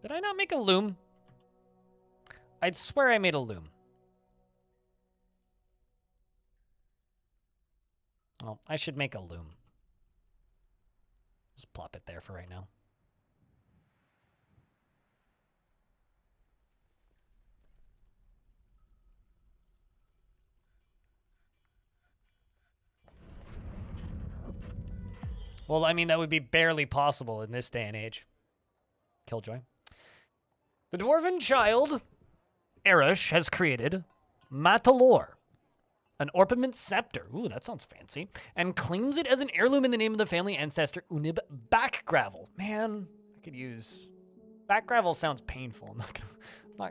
Did I not make a loom? I'd swear I made a loom. Well, I should make a loom. Just plop it there for right now. Well, I mean, that would be barely possible in this day and age. Killjoy. The dwarven child, Erish, has created Matalor, an orpiment scepter. Ooh, that sounds fancy. And claims it as an heirloom in the name of the family ancestor Unib Backgravel. Man, I could use... Backgravel sounds painful. I'm not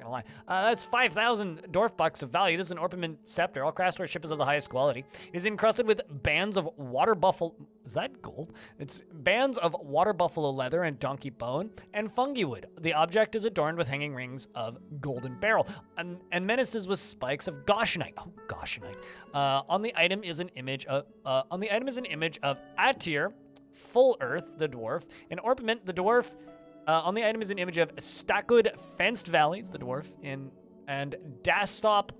gonna lie. That's 5,000 dwarf bucks of value. This is an orpiment scepter. All craftsmanship is of the highest quality. It is encrusted with bands of water buffalo... Is that gold? It's bands of water buffalo leather and donkey bone and fungi wood. The object is adorned with hanging rings of golden beryl and menaces with spikes of goshenite. Oh, goshenite. On the item is an image of Atir, Full Earth, the dwarf. An orpiment, the dwarf. On the item is an image of Stakkud Fenced Valleys, the dwarf, and Dastop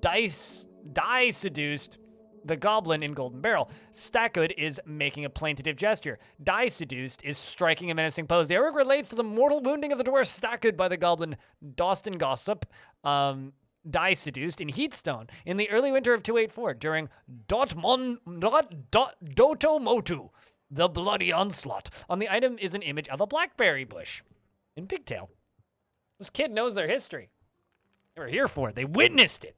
Die Seduced, the goblin in Golden Barrel. Stakkud is making a plaintive gesture. Die Seduced is striking a menacing pose. The artwork relates to the mortal wounding of the dwarf Stakkud by the goblin Dostin Gossip, Die Seduced in Heatstone in the early winter of 284 during Dotomotu. The bloody onslaught. On the item is an image of a blackberry bush in pigtail. This kid knows their history. They were here for it. They witnessed it.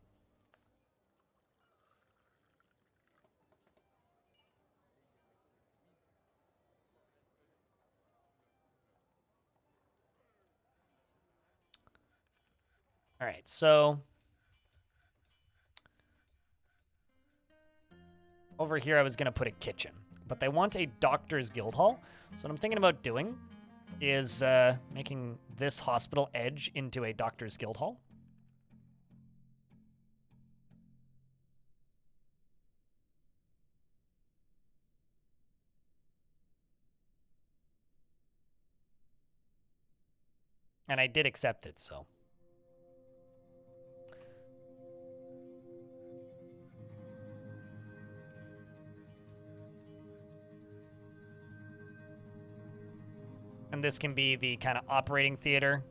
All right, so over here I was going to put a kitchen. But they want a doctor's guild hall. So what I'm thinking about doing is making this hospital edge into a doctor's guild hall. And I did accept it, so. And this can be the kind of operating theater.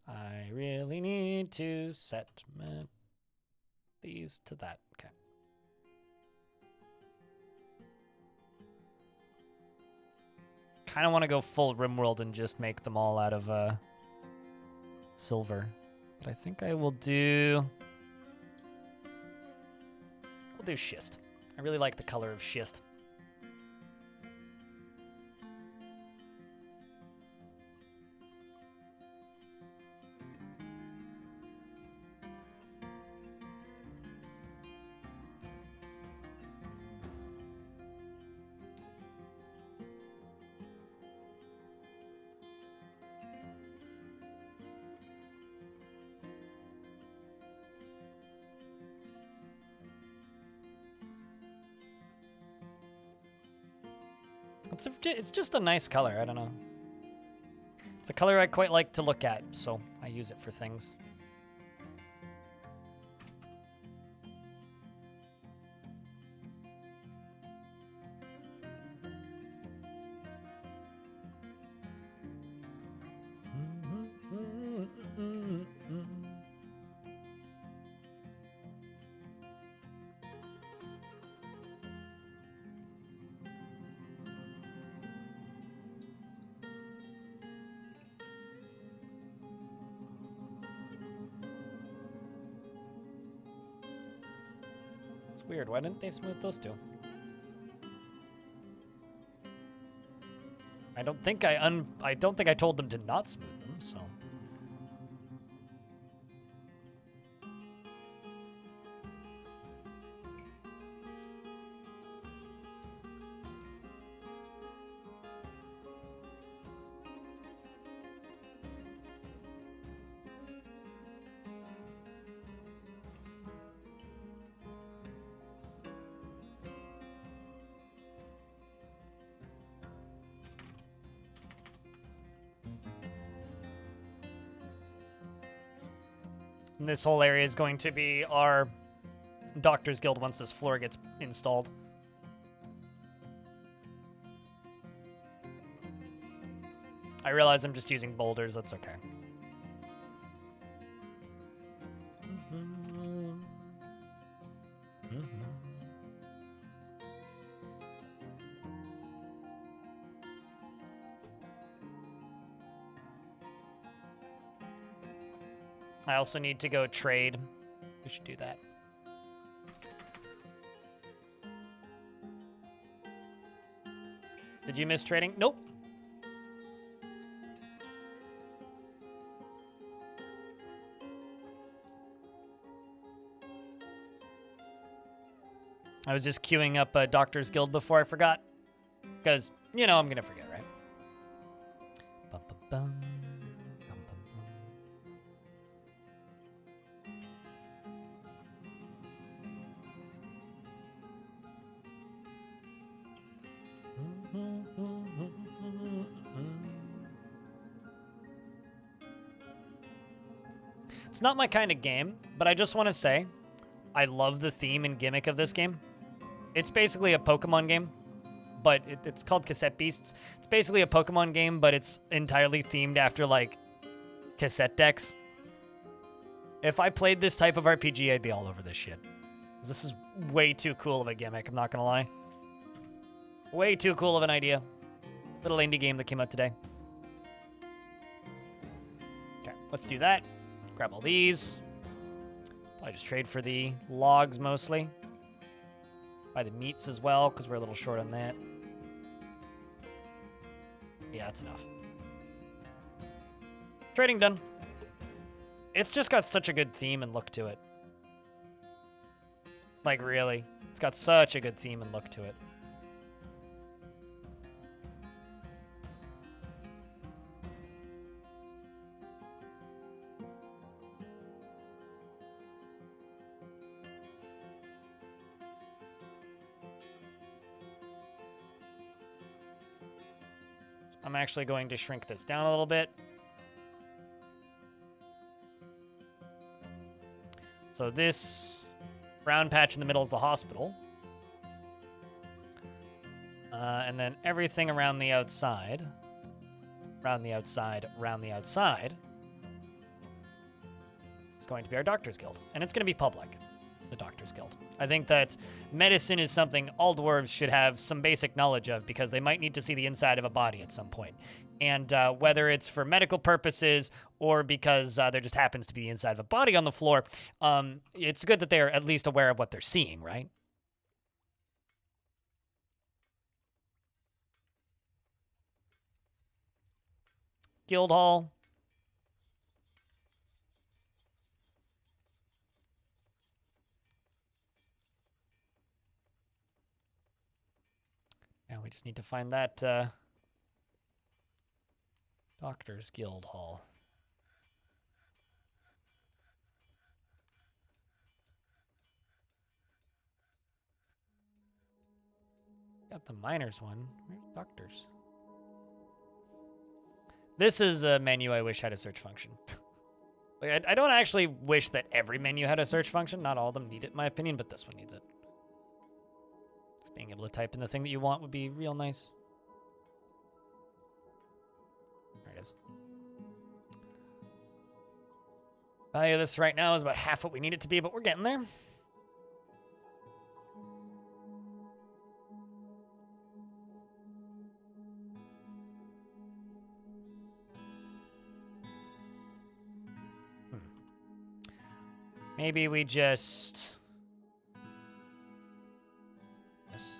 I really need to set these to that. Okay. Kind of want to go full RimWorld and just make them all out of silver. But I think I will do... We'll do schist. I really like the color of schist. It's just a nice color. I don't know. It's a color I quite like to look at, so I use it for things. Weird. Why didn't they smooth those two? I don't think I told them to not smooth them, so. And this whole area is going to be our Doctor's Guild once this floor gets installed. I realize I'm just using boulders, that's okay. I also need to go trade. We should do that. Did you miss trading? Nope. I was just queuing up a Doctor's Guild before I forgot. Because, you know, I'm going to forget, right? Bum-bum-bum. It's not my kind of game, but I just want to say, I love the theme and gimmick of this game. It's basically a Pokemon game, but it's called Cassette Beasts. It's basically a Pokemon game, but it's entirely themed after, like, cassette decks. If I played this type of RPG, I'd be all over this shit. This is way too cool of a gimmick, I'm not gonna lie. Way too cool of an idea. Little indie game that came out today. Okay, let's do that. Grab all these. Probably just trade for the logs mostly. Buy the meats as well, because we're a little short on that. Yeah, that's enough. Trading done. It's just got such a good theme and look to it. Like, really. It's got such a good theme and look to it. I'm actually going to shrink this down a little bit. So this brown patch in the middle is the hospital. And then everything around the outside, around the outside, around the outside, is going to be our Doctor's Guild. And it's going to be public, the Doctor's Guild. I think that medicine is something all dwarves should have some basic knowledge of because they might need to see the inside of a body at some point. And whether it's for medical purposes or because there just happens to be the inside of a body on the floor, it's good that they're at least aware of what they're seeing, right? Guild Hall. Now we just need to find that Doctor's Guild Hall. Got the miners one. Where's doctors? This is a menu I wish had a search function. Like, I don't actually wish that every menu had a search function. Not all of them need it, in my opinion, but this one needs it. Just being able to type in the thing that you want would be real nice. There it is. Value of this right now is about half what we need it to be, but we're getting there. Maybe we just... Yes.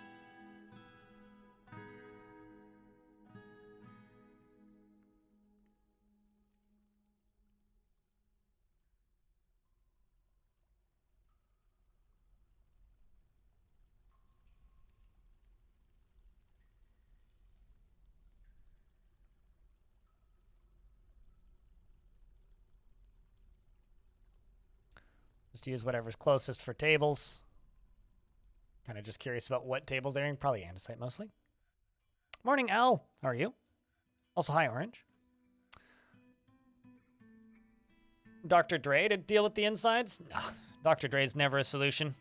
Just use whatever's closest for tables. Kind of just curious about what tables they're in. Probably andesite mostly. Morning, Al. How are you? Also, hi, Orange. Dr. Dre to deal with the insides? Nah, Dr. Dre's never a solution.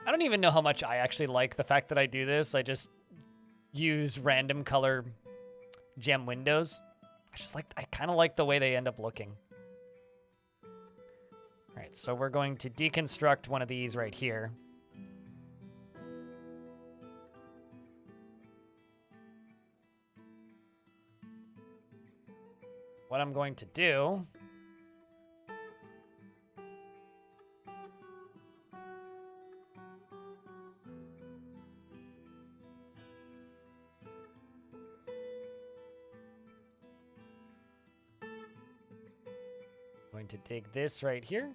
I don't even know how much I actually like the fact that I do this. I just use random color gem windows. I kind of like the way they end up looking. All right, so we're going to deconstruct one of these right here. What I'm going to do going to take this right here.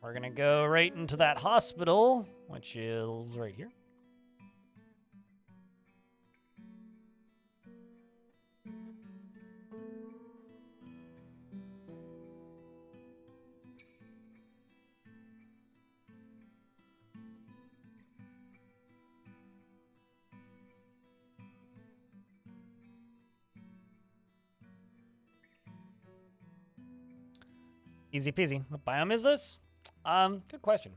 We're going to go right into that hospital, which is right here. Easy peasy. What biome is this? Good question.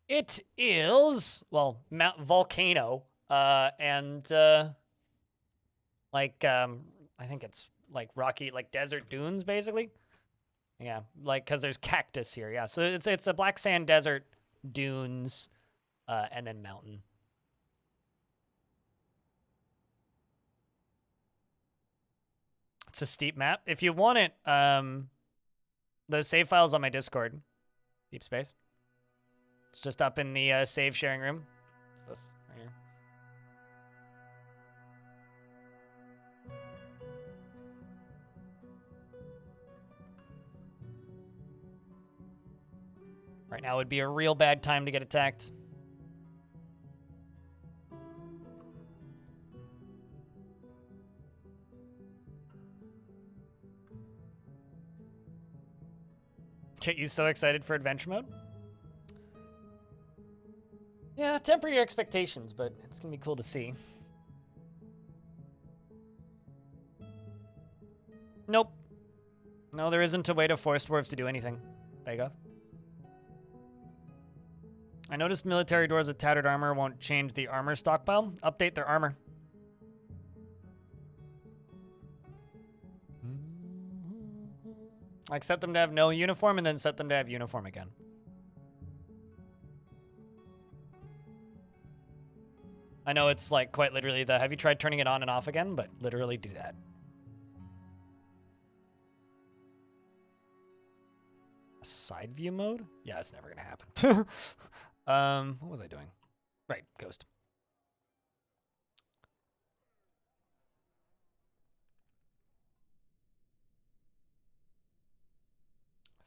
It is, well, Mount Volcano, and like I think it's like rocky, like desert dunes, basically. Yeah, like because there's cactus here. Yeah, so it's a black sand desert, dunes, and then mountain. It's a steep map. If you want it, the save file's on my Discord. Deep space. It's just up in the save sharing room. What's this right here? Right now would be a real bad time to get attacked. Get you so excited for adventure mode? Yeah, temper your expectations, but it's gonna be cool to see. Nope. No, there isn't a way to force dwarves to do anything. Bagoth. I noticed military dwarves with tattered armor won't change the armor stockpile. Update their armor. Like set them to have no uniform and then set them to have uniform again. I know it's like quite literally the have you tried turning it on and off again, but literally do that. Side view mode? Yeah, it's never gonna happen. What was I doing? Right, ghost.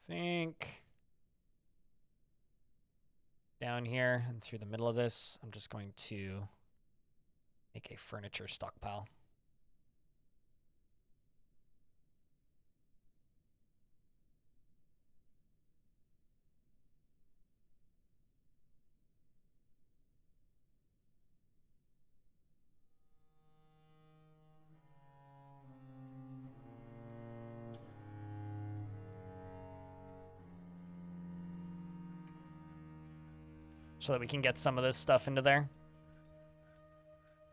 I think down here and through the middle of this, I'm just going to make a furniture stockpile. So that we can get some of this stuff into there.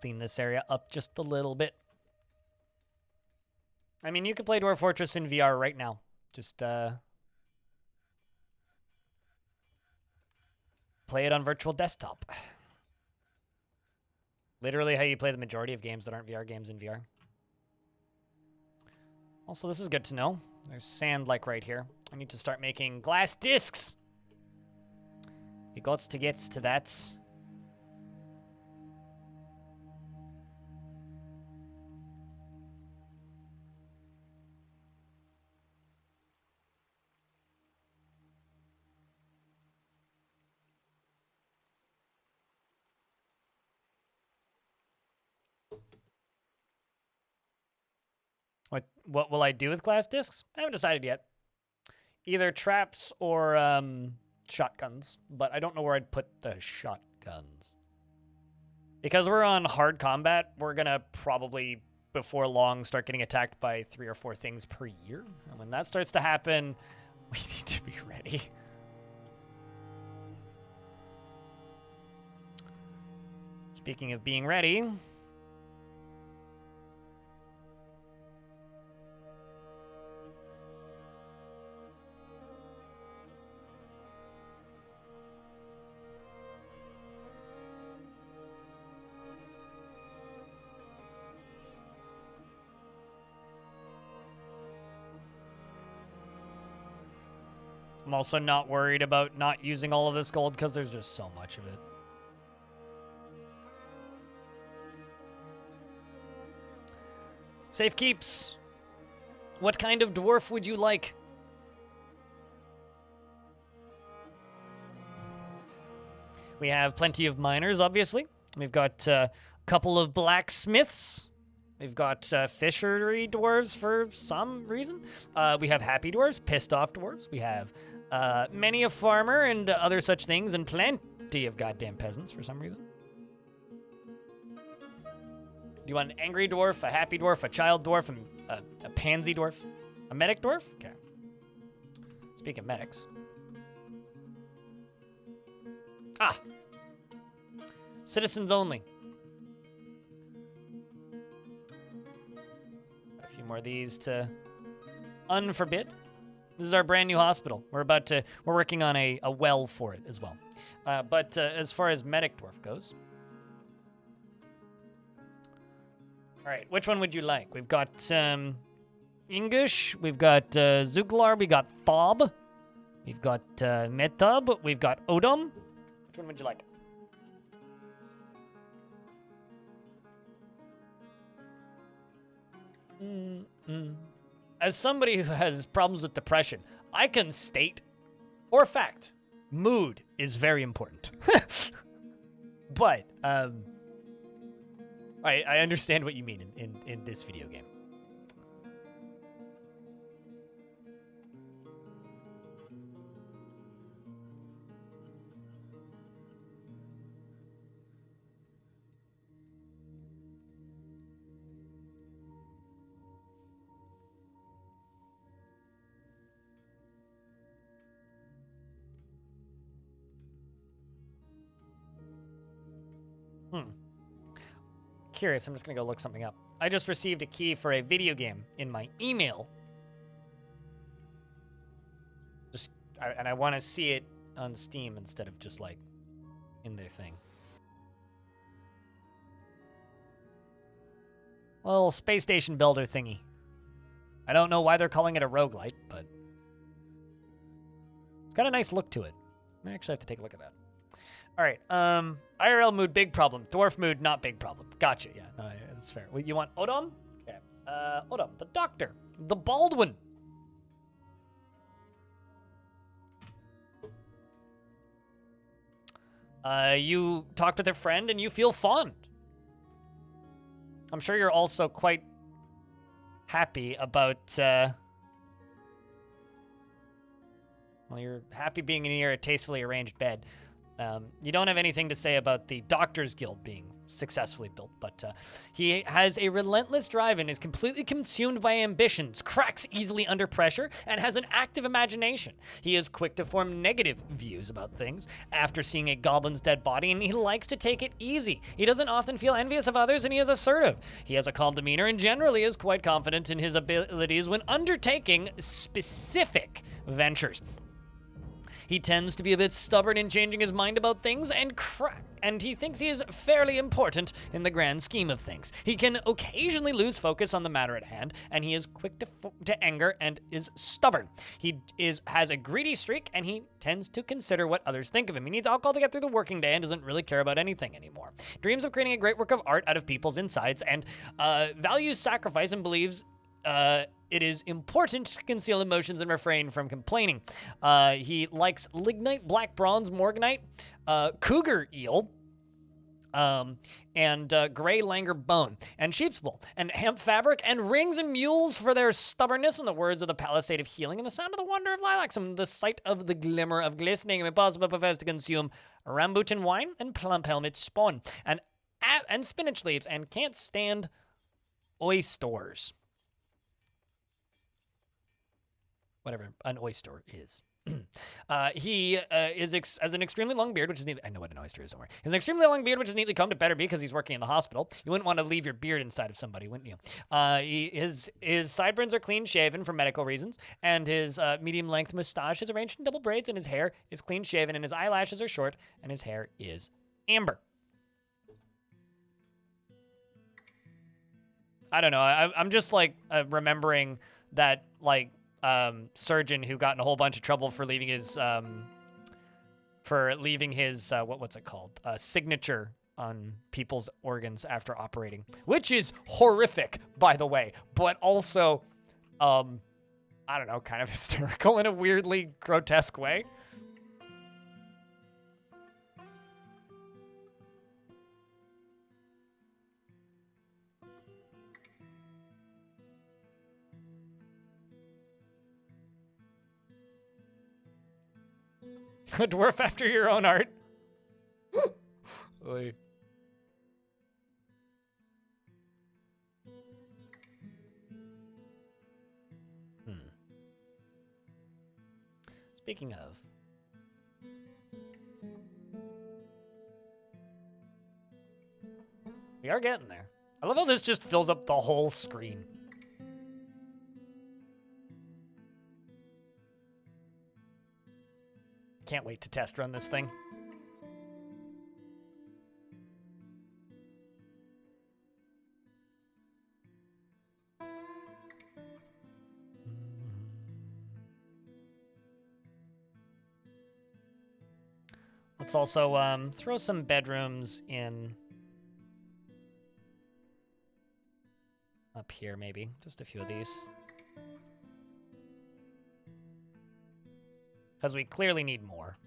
Clean this area up just a little bit. I mean, you could play Dwarf Fortress in VR right now. Just play it on virtual desktop. Literally how you play the majority of games that aren't VR games in VR. Also, this is good to know. There's sand like right here. I need to start making glass discs. You got to get to that. What will I do with glass discs? I haven't decided yet. Either traps or shotguns, but I don't know where I'd put the shotguns. Because we're on hard combat, we're gonna probably, before long, start getting attacked by 3 or 4 things per year. And when that starts to happen, we need to be ready. Speaking of being ready... I'm also not worried about not using all of this gold because there's just so much of it. Safe keeps. What kind of dwarf would you like? We have plenty of miners, obviously. We've got a couple of blacksmiths. We've got fishery dwarves for some reason. We have happy dwarves, pissed off dwarves. We have many a farmer and other such things, and plenty of goddamn peasants for some reason. Do you want an angry dwarf, a happy dwarf, a child dwarf, and a pansy dwarf? A medic dwarf? Okay. Speaking of medics. Ah! Citizens only. A few more of these to unforbid. This is our brand new hospital. We're working on a well for it as well. But as far as medic dwarf goes. All right, which one would you like? We've got English, we've got Zuglar, we got Thob, we've got Metub, we've got Odom. Which one would you like? As somebody who has problems with depression, I can state, or fact, mood is very important. But, I understand what you mean in this video game. Curious, I'm just gonna go look something up. I just received a key for a video game in my email. And I want to see it on Steam instead of just like in their thing. Little space station builder thingy. I don't know why they're calling it a roguelite, but it's got a nice look to it. I actually have to take a look at that. All right, IRL mood, big problem. Dwarf mood, not big problem. Gotcha, yeah, no, that's fair. You want Odom? Okay, Odom, the doctor, the Baldwin. You talked with a friend and you feel fond. I'm sure you're also quite happy about, well, you're happy being near a tastefully arranged bed. You don't have anything to say about the Doctors Guild being successfully built, but he has a relentless drive and is completely consumed by ambitions, cracks easily under pressure, and has an active imagination. He is quick to form negative views about things after seeing a goblin's dead body, and he likes to take it easy. He doesn't often feel envious of others, and he is assertive. He has a calm demeanor and generally is quite confident in his abilities when undertaking specific ventures. He tends to be a bit stubborn in changing his mind about things and he thinks he is fairly important in the grand scheme of things. He can occasionally lose focus on the matter at hand, and he is quick to anger and is stubborn. He has a greedy streak, and he tends to consider what others think of him. He needs alcohol to get through the working day and doesn't really care about anything anymore. Dreams of creating a great work of art out of people's insides and values sacrifice and believes it is important to conceal emotions and refrain from complaining. He likes lignite, black bronze, morganite, cougar eel, and gray langer bone, and sheep's wool, and hemp fabric, and rings and mules for their stubbornness, and the words of the palisade of healing, and the sound of the wonder of lilacs, and the sight of the glimmer of glistening, and impossible profess to consume rambutan wine, and plump helmet spawn, and spinach leaves, and can't stand oysters. Whatever an oyster is. He has an extremely long beard, which is neatly, I know what an oyster is somewhere. He has an extremely long beard, which is neatly combed to better because he's working in the hospital. You wouldn't want to leave your beard inside of somebody, wouldn't you? His sideburns are clean shaven for medical reasons, and his medium length mustache is arranged in double braids, and his hair is clean shaven, and his eyelashes are short, and his hair is amber. I don't know. I'm just like remembering that like surgeon who got in a whole bunch of trouble for leaving his what's it called, signature on people's organs after operating, which is horrific, by the way, but also I don't know, kind of hysterical in a weirdly grotesque way. A dwarf after your own art. Oy. Speaking of, we are getting there. I love how this just fills up the whole screen. Can't wait to test run this thing. Let's also throw some bedrooms in up here, maybe. Just a few of these. Because we clearly need more.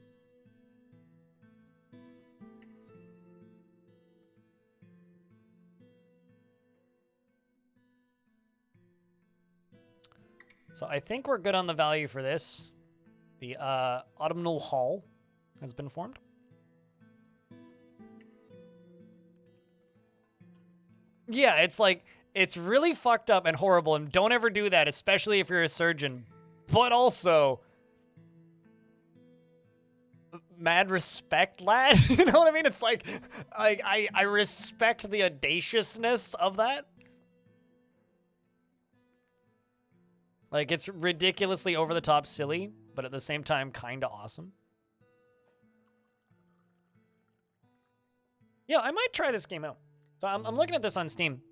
So I think we're good on the value for this. The autumnal hall has been formed. Yeah, it's like, it's really fucked up and horrible, and don't ever do that, especially if you're a surgeon. But also, mad respect, lad. You know what I mean? It's like I respect the audaciousness of that. Like, it's ridiculously over the top silly, but at the same time kind of awesome. Yeah, I might try this game out. So I'm looking at this on Steam.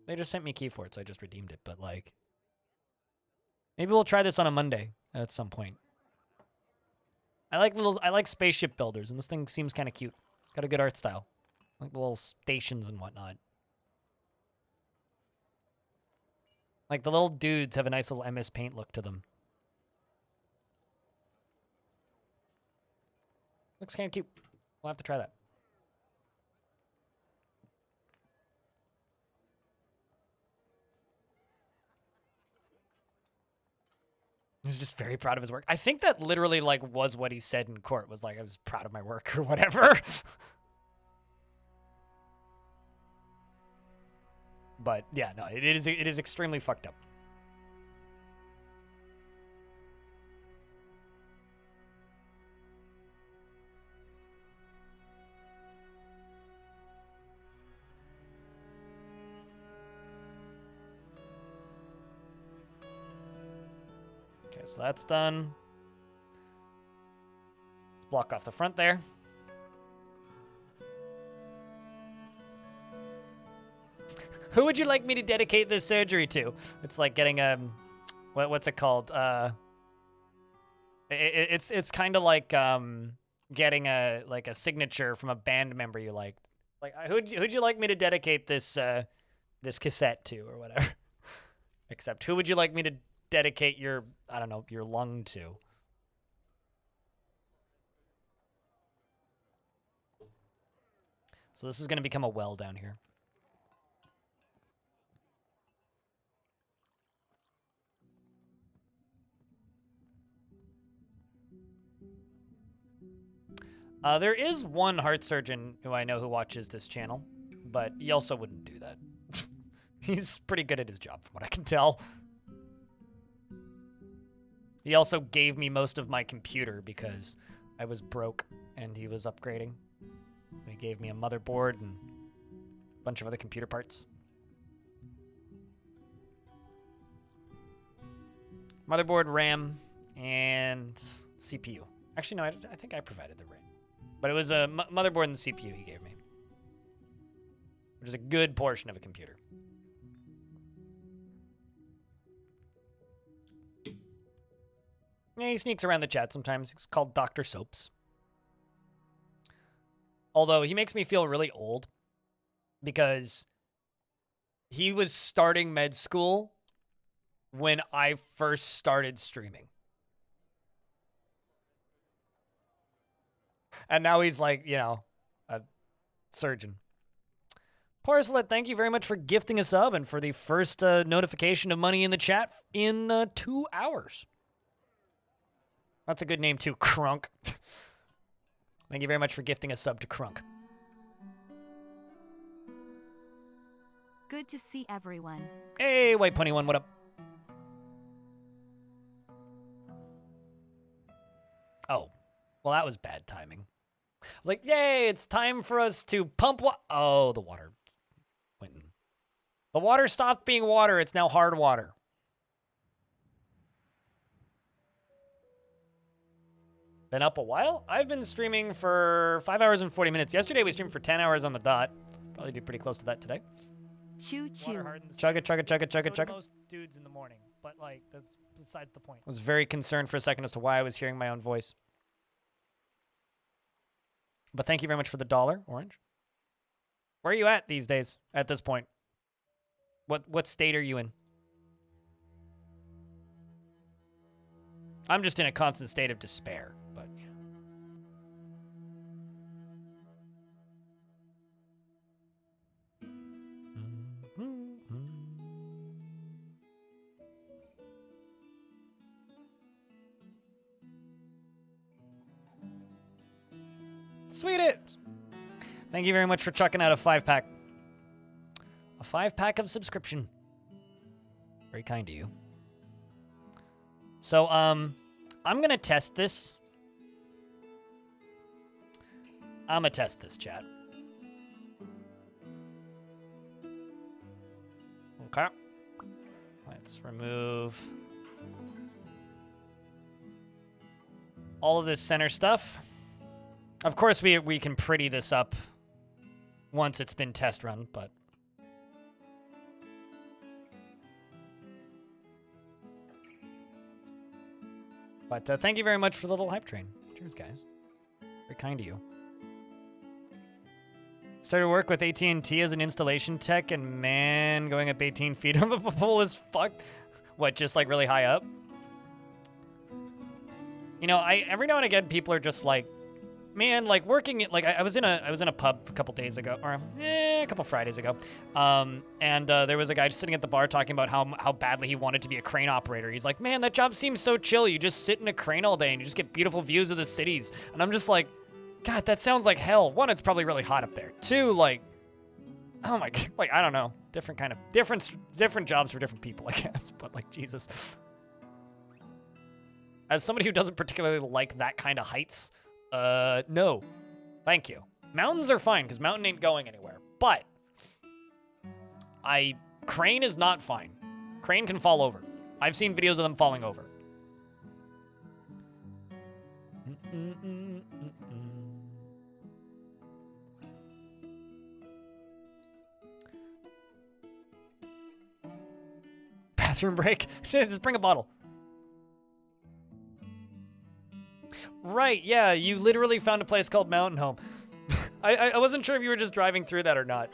They just sent me a key for it, so I just redeemed it. But like, maybe we'll try this on a Monday at some point. I like spaceship builders, and this thing seems kind of cute. Got a good art style, like the little stations and whatnot. Like the little dudes have a nice little MS Paint look to them. Looks kind of cute. We'll have to try that. He's just very proud of his work. I think that literally like was what he said in court, was like, I was proud of my work or whatever. But yeah, no, it is extremely fucked up. Okay, so that's done. Let's block off the front there. Who would you like me to dedicate this surgery to? It's like getting a, what's it called? It's kind of like getting a signature from a band member you like. Like, who'd you like me to dedicate this this cassette to or whatever? Except, who would you like me to dedicate your, I don't know, your lung to? So this is going to become a well down here. There is one heart surgeon who I know who watches this channel, but he also wouldn't do that. He's pretty good at his job, from what I can tell. He also gave me most of my computer because I was broke and he was upgrading. He gave me a motherboard and a bunch of other computer parts. Motherboard, RAM, and CPU. Actually, no, I think I provided the RAM. But it was a motherboard and the CPU he gave me, which is a good portion of a computer. Yeah, he sneaks around the chat sometimes. It's called Dr. Soaps. Although he makes me feel really old because he was starting med school when I first started streaming. And now he's like, you know, a surgeon. Parcelet, thank you very much for gifting a sub and for the first notification of money in the chat in 2 hours. That's a good name too, Crunk. Thank you very much for gifting a sub to Crunk. Good to see everyone. Hey, White Pony One, what up? Oh, well, that was bad timing. I was like, yay, it's time for us to pump oh, the water went in. The water stopped being water. It's now hard water. Been up a while? I've been streaming for 5 hours and 40 minutes. Yesterday we streamed for 10 hours on the dot. Probably do pretty close to that today. Choo choo. Chugga, chugga, chugga, chugga, chugga. Most dudes in the morning, but like that's besides the point. I was very concerned for a second as to why I was hearing my own voice. But thank you very much for the $1, Orange. Where are you at these days, at this point? What state are you in? I'm just in a constant state of despair, but yeah. Sweet it! Thank you very much for chucking out a 5-pack. A 5-pack of subscription. Very kind of you. So, I'm gonna test this. I'm gonna test this, chat. Okay. Let's remove all of this center stuff. Of course, we can pretty this up once it's been test run, but... But thank you very much for the little hype train. Cheers, guys. Very kind of you. Started work with AT&T as an installation tech, and man, going up 18 feet of a pole is fucked. What, just like really high up? You know, every now and again, people are just like, man, like working it, like I was in a pub a couple days ago, or a couple Fridays ago, and there was a guy just sitting at the bar talking about how badly he wanted to be a crane operator. He's like, man, that job seems so chill. You just sit in a crane all day and you just get beautiful views of the cities. And I'm just like, God, that sounds like hell. One, it's probably really hot up there. Two, like, oh my God, like I don't know, different jobs for different people, I guess. But like, Jesus, as somebody who doesn't particularly like that kind of heights. No. Thank you. Mountains are fine, because mountain ain't going anywhere. But crane is not fine. Crane can fall over. I've seen videos of them falling over. Bathroom break? Just bring a bottle. Right, yeah, you literally found a place called Mountain Home. I wasn't sure if you were just driving through that or not.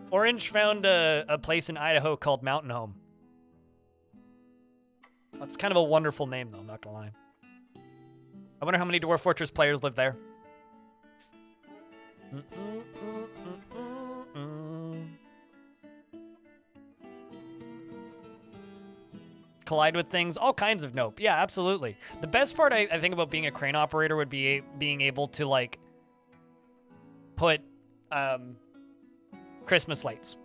Orange found a place in Idaho called Mountain Home. That's kind of a wonderful name, though, I'm not gonna lie. I wonder how many Dwarf Fortress players live there. Collide with things, all kinds of nope. Yeah, absolutely. The best part I think about being a crane operator would be being able to like put Christmas lights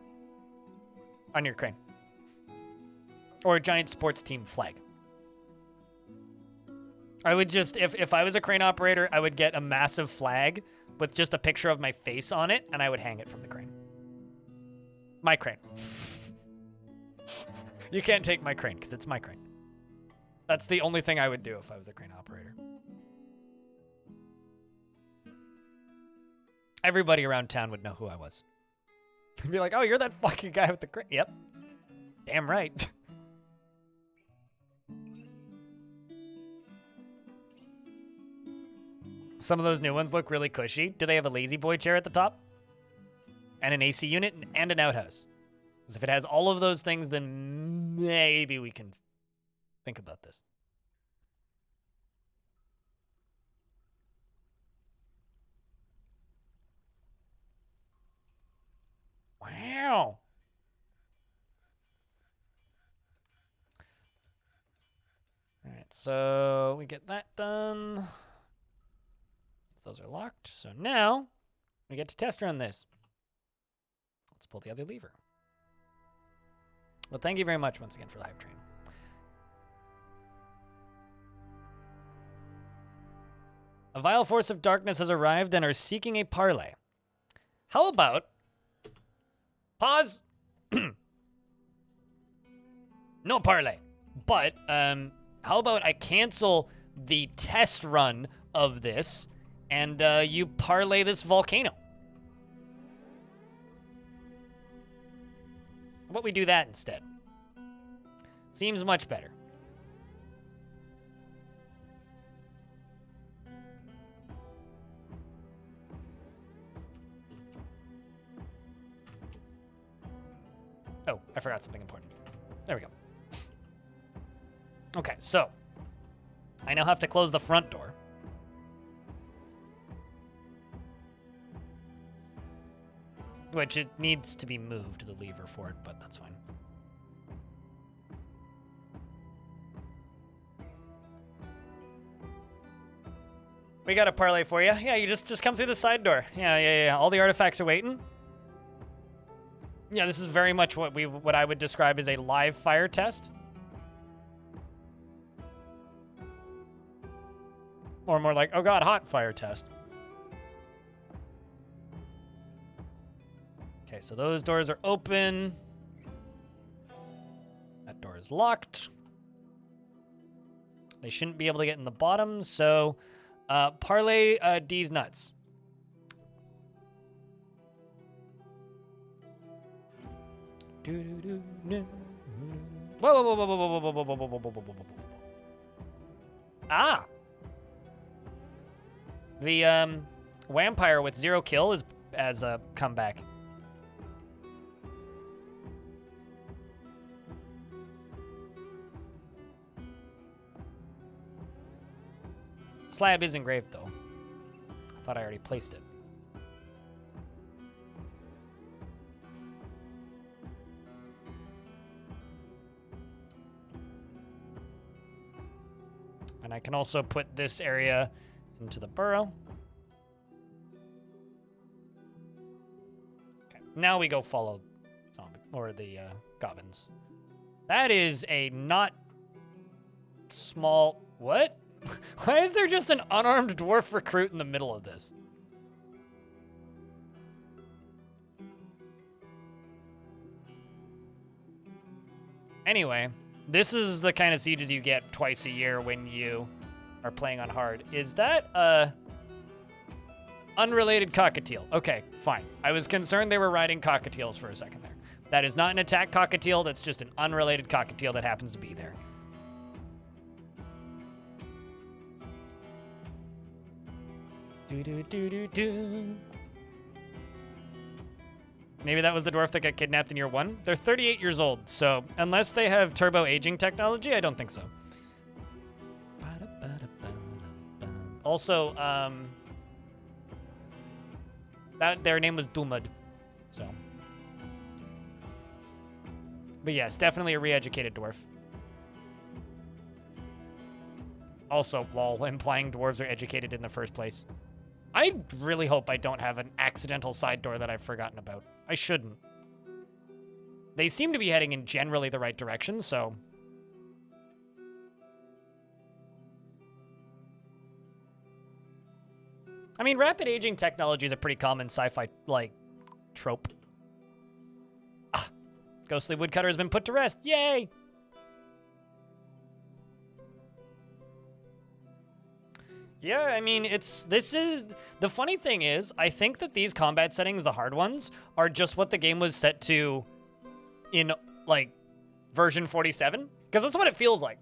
on your crane. Or a giant sports team flag. I would just, if I was a crane operator, I would get a massive flag with just a picture of my face on it, and I would hang it from the crane. My crane. You can't take my crane, because it's my crane. That's the only thing I would do if I was a crane operator. Everybody around town would know who I was. They'd be like, oh, you're that fucking guy with the crane. Yep. Damn right. Some of those new ones look really cushy. Do they have a lazy boy chair at the top? And an AC unit and an outhouse? Because if it has all of those things, then maybe we can think about this. Wow. All right, so we get that done. Those are locked. So now we get to test run this. Let's pull the other lever. Well, thank you very much once again for the hype train. A vile force of darkness has arrived and are seeking a parley. How about... Pause. No parley. But, how about I cancel the test run of this and you parlay this volcano? How about we do that instead? Seems much better. Oh, I forgot something important. There we go. Okay, so I now have to close the front door. Which it needs to be moved, the lever for it, but that's fine. We got a parlay for you. Yeah, you just come through the side door. Yeah. All the artifacts are waiting. Yeah, this is very much what I would describe as a live fire test. Or more like, oh god, hot fire test. Okay, so those doors are open. That door is locked. They shouldn't be able to get in the bottom, so parlay D's nuts. Whoa. Ah! The vampire with 0 kill is as a comeback. Slab is engraved, though. I thought I already placed it. And I can also put this area into the burrow. Okay, now we go follow zombie or the goblins. That is a not small... What? Why is there just an unarmed dwarf recruit in the middle of this? Anyway, this is the kind of sieges you get twice a year when you are playing on hard. Is that unrelated cockatiel? Okay, fine. I was concerned they were riding cockatiels for a second there. That is not an attack cockatiel, that's just an unrelated cockatiel that happens to be there. Maybe that was the dwarf that got kidnapped in year 1. They're 38 years old, so unless they have turbo aging technology, I don't think so. Also, Their name was Dumad. So. But yes, definitely a re-educated dwarf. Also, lol, implying dwarves are educated in the first place. I really hope I don't have an accidental side door that I've forgotten about. I shouldn't. They seem to be heading in generally the right direction, so... I mean, rapid aging technology is a pretty common sci-fi, like, trope. Ah, ghostly woodcutter has been put to rest. Yay! Yeah, I mean, the funny thing is, I think that these combat settings, the hard ones, are just what the game was set to in, like, version 47. Because that's what it feels like.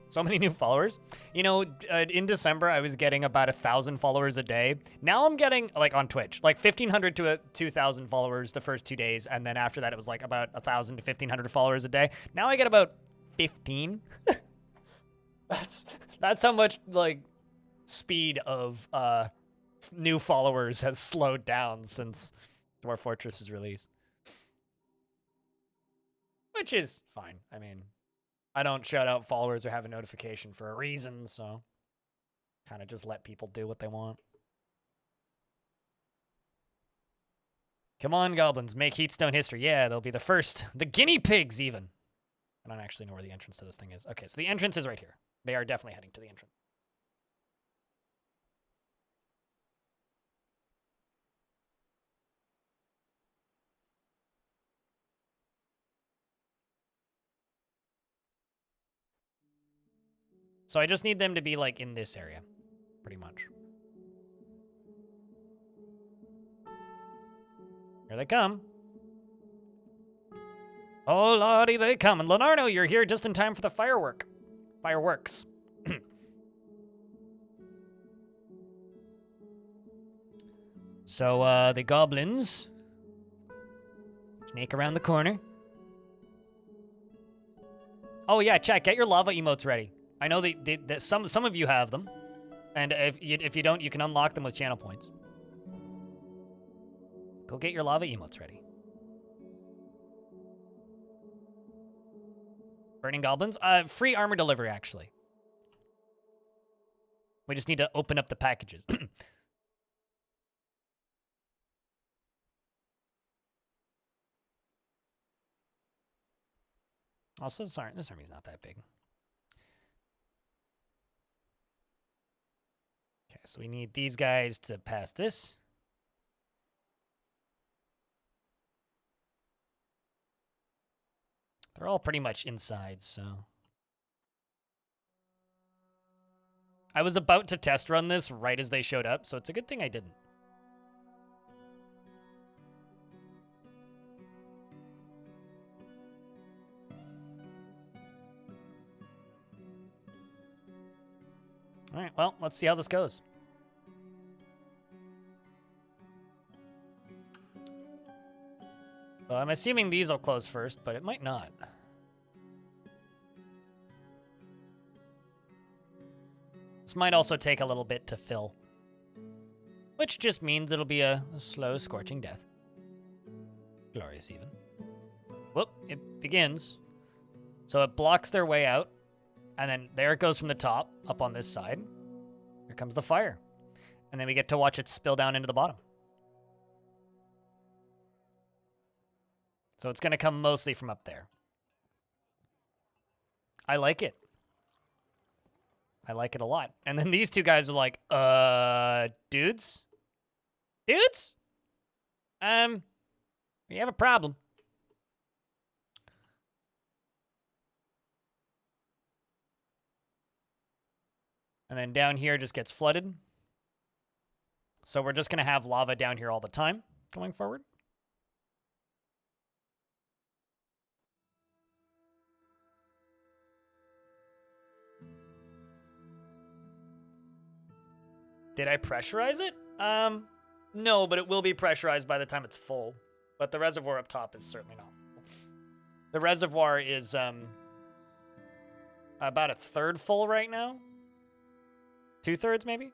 So many new followers. You know, in December, I was getting about 1,000 followers a day. Now I'm getting, like, on Twitch, like 1,500 to 2,000 followers the first 2 days. And then after that, it was, like, about 1,000 to 1,500 followers a day. Now I get about 15. That's how much, like, speed of new followers has slowed down since Dwarf Fortress's release. Which is fine. I mean, I don't shout out followers or have a notification for a reason, so kind of just let people do what they want. Come on, goblins, make Heatstone history. Yeah, they'll be the first. The guinea pigs, even. I don't actually know where the entrance to this thing is. Okay, so the entrance is right here. They are definitely heading to the entrance. So I just need them to be, like, in this area, pretty much. Here they come. Oh, lordy, they come. And Lenarno, you're here just in time for the fireworks. So, the goblins snake around the corner. Oh, yeah, chat, get your lava emotes ready. I know that some of you have them. And if you don't, you can unlock them with channel points. Go get your lava emotes ready. Burning goblins? Free armor delivery, actually. We just need to open up the packages. Also, sorry, this army's not that big. Okay, so we need these guys to pass this. They're all pretty much inside, so... I was about to test run this right as they showed up, so it's a good thing I didn't. All right, well, let's see how this goes. Well, I'm assuming these will close first, but it might not. This might also take a little bit to fill. Which just means it'll be a slow, scorching death. Glorious, even. Whoop, it begins. So it blocks their way out. And then there it goes from the top, up on this side. Here comes the fire. And then we get to watch it spill down into the bottom. So it's going to come mostly from up there. I like it. I like it a lot. And then these two guys are like, dudes? Dudes? We have a problem. And then down here just gets flooded. So we're just going to have lava down here all the time going forward. Did I pressurize it? No, but it will be pressurized by the time it's full. But the reservoir up top is certainly not full. The reservoir is about 1/3 full right now. 2/3 maybe?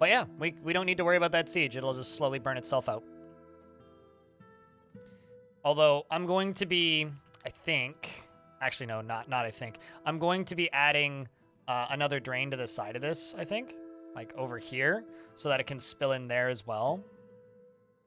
But yeah, we don't need to worry about that siege. It'll just slowly burn itself out. Although I'm going to be, I think, actually no, not I think. I'm going to be adding another drain to the side of this, I think, like over here, so that it can spill in there as well.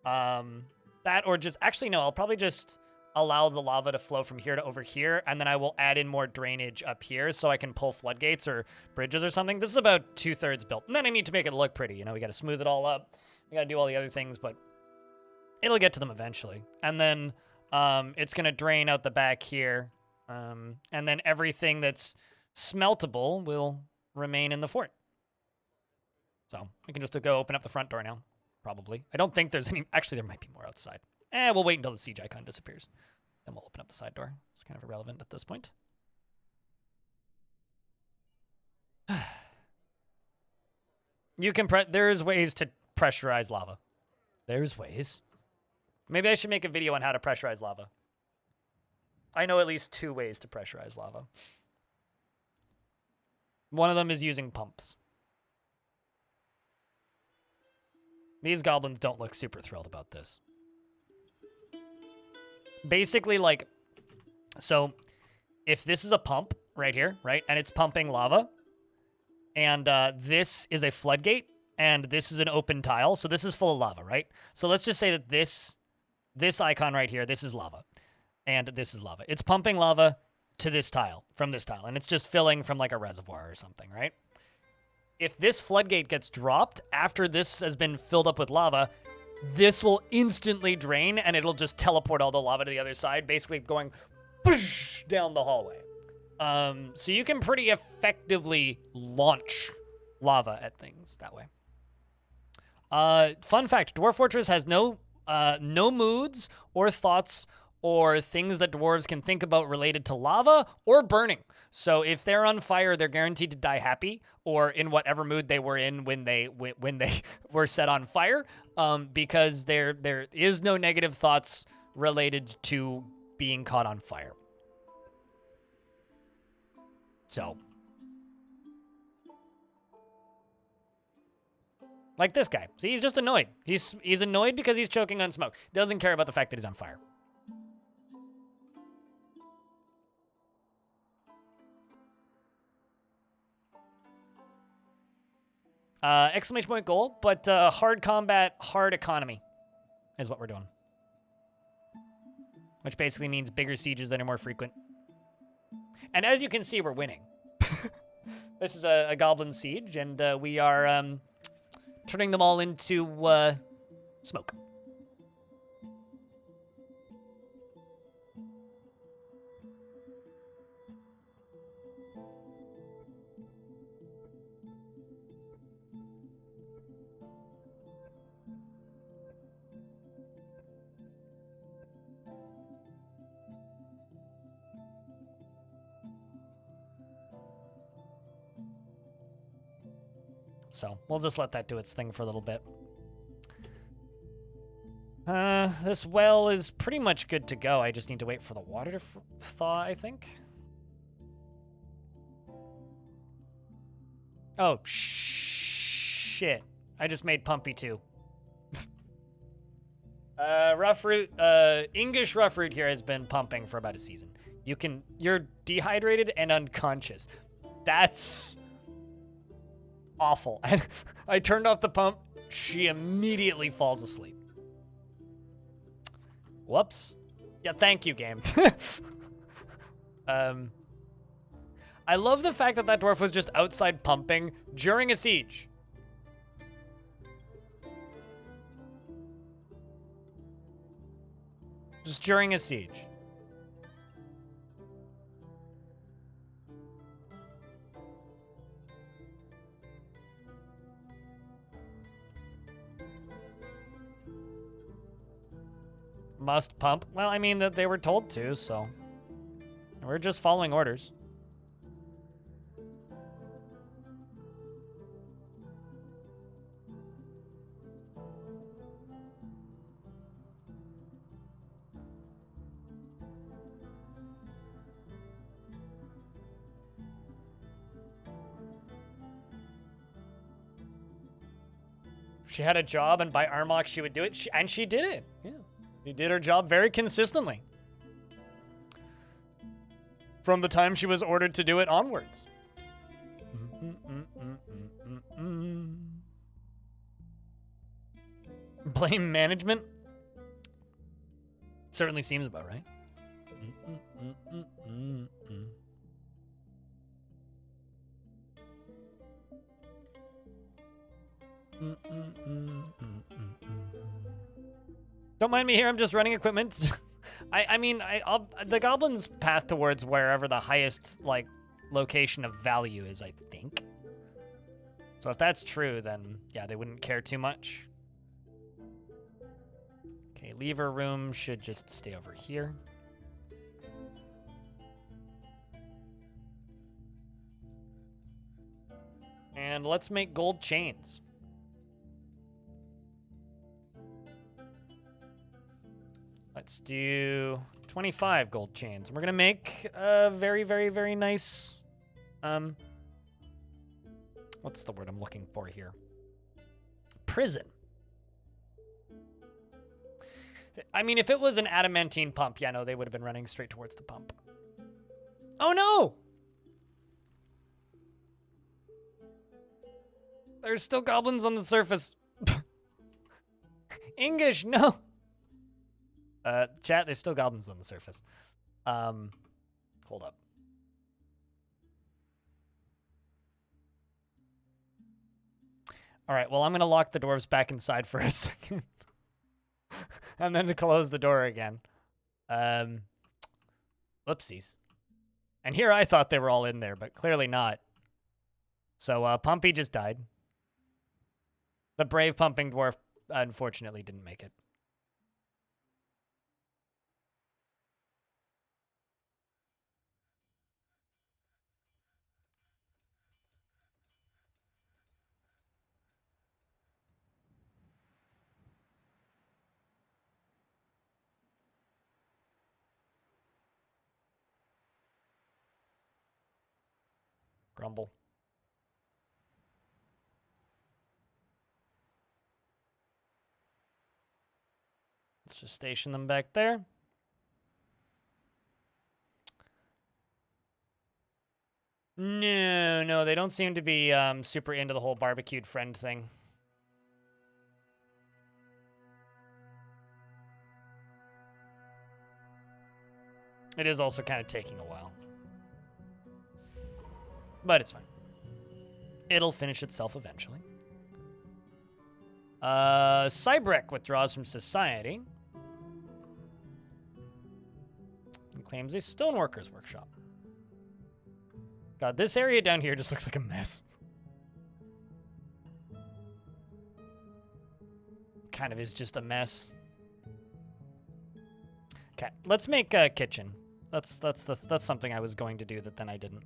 That or just, actually no, I'll probably just allow the lava to flow from here to over here, and then I will add in more drainage up here so I can pull floodgates or bridges or something. This is about 2/3 built. And then I need to make it look pretty. You know, we got to smooth it all up. We got to do all the other things, but it'll get to them eventually. And then it's going to drain out the back here. And then everything that's smeltable will remain in the fort. So we can just go open up the front door now, probably. I don't think there's any... Actually, there might be more outside. We'll wait until the siege icon disappears. Then we'll open up the side door. It's kind of irrelevant at this point. You can there's ways to pressurize lava. There's ways. Maybe I should make a video on how to pressurize lava. I know at least 2 ways to pressurize lava. One of them is using pumps. These goblins don't look super thrilled about this. Basically, like, so if this is a pump right here, right, and it's pumping lava, and this is a floodgate, and this is an open tile, so this is full of lava, right? So let's just say that this icon right here, this is lava, and this is lava. It's pumping lava to this tile, from this tile, and it's just filling from like a reservoir or something, right? If this floodgate gets dropped after this has been filled up with lava, this will instantly drain, and it'll just teleport all the lava to the other side, basically going down the hallway. So you can pretty effectively launch lava at things that way. Fun fact, Dwarf Fortress has no moods or thoughts or things that dwarves can think about related to lava or burning. So if they're on fire, they're guaranteed to die happy or in whatever mood they were in when they were set on fire, because there is no negative thoughts related to being caught on fire. So, like this guy. See, he's just annoyed. He's annoyed because he's choking on smoke. Doesn't care about the fact that he's on fire. Exclamation point goal, but hard combat, hard economy is what we're doing. Which basically means bigger sieges that are more frequent. And as you can see, we're winning. This is a goblin siege, and we are turning them all into smoke. So we'll just let that do its thing for a little bit. This well is pretty much good to go. I just need to wait for the water to thaw, I think. Oh, shit. I just made Pumpy too. English rough root here has been pumping for about a season. You're dehydrated and unconscious. That's awful. And I turned off the pump. She immediately falls asleep. Whoops. Yeah, thank you, game. I love the fact that dwarf was just outside pumping during a siege. Just during a siege. Must pump. Well, I mean, that they were told to, so we're just following orders. She had a job, and by Armok she would do it, and she did it. Yeah, she did her job very consistently. From the time she was ordered to do it onwards. Blame management? Certainly seems about right. Don't mind me here, I'm just running equipment. I mean, the goblin's path towards wherever the highest, like, location of value is, I think. So if that's true, then, yeah, they wouldn't care too much. Okay, lever room should just stay over here. And let's make gold chains. Let's do 25 gold chains. We're going to make a very, very, very nice, what's the word I'm looking for here? Prison. I mean, if it was an adamantine pump, yeah, no, they would have been running straight towards the pump. Oh, no! There's still goblins on the surface. English, no! Chat, there's still goblins on the surface. Hold up. All right, well, I'm going to lock the dwarves back inside for a second. And then to close the door again. Whoopsies. And here I thought they were all in there, but clearly not. So, Pumpy just died. The brave pumping dwarf, unfortunately, didn't make it. Grumble. Let's just station them back there. No, they don't seem to be super into the whole barbecued friend thing. It is also kind of taking a while. But it's fine. It'll finish itself eventually. Cybrek withdraws from society. And claims a stoneworker's workshop. God, this area down here just looks like a mess. Kind of is just a mess. Okay, let's make a kitchen. That's something I was going to do that then I didn't.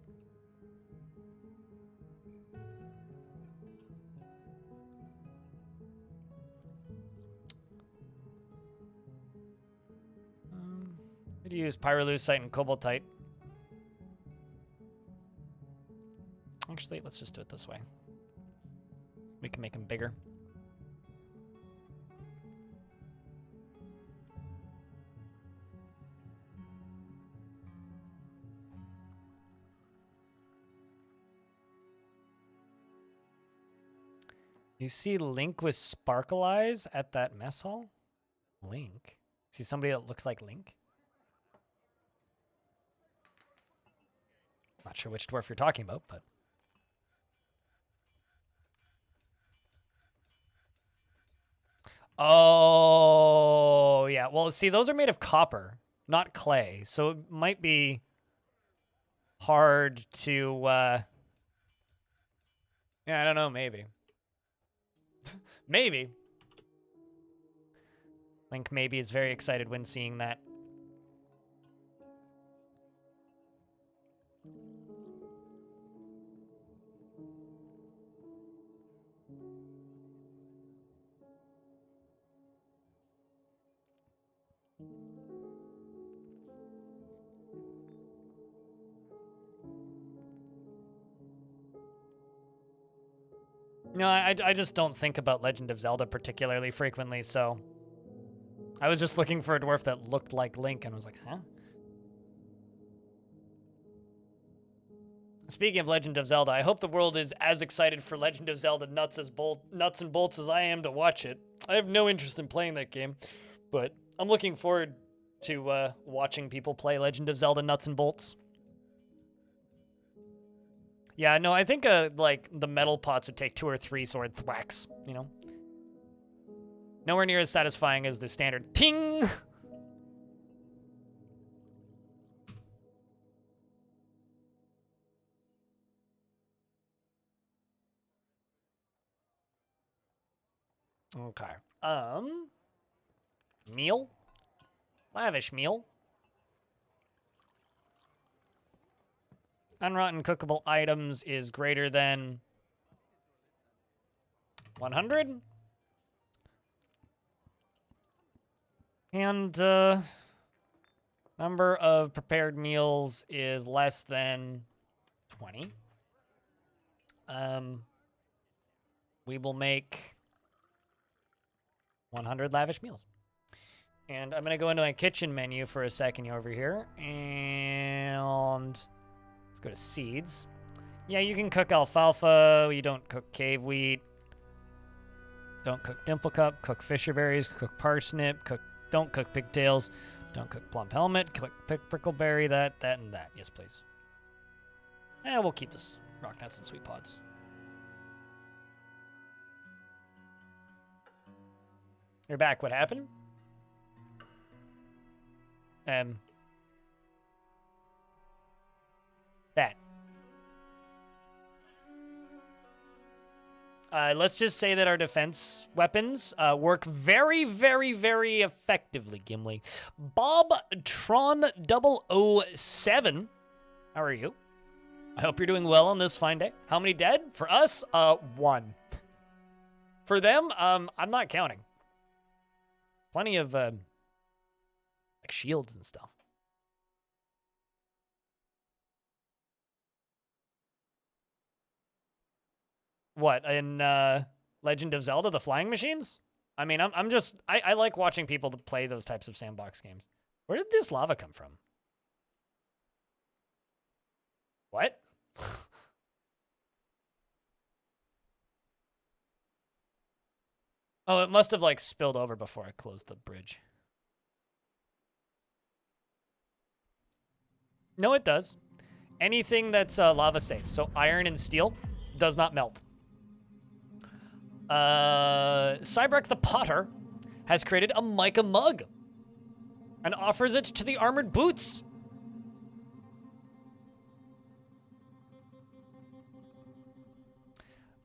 Could use pyrolusite and cobaltite. Actually, let's just do it this way. We can make them bigger. You see Link with sparkle eyes at that mess hall? Link? See somebody that looks like Link? Not sure which dwarf you're talking about, but... Oh, yeah. Well, see, those are made of copper, not clay. So it might be hard to, yeah, I don't know, maybe. Maybe. Link maybe is very excited when seeing that. No, I just don't think about Legend of Zelda particularly frequently, so I was just looking for a dwarf that looked like Link and was like, huh? Speaking of Legend of Zelda, I hope the world is as excited for Legend of Zelda nuts and bolts as I am to watch it. I have no interest in playing that game, but I'm looking forward to watching people play Legend of Zelda nuts and bolts. Yeah, no, I think like the metal pots would take 2 or 3 sword thwacks, you know? Nowhere near as satisfying as the standard ting. Okay. Meal? Lavish meal. Unrotten cookable items is greater than 100. And number of prepared meals is less than 20. We will make 100 lavish meals. And I'm going to go into my kitchen menu for a second over here. And let's go to seeds. Yeah, you can cook alfalfa. You don't cook cave wheat. Don't cook dimple cup. Cook fisher berries. Cook parsnip. Don't cook pigtails. Don't cook plum helmet. Cook prickleberry. That, and that. Yes, please. And we'll keep this rock nuts and sweet pods. You're back. What happened? That. Let's just say that our defense weapons work very, very, very effectively, Gimli. Bob Tron 007. How are you? I hope you're doing well on this fine day. How many dead? For us, 1. For them, I'm not counting. Plenty of like shields and stuff. What, in Legend of Zelda, the flying machines? I mean, I like watching people play those types of sandbox games. Where did this lava come from? What? Oh, it must have, like, spilled over before I closed the bridge. No, it does. Anything that's lava safe. So iron and steel does not melt. Cybrek the Potter has created a mica mug and offers it to the armored boots.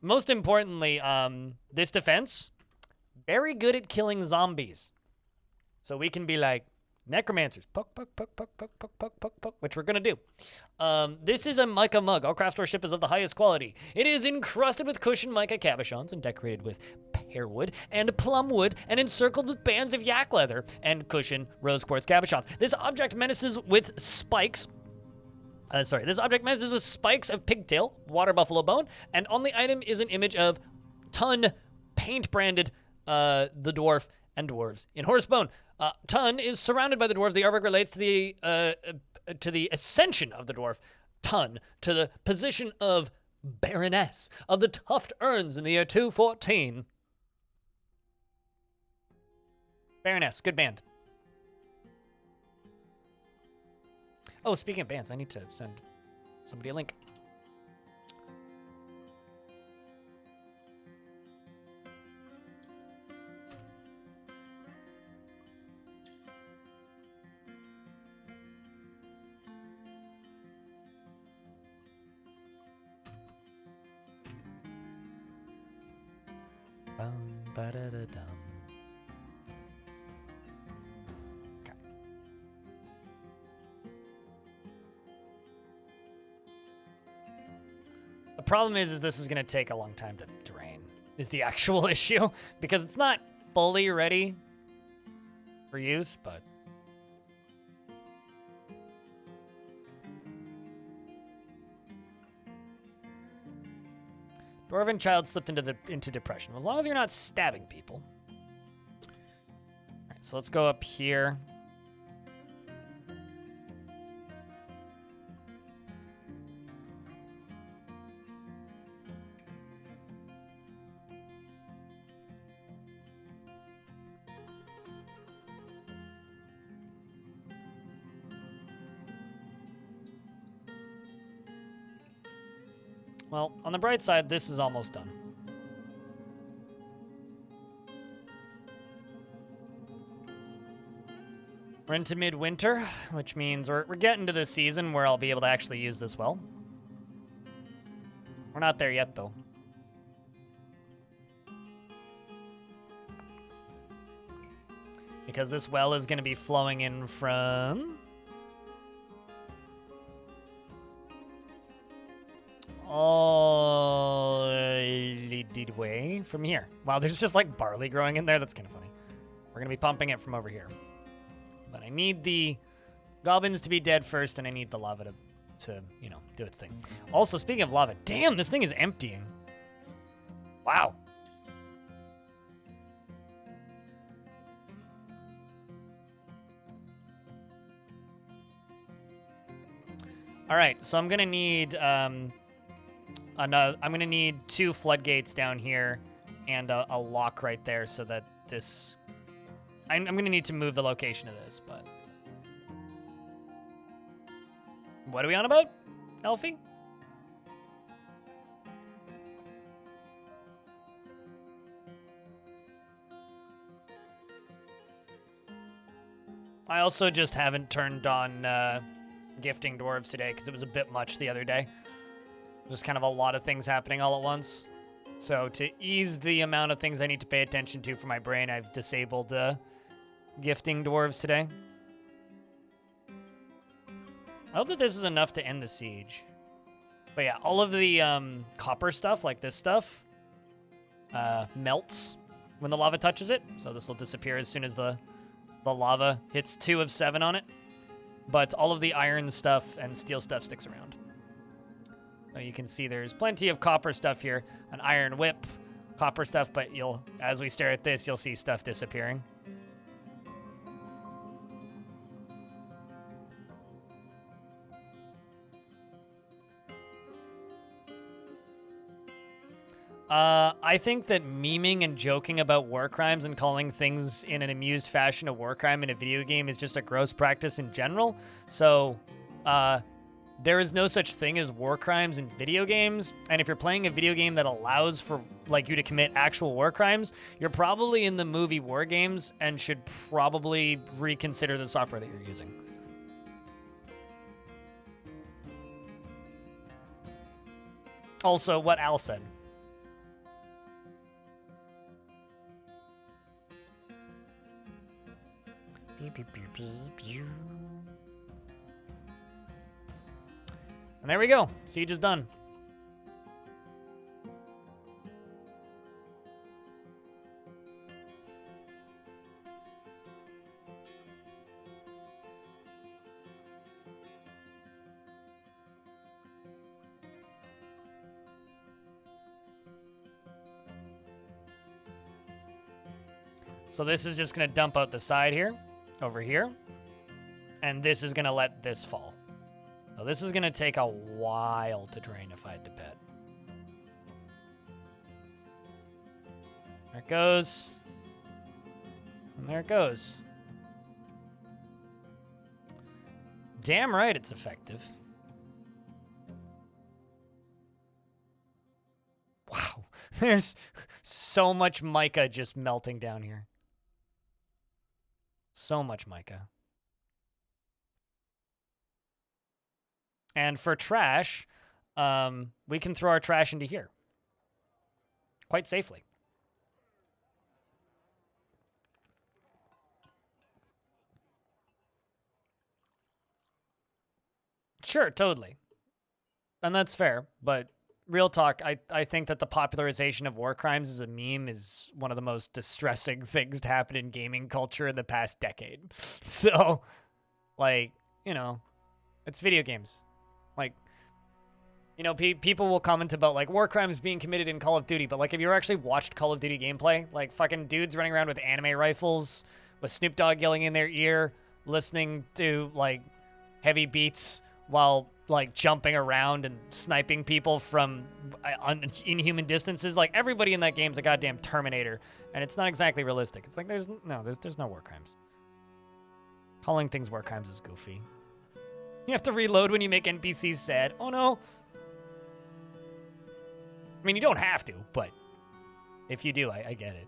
Most importantly, this defense, very good at killing zombies. So we can be like, necromancers, poke, poke, poke, poke, poke, poke, poke, poke, poke, which we're gonna do. This is a mica mug. All craft store ship is of the highest quality. It is encrusted with cushioned mica cabochons and decorated with pearwood and plumwood and encircled with bands of yak leather and cushioned rose quartz cabochons. This object menaces with spikes. This object menaces with spikes of pigtail, water buffalo bone, and on the item is an image of Tun paint branded the dwarf and dwarves in horsebone. Tun is surrounded by the dwarves. The artwork relates to the ascension of the dwarf Tun to the position of Baroness of the Tuft Urns in the year 214. Baroness, good band. Oh, speaking of bands, I need to send somebody a link. Ba-da-da-dum. Okay. The problem is this is going to take a long time to drain, is the actual issue, because it's not fully ready for use, but... Dwarven child slipped into depression. Well, as long as you're not stabbing people. All right, so let's go up here. Well, on the bright side, this is almost done. We're into midwinter, which means we're getting to the season where I'll be able to actually use this well. We're not there yet, though. Because this well is going to be flowing in from... all the way from here. Wow, there's just like barley growing in there. That's kind of funny. We're going to be pumping it from over here. But I need the goblins to be dead first, and I need the lava to you know, do its thing. Also, speaking of lava, damn, this thing is emptying. Wow. All right, so I'm going to need... I'm gonna need 2 floodgates down here and a lock right there so that this... I'm gonna need to move the location of this, but... What are we on about, Elfie? I also just haven't turned on gifting dwarves today because it was a bit much the other day. Just kind of a lot of things happening all at once. So to ease the amount of things I need to pay attention to for my brain, I've disabled gifting dwarves today. I hope that this is enough to end the siege. But yeah, all of the copper stuff, like this stuff, melts when the lava touches it. So this will disappear as soon as the lava hits 2 of 7 on it. But all of the iron stuff and steel stuff sticks around. You can see there's plenty of copper stuff here, an iron whip, copper stuff, but as we stare at this, you'll see stuff disappearing. I think that memeing and joking about war crimes and calling things in an amused fashion a war crime in a video game is just a gross practice in general. So, there is no such thing as war crimes in video games, and if you're playing a video game that allows for like you to commit actual war crimes, you're probably in the movie War Games and should probably reconsider the software that you're using. Also, what Al said. And there we go. Siege is done. So this is just going to dump out the side here, over here. And this is going to let this fall. So this is going to take a while to drain if I had to bet. There it goes. And there it goes. Damn right it's effective. Wow. There's so much mica just melting down here. So much mica. And for trash, we can throw our trash into here quite safely. Sure, totally. And that's fair, but real talk, I think that the popularization of war crimes as a meme is one of the most distressing things to happen in gaming culture in the past decade. So, like, you know, it's video games. Like, You know, people will comment about, like, war crimes being committed in Call of Duty, but, like, have you ever actually watched Call of Duty gameplay? Like, fucking dudes running around with anime rifles, with Snoop Dogg yelling in their ear, listening to, like, heavy beats while, like, jumping around and sniping people from inhuman distances. Like, everybody in that game's a goddamn Terminator, and it's not exactly realistic. It's like, there's no war crimes. Calling things war crimes is goofy. You have to reload when you make NPCs sad. Oh, no. I mean, you don't have to, but if you do, I get it.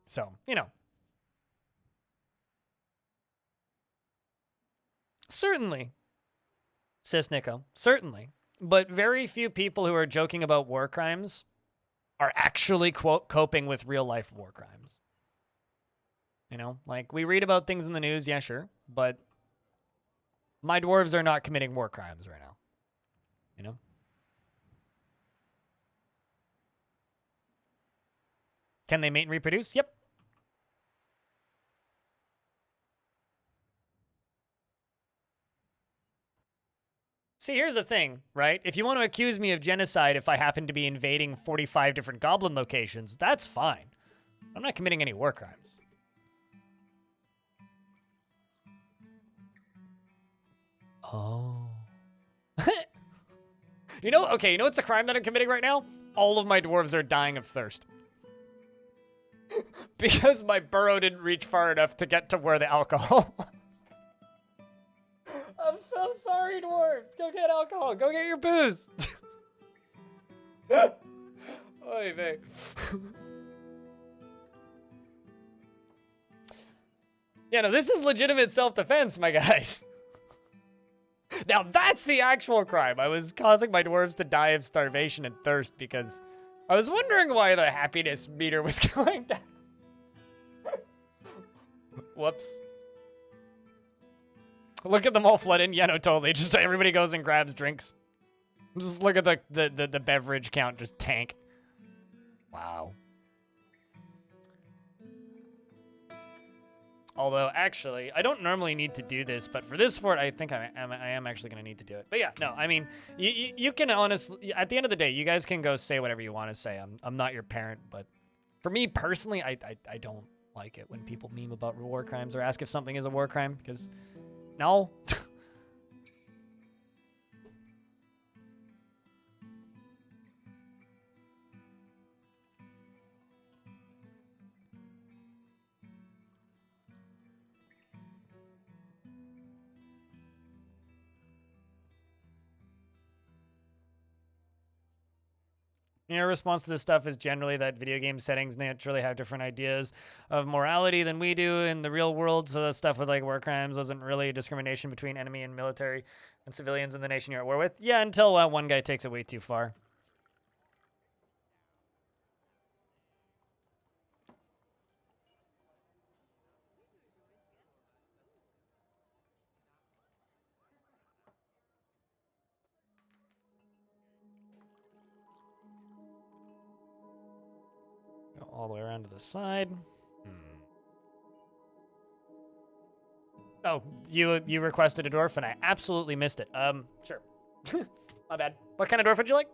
So, you know. Certainly, says Nico, certainly. But very few people who are joking about war crimes are actually, quote, coping with real-life war crimes. You know, like, we read about things in the news, yeah, sure, but my dwarves are not committing war crimes right now. You know? Can they mate and reproduce? Yep. See, here's the thing, right? If you want to accuse me of genocide if I happen to be invading 45 different goblin locations, that's fine. I'm not committing any war crimes. Oh. You know what's a crime that I'm committing right now? All of my dwarves are dying of thirst. Because my burrow didn't reach far enough to get to where the alcohol was. I'm so sorry, dwarves. Go get alcohol. Go get your booze. Oy vey. Yeah, no, this is legitimate self-defense, my guys. Now, that's the actual crime. I was causing my dwarves to die of starvation and thirst because I was wondering why the happiness meter was going down. Whoops. Look at them all flood in. Yeah, no, totally. Just everybody goes and grabs drinks. Just look at the beverage count just tank. Wow. Although, actually, I don't normally need to do this, but for this fort, I think I am actually going to need to do it. But yeah, no, I mean, you can honestly, at the end of the day, you guys can go say whatever you want to say. I'm not your parent, but for me personally, I don't like it when people meme about war crimes or ask if something is a war crime, because no. Your response to this stuff is generally that video game settings naturally have different ideas of morality than we do in the real world. So that stuff with like war crimes wasn't really a discrimination between enemy and military and civilians in the nation you're at war with. Yeah, until one guy takes it way too far. Go all the way around to the side. Oh, you requested a dwarf, and I absolutely missed it. Sure. My bad. What kind of dwarf would you like?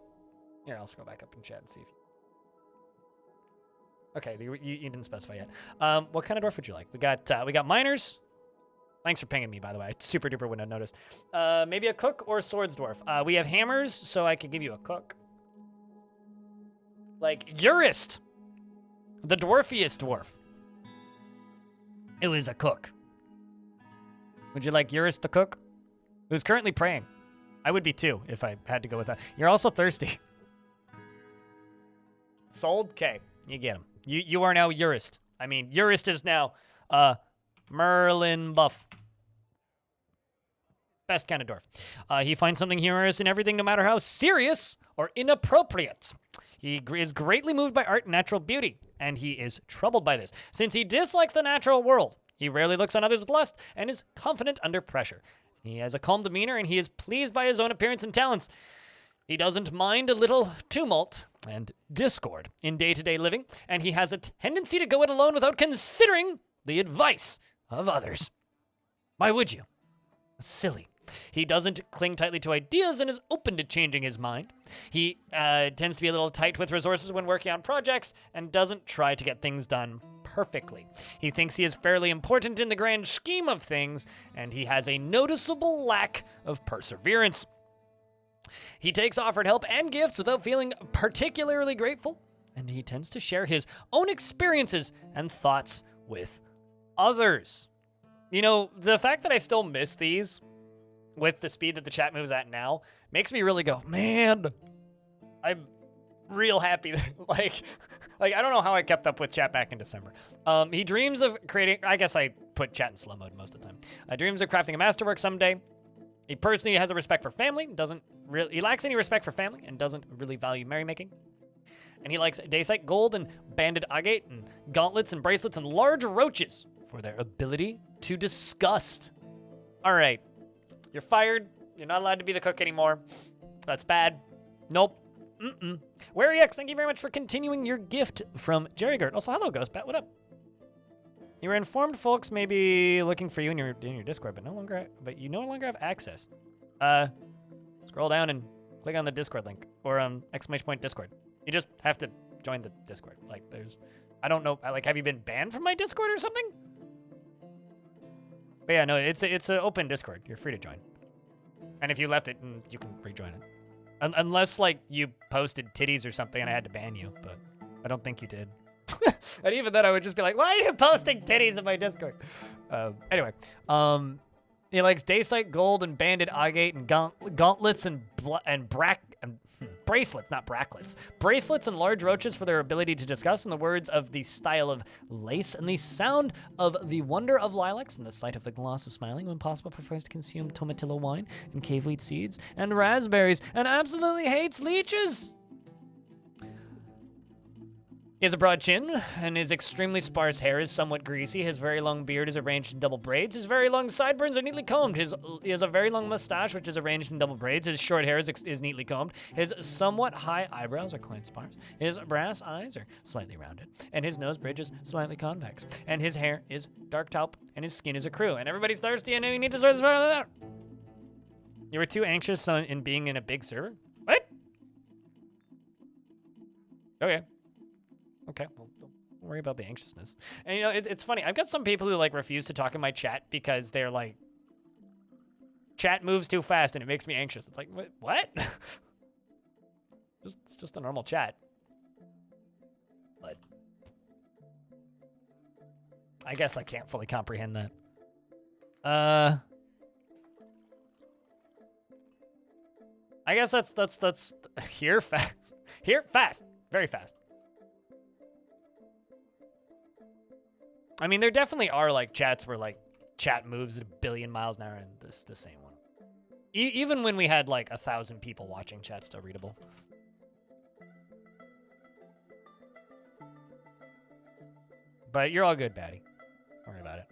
Here, I'll scroll back up in chat and see if okay, you didn't specify yet. What kind of dwarf would you like? We got miners. Thanks for pinging me, by the way. I super duper wouldn't have noticed. Maybe a cook or a swords dwarf. We have hammers, so I could give you a cook. Like Urist, the dwarfiest dwarf. It was a cook. Would you like Urist the cook? Who's currently praying. I would be too, if I had to go with that. You're also thirsty. Sold? Okay, you get him. You are now Urist. I mean, Urist is now Merlin buff. Best kind of dwarf. He finds something humorous in everything, no matter how serious or inappropriate. He is greatly moved by art and natural beauty, and he is troubled by this. Since he dislikes the natural world, he rarely looks on others with lust and is confident under pressure. He has a calm demeanor, and he is pleased by his own appearance and talents. He doesn't mind a little tumult and discord in day-to-day living, and he has a tendency to go it alone without considering the advice of others. Why would you? A silly He doesn't cling tightly to ideas and is open to changing his mind. He tends to be a little tight with resources when working on projects and doesn't try to get things done perfectly. He thinks he is fairly important in the grand scheme of things, and he has a noticeable lack of perseverance. He takes offered help and gifts without feeling particularly grateful, and he tends to share his own experiences and thoughts with others. You know, the fact that I still miss these with the speed that the chat moves at now makes me really go, man, I'm real happy. like I don't know how I kept up with chat back in December. He dreams of creating, I guess I put chat in slow mode most of the time. Dreams of crafting a masterwork someday. He personally has a respect for family, he lacks any respect for family and doesn't really value merrymaking. And he likes dacite gold and banded agate and gauntlets and bracelets and large roaches for their ability to disgust. All right, you're fired. You're not allowed to be the cook anymore. That's bad. Nope. WaryX, thank you very much for continuing your gift from Jerry Gert. Also, hello, Ghost Bat. What up? You were informed folks may be looking for you in your Discord, but you no longer have access. Scroll down and click on the Discord link or !Discord. You just have to join the Discord. Like, I don't know. Like, have you been banned from my Discord or something? But yeah, no, it's an open Discord. You're free to join. And if you left it, you can rejoin it. Unless, like, you posted titties or something and I had to ban you, but I don't think you did. And even then, I would just be like, why are you posting titties in my Discord? Anyway, he likes dacite gold and banded agate and gauntlets and bracelets, not bracklets. Bracelets and large roaches for their ability to discuss, in the words of the style of lace and the sound of the wonder of lilacs and the sight of the gloss of smiling. When possible, prefers to consume tomatillo wine and cave wheat seeds and raspberries and absolutely hates leeches. He has a broad chin, and his extremely sparse hair is somewhat greasy. His very long beard is arranged in double braids. His very long sideburns are neatly combed. He has a very long mustache, which is arranged in double braids. His short hair is neatly combed. His somewhat high eyebrows are quite sparse. His brass eyes are slightly rounded, and his nose bridge is slightly convex. And his hair is dark taupe, and his skin is a crew. And everybody's thirsty, and you need to sort this out. You were too anxious in being in a big server? What? Okay. Okay, well, don't worry about the anxiousness. And, you know, it's funny. I've got some people who, like, refuse to talk in my chat because they're like, chat moves too fast and it makes me anxious. It's like, what? It's just a normal chat. But I guess I can't fully comprehend that. I guess that's here fast. Here fast. Very fast. I mean, there definitely are, like, chats where, like, chat moves at 1 billion miles an hour, and this the same one. Even when we had, like, 1,000 people watching, chat's still readable. But you're all good, Batty. Don't worry about it.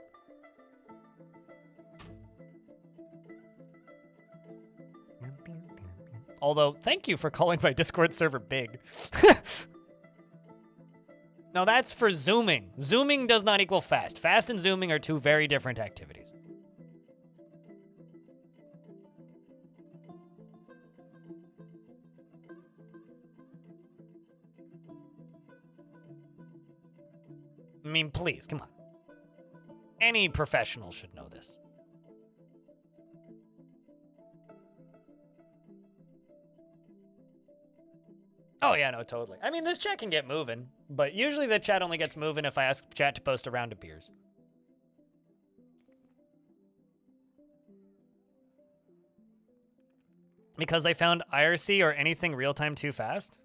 Although, thank you for calling my Discord server big. No, that's for zooming. Zooming does not equal fast. Fast and zooming are two very different activities. I mean, please, come on. Any professional should know this. Oh, yeah, no, totally. I mean, this chat can get moving, but usually the chat only gets moving if I ask chat to post a round of beers. Because they found IRC or anything real-time too fast?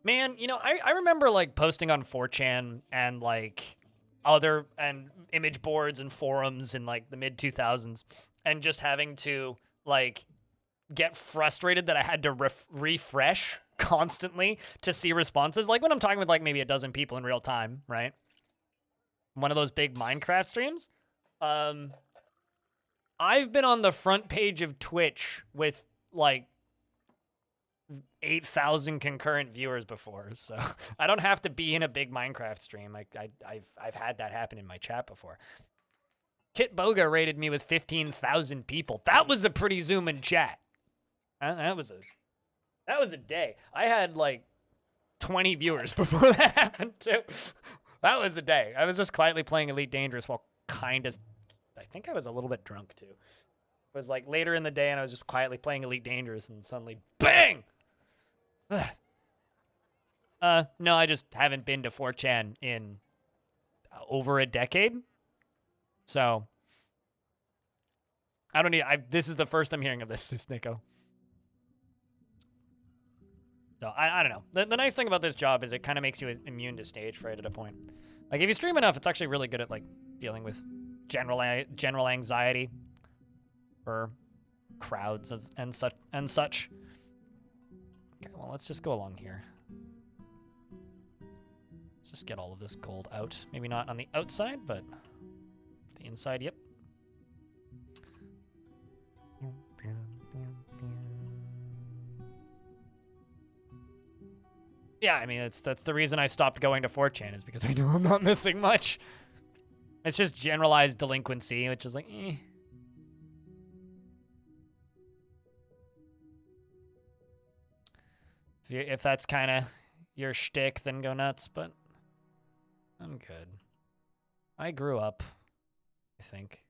Man, you know, I remember, like, posting on 4chan and, like, and image boards and forums in, like, the mid-2000s, and just having to, like, get frustrated that I had to refresh constantly to see responses. Like when I'm talking with like maybe a dozen people in real time, right? One of those big Minecraft streams. I've been on the front page of Twitch with like 8,000 concurrent viewers before, so I don't have to be in a big Minecraft stream. I've had that happen in my chat before. Kit Boga rated me with 15,000 people. That was a pretty zoom-in chat. That was a day. I had like 20 viewers before that happened too. That was a day. I was just quietly playing Elite Dangerous while I think I was a little bit drunk too. It was like later in the day and I was just quietly playing Elite Dangerous and suddenly BANG! No, I just haven't been to 4chan in over a decade. So, I don't need, this is the first I'm hearing of this, Nico. So, I don't know. The nice thing about this job is it kind of makes you immune to stage fright at a point. Like, if you stream enough, it's actually really good at, like, dealing with general anxiety for crowds and such. Okay, well, let's just go along here. Let's just get all of this gold out. Maybe not on the outside, but the inside, yep. Yeah, I mean, that's the reason I stopped going to 4chan is because I know I'm not missing much. It's just generalized delinquency, which is like, eh. If that's kind of your shtick, then go nuts, but I'm good. I grew up, I think.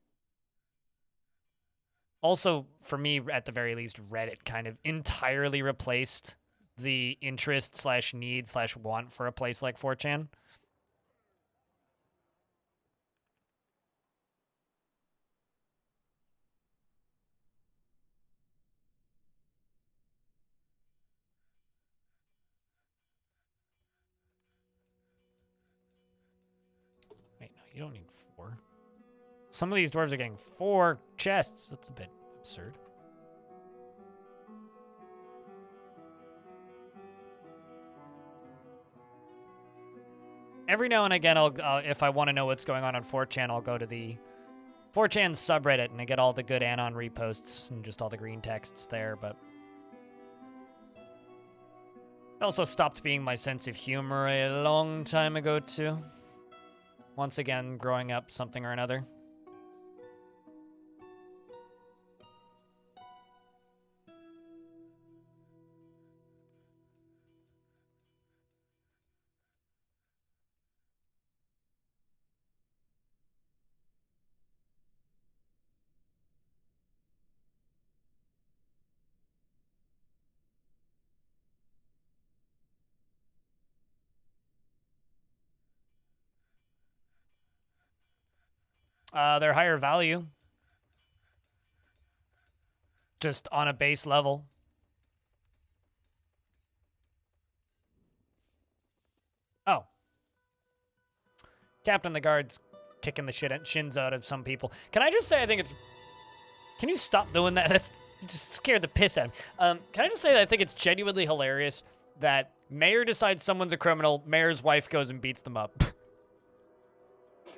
Also, for me, at the very least, Reddit kind of entirely replaced the interest / need / want for a place like 4chan. Wait, no, you don't need 4. Some of these dwarves are getting 4 chests. That's a bit absurd. Every now and again, if I want to know what's going on 4chan, I'll go to the 4chan subreddit and I get all the good Anon reposts and just all the green texts there, but it also stopped being my sense of humor a long time ago, too. Once again, growing up something or another. They're higher value. Just on a base level. Oh. Captain the Guard's kicking the shins out of some people. Can I just say I think it's... Can you stop doing that? That's just scared the piss out of me. Can I just say that I think it's genuinely hilarious that Mayor decides someone's a criminal, Mayor's wife goes and beats them up.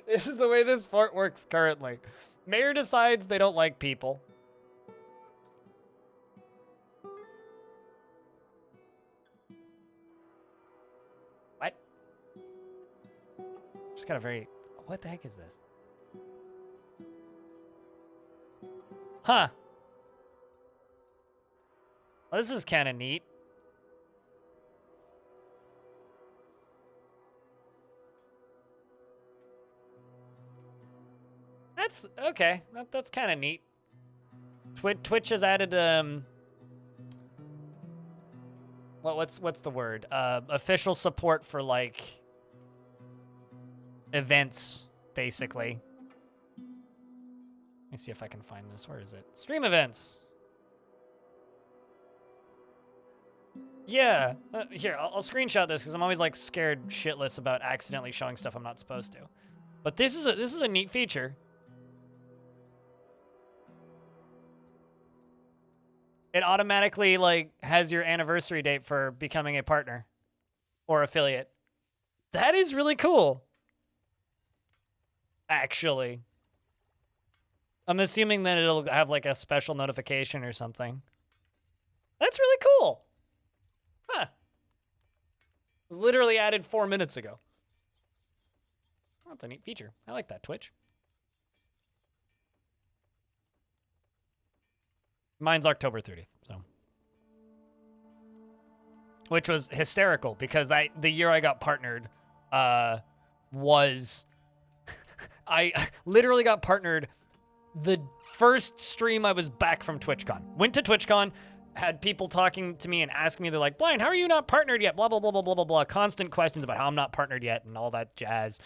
This is the way this fort works currently. Mayor decides they don't like people. What? Just got a very... What the heck is this? Huh. Well, this is kind of neat. That's okay. That's kind of neat. Twitch has added what's the word? Official support for like events, basically. Let me see if I can find this. Where is it? Stream events. Yeah. Here, I'll screenshot this because I'm always like scared shitless about accidentally showing stuff I'm not supposed to. But this is a neat feature. It automatically like has your anniversary date for becoming a partner or affiliate. That is really cool. Actually. I'm assuming that it'll have like a special notification or something. That's really cool. Huh. It was literally added 4 minutes ago. That's a neat feature. I like that, Twitch. Mine's October 30th, so. Which was hysterical because the year I got partnered was I literally got partnered the first stream I was back from TwitchCon. Went to TwitchCon, had people talking to me and asking me, they're like, Blind, how are you not partnered yet? Blah, blah, blah, blah, blah, blah, blah. Constant questions about how I'm not partnered yet and all that jazz.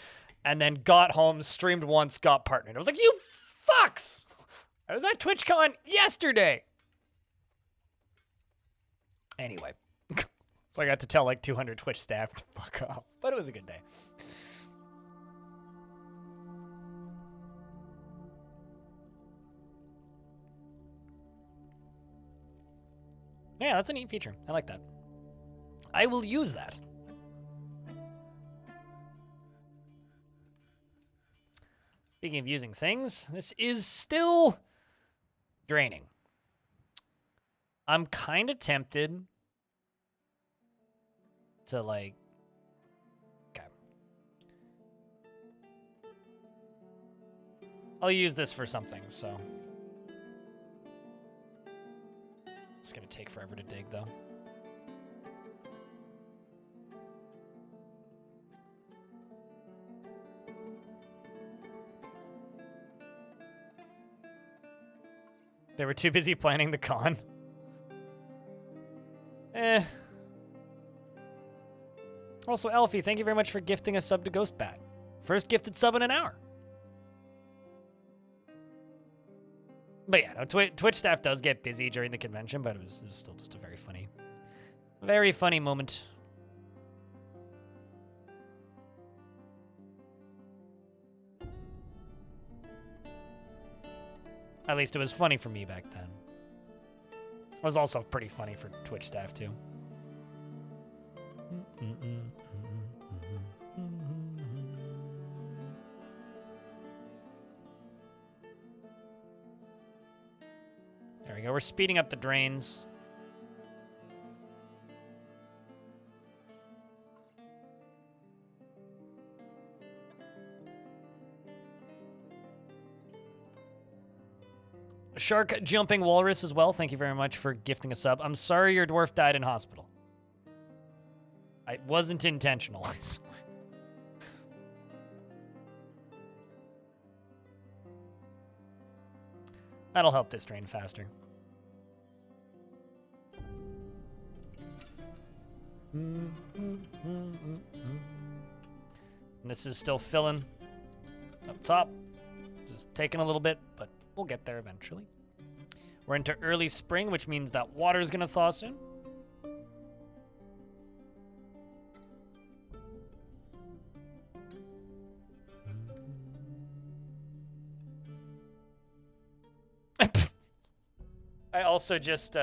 And then got home, streamed once, got partnered. I was like, you fucks! I was at TwitchCon yesterday. Anyway. So I got to tell like 200 Twitch staff to fuck off. But it was a good day. Yeah, that's a neat feature. I like that. I will use that. Speaking of using things, this is still draining. I'm kind of tempted to like, okay. I'll use this for something, so. It's gonna take forever to dig though. They were too busy planning the con. Also, Elfie, thank you very much for gifting a sub to Ghostbat. First gifted sub in an hour. But yeah, no, Twitch staff does get busy during the convention, but it was still just a very funny moment. At least it was funny for me back then. It was also pretty funny for Twitch staff, too. There we go. We're speeding up the drains. Shark Jumping Walrus as well. Thank you very much for gifting a sub. I'm sorry your dwarf died in hospital. It wasn't intentional. That'll help this drain faster. And this is still filling up top. Just taking a little bit, but we'll get there eventually. We're into early spring, which means that water's gonna thaw soon. I also just,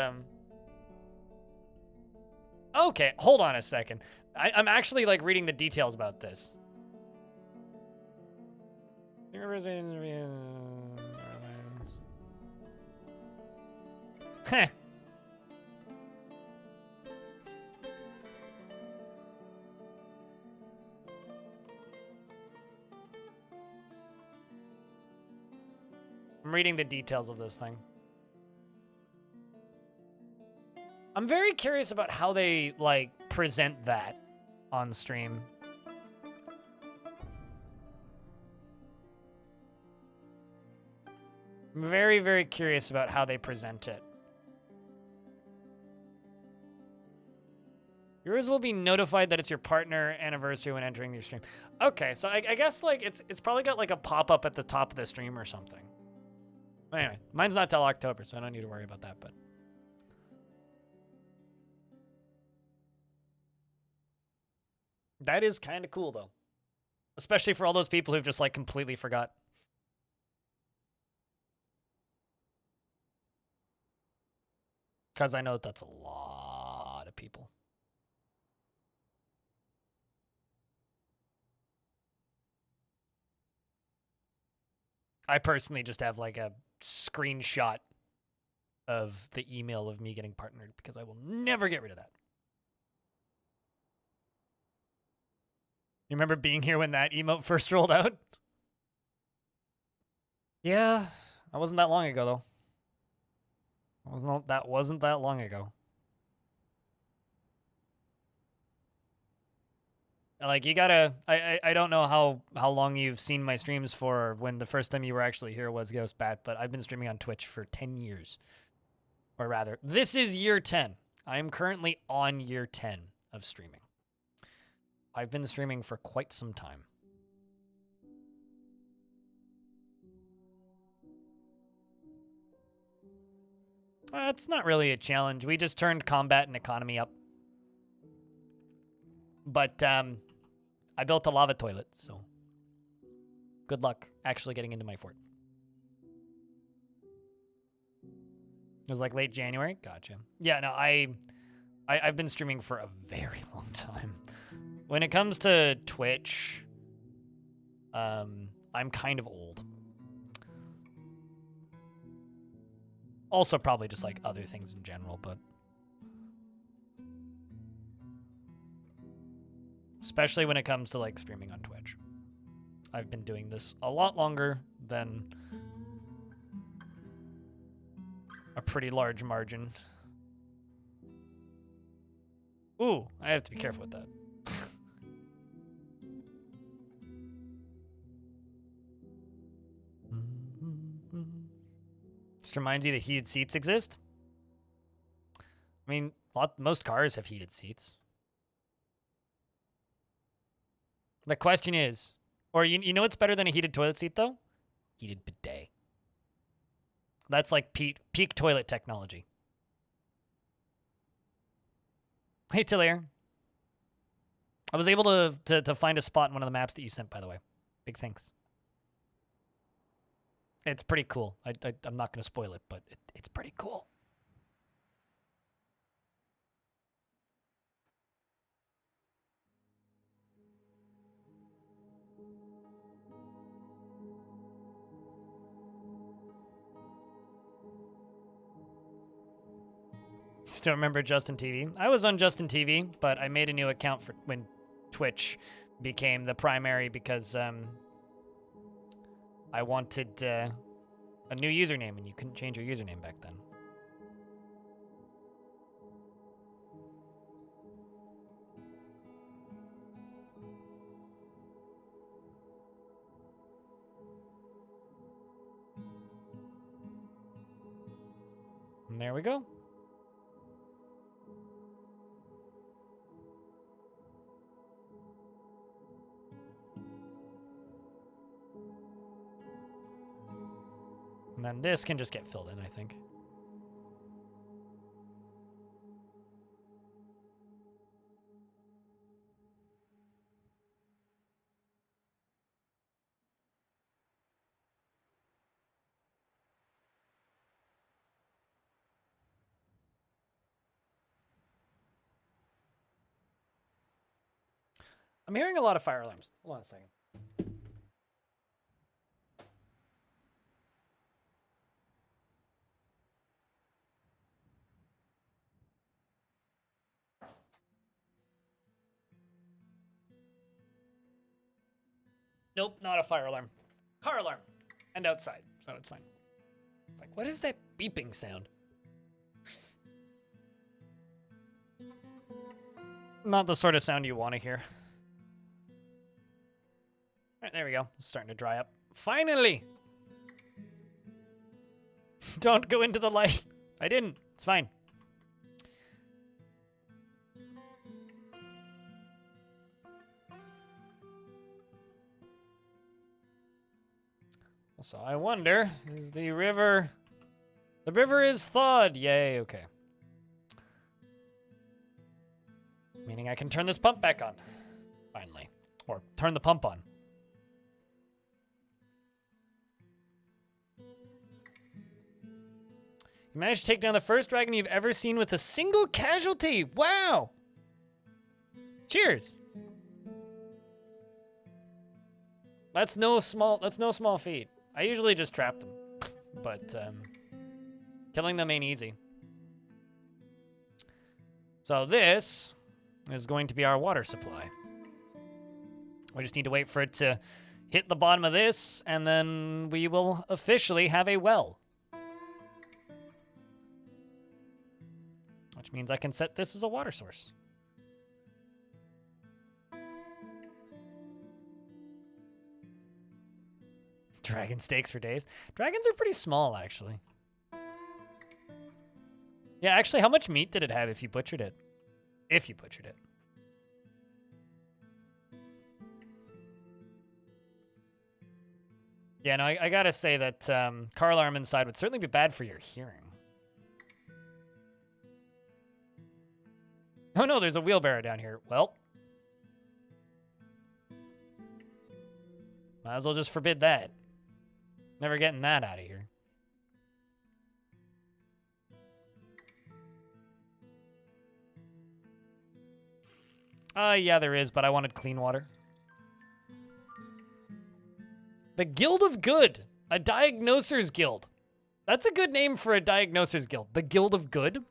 okay, hold on a second. I'm actually, like, reading the details about this. Heh. I'm reading the details of this thing. I'm very curious about how they, like, present that on stream. I'm very, very curious about how they present it. Viewers will be notified that it's your partner anniversary when entering your stream. Okay, so I guess, like, it's probably got, like, a pop-up at the top of the stream or something. Anyway, mine's not till October, so I don't need to worry about that, but... That is kind of cool, though. Especially for all those people who've just, like, completely forgot. Because I know that's a lot of people. I personally just have, like, a screenshot of the email of me getting partnered because I will never get rid of that. You remember being here when that emote first rolled out? Yeah, that wasn't that long ago, though. That wasn't that long ago. Like, you gotta... I don't know how long you've seen my streams for, or when the first time you were actually here was Ghost Bat, but I've been streaming on Twitch for 10 years. Or rather, this is year 10. I am currently on year 10 of streaming. I've been streaming for quite some time. It's not really a challenge. We just turned combat and economy up. But I built a lava toilet, so good luck actually getting into my fort. It was like late January. Gotcha. Yeah, no, I've been streaming for a very long time. When it comes to Twitch, I'm kind of old. Also, probably just like other things in general, but especially when it comes to like streaming on Twitch. I've been doing this a lot longer than a pretty large margin. Ooh, I have to be careful with that. Just reminds you that heated seats exist. I mean, most cars have heated seats. The question is, or you know what's better than a heated toilet seat, though? Heated bidet. That's like peak toilet technology. Hey, Tillier. I was able to find a spot in one of the maps that you sent, by the way. Big thanks. It's pretty cool. I'm not going to spoil it, but it's pretty cool. Still remember Justin TV? I was on Justin TV, but I made a new account for when Twitch became the primary because I wanted a new username, and you couldn't change your username back then. And there we go. And then this can just get filled in, I think. I'm hearing a lot of fire alarms. Hold on a second. Nope, not a fire alarm. Car alarm. And outside, so it's fine. It's like, what is that beeping sound? Not the sort of sound you want to hear. All right, there we go. It's starting to dry up. Finally! Don't go into the light. I didn't. It's fine. So I wonder, is the river... The river is thawed. Yay, okay. Meaning I can turn this pump back on. Finally. Or turn the pump on. You managed to take down the first dragon you've ever seen with a single casualty. Wow. Cheers. That's no small feat. I usually just trap them, but killing them ain't easy. So this is going to be our water supply. We just need to wait for it to hit the bottom of this, and then we will officially have a well. which means I can set this as a water source. Dragon steaks for days. Dragons are pretty small, actually. Yeah, actually, how much meat did it have if you butchered it? If you butchered it. Yeah, no, I gotta say that Carl Armin's side would certainly be bad for your hearing. Oh no, there's a wheelbarrow down here. Well. Might as well just forbid that. Never getting that out of here. Yeah, there is, but I wanted clean water. The Guild of Good. A Diagnoser's Guild. That's a good name for a Diagnoser's Guild. The Guild of Good.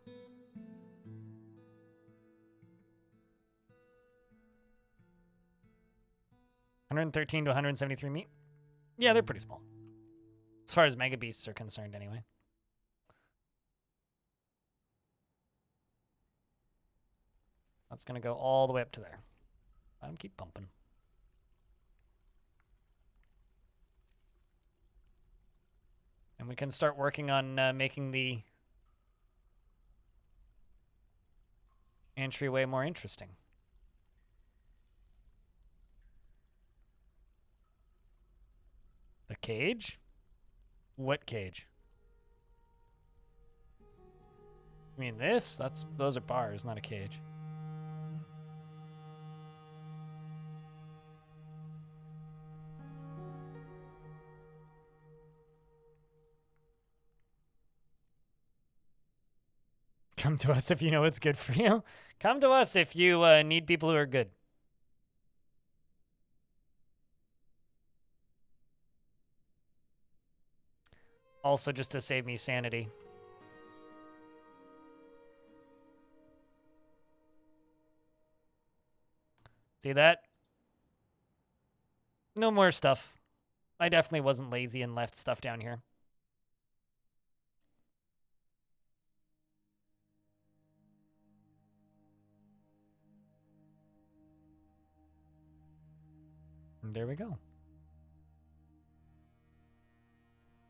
$113 to $173 meat. Yeah, they're pretty small. As far as mega beasts are concerned, anyway. That's going to go all the way up to there. Let them keep pumping. And we can start working on making the entryway more interesting. The cage? What cage? You mean this? Those are bars, not a cage. Come to us if you know what's good for you. Come to us if you need people who are good. Also, just to save me sanity. See that? No more stuff. I definitely wasn't lazy and left stuff down here. And there we go.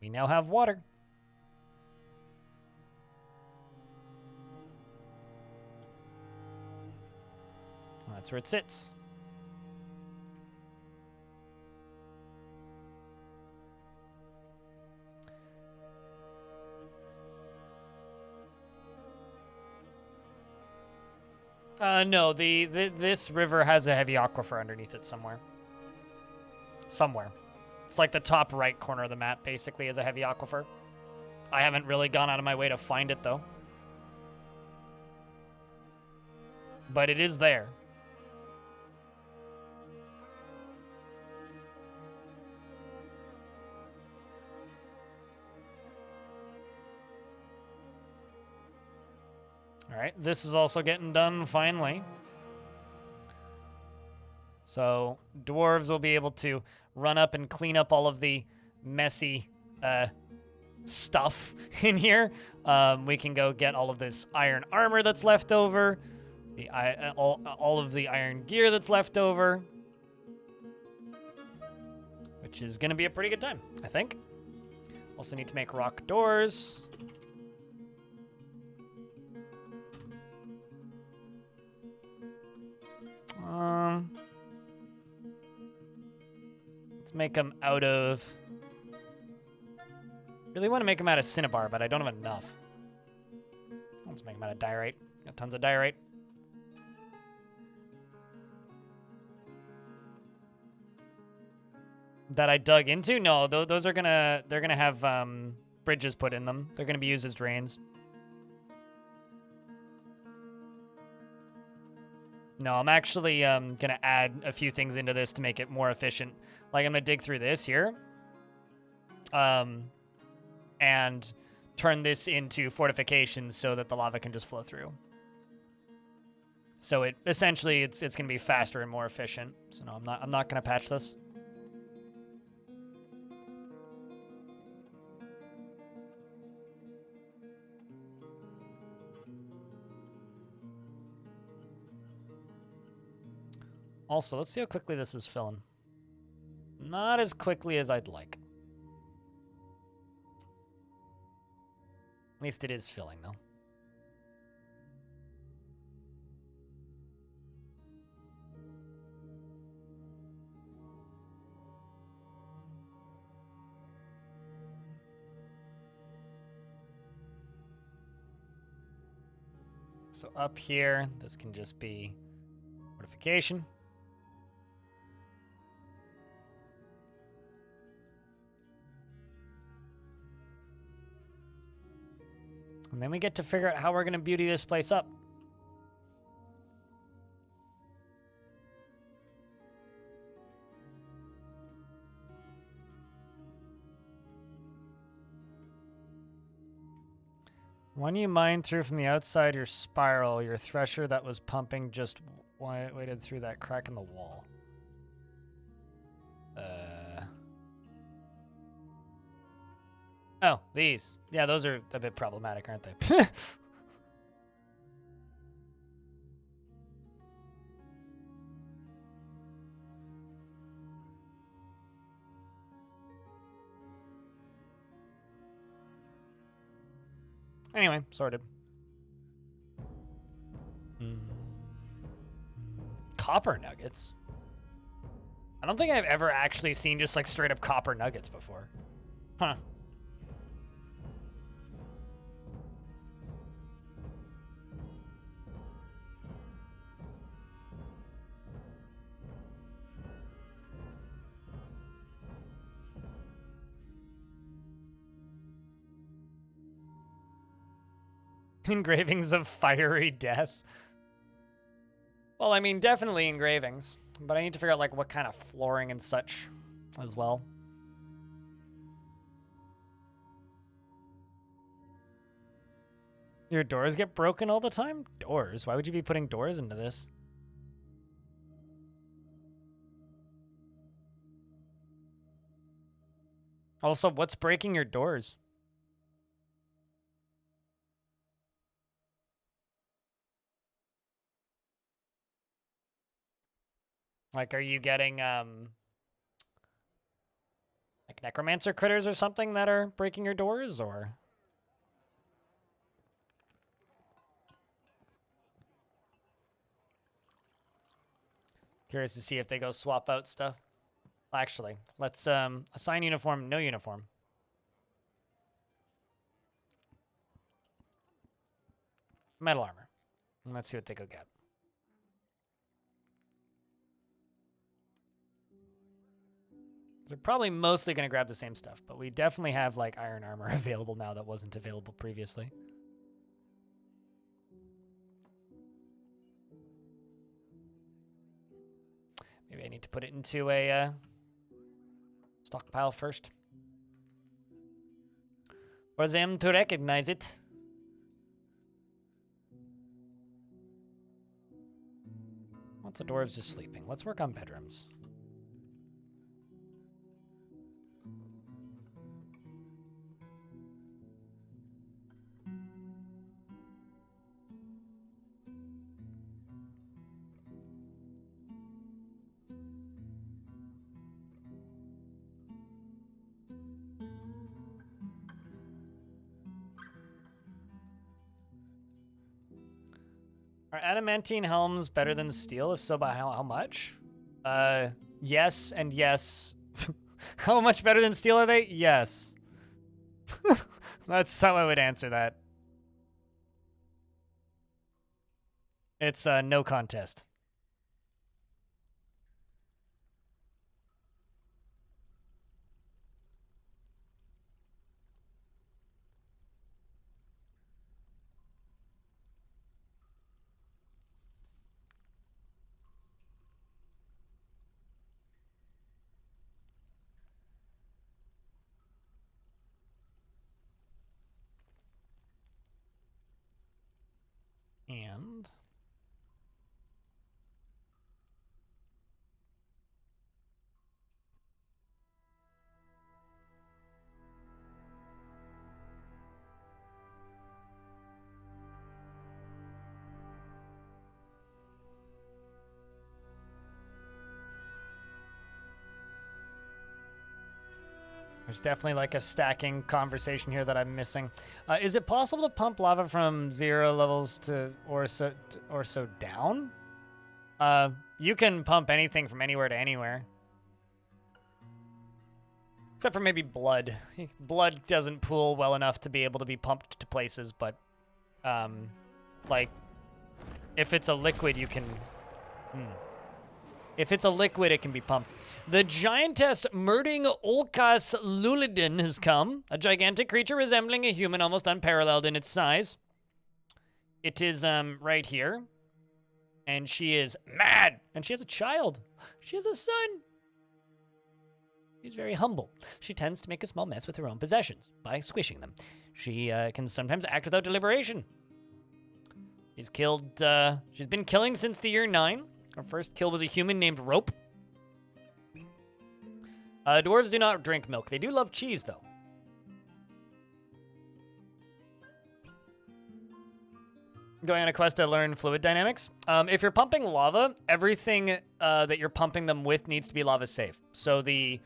We now have water. That's where it sits. No, this river has a heavy aquifer underneath it somewhere. Somewhere. It's like the top right corner of the map, basically, is a heavy aquifer. I haven't really gone out of my way to find it, though. But it is there. All right, this is also getting done finally. So dwarves will be able to run up and clean up all of the messy stuff in here. We can go get all of this iron armor that's left over, all of the iron gear that's left over, which is going to be a pretty good time, I think. Also need to make rock doors. Let's make them out of... Really want to make them out of cinnabar, but I don't have enough. Let's make them out of diorite. Got tons of diorite. That I dug into? No, those are gonna... They're gonna have bridges put in them. They're gonna be used as drains. No, I'm actually going to add a few things into this to make it more efficient. Like, I'm going to dig through this here. And turn this into fortifications so that the lava can just flow through. So it essentially, it's going to be faster and more efficient. So no, I'm not going to patch this. Also, let's see how quickly this is filling. Not as quickly as I'd like. At least it is filling, though. So up here, this can just be beautification. And then we get to figure out how we're going to beauty this place up. When you mine through from the outside your spiral, your thresher that was pumping just waited through that crack in the wall. Oh, these. Yeah, those are a bit problematic, aren't they? Anyway, sorted. Copper nuggets? I don't think I've ever actually seen just like straight up copper nuggets before. Huh. Engravings of fiery death. Well, I mean, definitely engravings, but I need to figure out like what kind of flooring and such as well. Your doors get broken all the time? Doors? Why would you be putting doors into this? Also, what's breaking your doors? Like, are you getting, like necromancer critters or something that are breaking your doors, or? Curious to see if they go swap out stuff. Actually, let's, assign uniform, no uniform. Metal armor. Let's see what they go get. They're probably mostly going to grab the same stuff, but we definitely have like iron armor available now that wasn't available previously. Maybe I need to put it into a stockpile first. For them to recognize it. Lots of dwarves just sleeping. Let's work on bedrooms. Are adamantine helms better than steel? If so, by how much? Yes and yes. How much better than steel are they? Yes. That's how I would answer that. It's no contest. And There's definitely like a stacking conversation here that I'm missing. Is it possible to pump lava from 0 levels to or so down? You can pump anything from anywhere to anywhere. Except for maybe blood. Blood doesn't pool well enough to be able to be pumped to places, but like if it's a liquid, you can. If it's a liquid, it can be pumped. The giantess Murding Olkas Lulidin has come, a gigantic creature resembling a human, almost unparalleled in its size. It is right here, and she is mad, and she has a child. She has a son. She's very humble. She tends to make a small mess with her own possessions by squishing them. She can sometimes act without deliberation. She's been killing since the year 9. Her first kill was a human named Rope. Dwarves do not drink milk. They do love cheese, though. Going on a quest to learn fluid dynamics. If you're pumping lava, everything that you're pumping them with needs to be lava safe. So the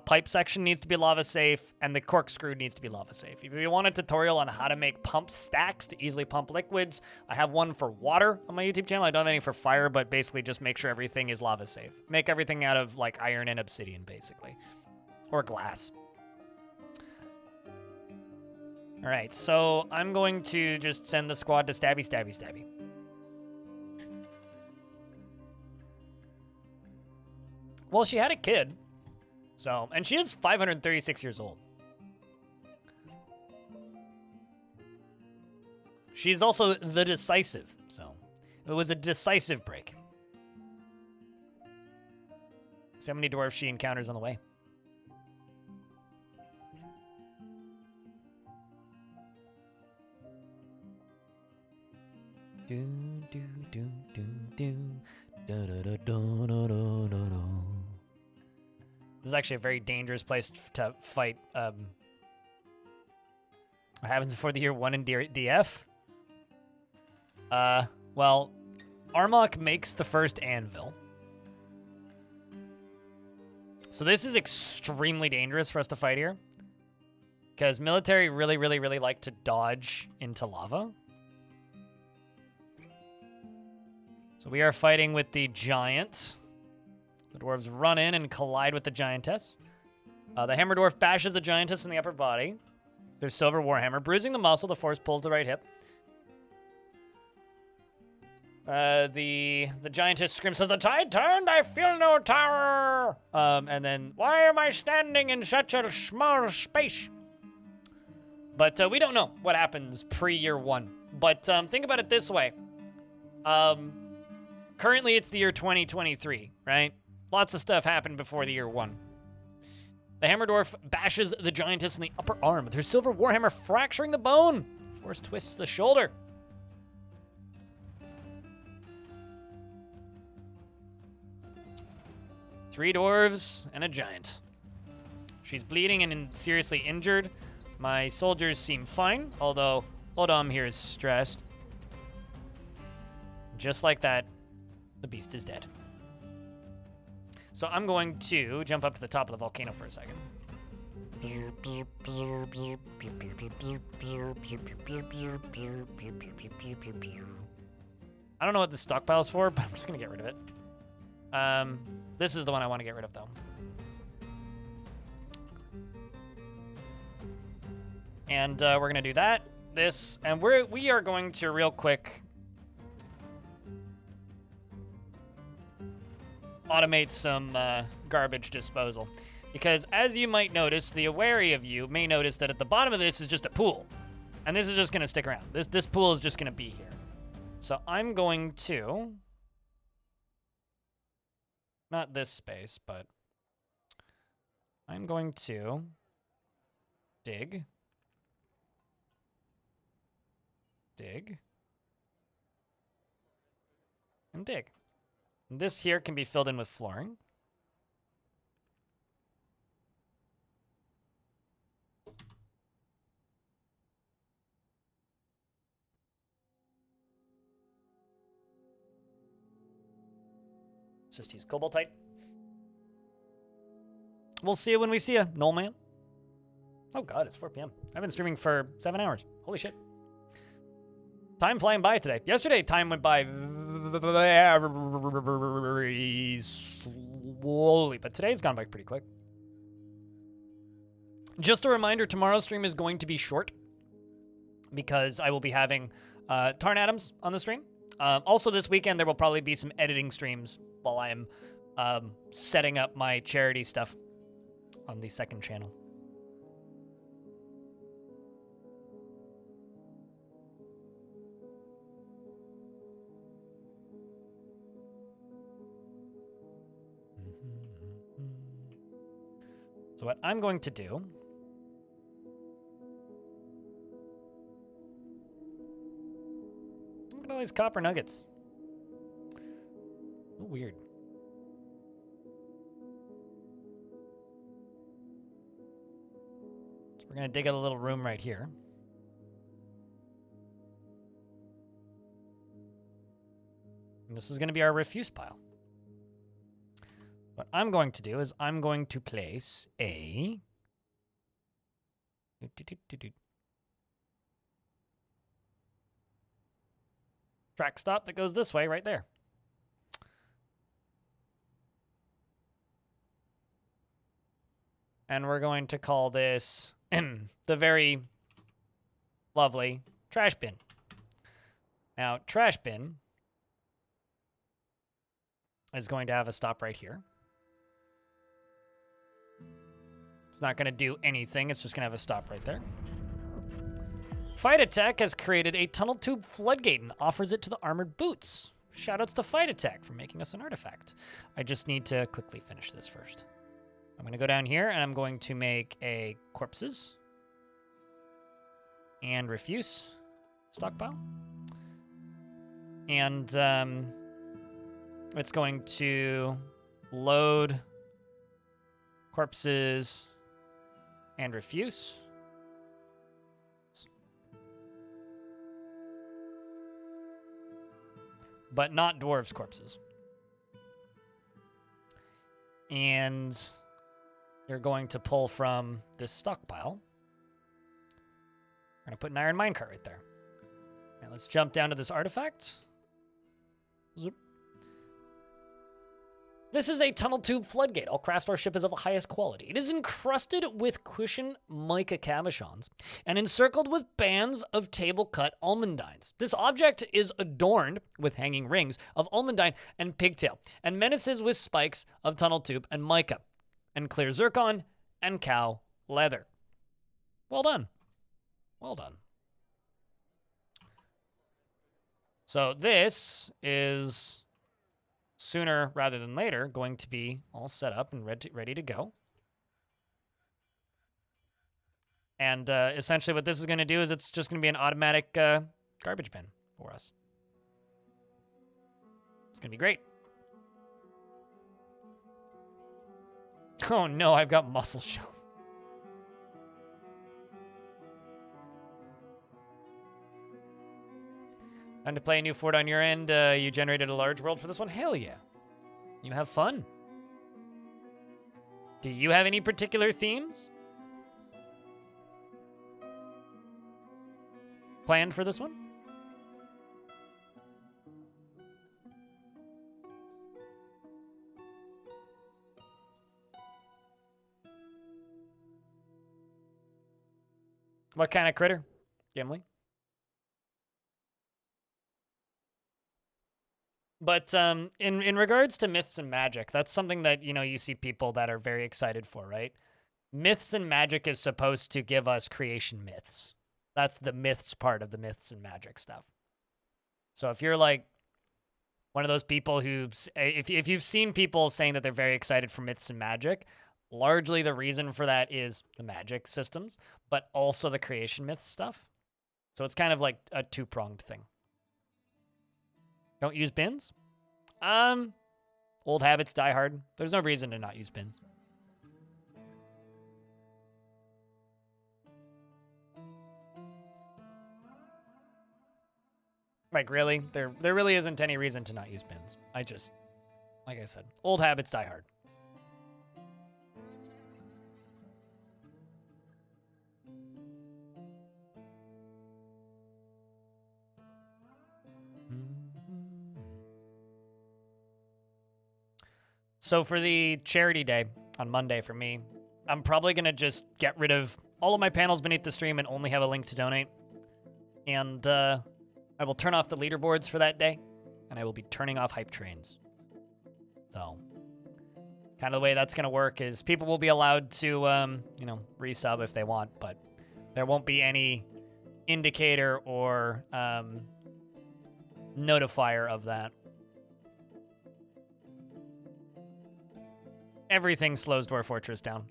pipe section needs to be lava safe, and the corkscrew needs to be lava safe. If you want a tutorial on how to make pump stacks to easily pump liquids, I have one for water on my YouTube channel. I don't have any for fire, but basically just make sure everything is lava safe. Make everything out of like iron and obsidian, basically, or glass. All right, so I'm going to just send the squad to stabby, stabby, stabby. Well, she had a kid. So, and she is 536 years old. She's also the decisive, so it was a decisive break. See how many dwarves she encounters on the way. Do, do, do, do, do. Da, da, da, da, da, da, da, da. This is actually a very dangerous place to fight. What happens before the year 1 in DF? Well, Armok makes the first anvil. So this is extremely dangerous for us to fight here. Because military really, really, really like to dodge into lava. So we are fighting with the giant. The dwarves run in and collide with the giantess. The hammer dwarf bashes the giantess in the upper body. Their silver warhammer, bruising the muscle. The force pulls the right hip. The giantess screams, says, "The tide turned, I feel no tower!" And then, "Why am I standing in such a small space?" But we don't know what happens pre-year 1. But think about it this way. Currently, it's the year 2023, right? Lots of stuff happened before the year 1. The hammer dwarf bashes the giantess in the upper arm with her silver warhammer, fracturing the bone. Force twists the shoulder. Three dwarves and a giant. She's bleeding and seriously injured. My soldiers seem fine, although Odom here is stressed. Just like that, the beast is dead. So I'm going to jump up to the top of the volcano for a second. I don't know what this stockpile is for, but I'm just going to get rid of it. This is the one I want to get rid of, though. And we're going to do that, this, and we are going to real quick automate some garbage disposal. Because as you might notice, the wary of you may notice that at the bottom of this is just a pool. And this is just going to stick around. This pool is just going to be here. So I'm going to, not this space, but I'm going to dig, and dig. And this here can be filled in with flooring. Let's just use cobaltite. We'll see you when we see you, Knoll Man. Oh god, it's 4 p.m. I've been streaming for 7 hours. Holy shit. Time flying by today. Yesterday, time went by very slowly, but today's gone by pretty quick. Just a reminder, tomorrow's stream is going to be short because I will be having Tarn Adams on the stream. Also, this weekend, there will probably be some editing streams while I am setting up my charity stuff on the second channel. So what I'm going to do... Look at all these copper nuggets. Oh, weird. So we're going to dig out a little room right here. And this is going to be our refuse pile. What I'm going to do is I'm going to place a... track stop that goes this way right there. And we're going to call this the very lovely trash bin. Now, trash bin is going to have a stop right here. It's not going to do anything. It's just going to have a stop right there. Fight Attack has created a tunnel tube floodgate and offers it to the armored boots. Shoutouts to Fight Attack for making us an artifact. I just need to quickly finish this first. I'm going to go down here and I'm going to make a corpses and refuse stockpile. And it's going to load corpses and refuse. But not dwarves' corpses. And you're going to pull from this stockpile. We're going to put an iron minecart right there. And let's jump down to this artifact. Zoop. This is a tunnel tube floodgate. All craft store ship is of the highest quality. It is encrusted with cushioned mica cabochons and encircled with bands of table-cut almandines. This object is adorned with hanging rings of almandine and pigtail and menaces with spikes of tunnel tube and mica and clear zircon and cow leather. Well done. Well done. So this is... sooner rather than later, going to be all set up and ready to go. And essentially what this is going to do is it's just going to be an automatic garbage bin for us. It's going to be great. Oh no, I've got muscle shells. Time to play a new fort on your end. You generated a large world for this one? Hell yeah. You have fun. Do you have any particular themes planned for this one? What kind of critter, Gimli? But in regards to myths and magic, that's something that, you see people that are very excited for, right? Myths and magic is supposed to give us creation myths. That's the myths part of the myths and magic stuff. So if you're like one of those people who, if you've seen people saying that they're very excited for myths and magic, largely the reason for that is the magic systems, but also the creation myths stuff. So it's kind of like a two-pronged thing. Don't use bins? Old habits die hard. There's no reason to not use bins. Like, really? There really isn't any reason to not use bins. Like I said, old habits die hard. So for the charity day on Monday for me, I'm probably going to just get rid of all of my panels beneath the stream and only have a link to donate. And I will turn off the leaderboards for that day, and I will be turning off hype trains. So kind of the way that's going to work is people will be allowed to, you know, resub if they want, but there won't be any indicator or notifier of that. Everything slows Dwarf Fortress down.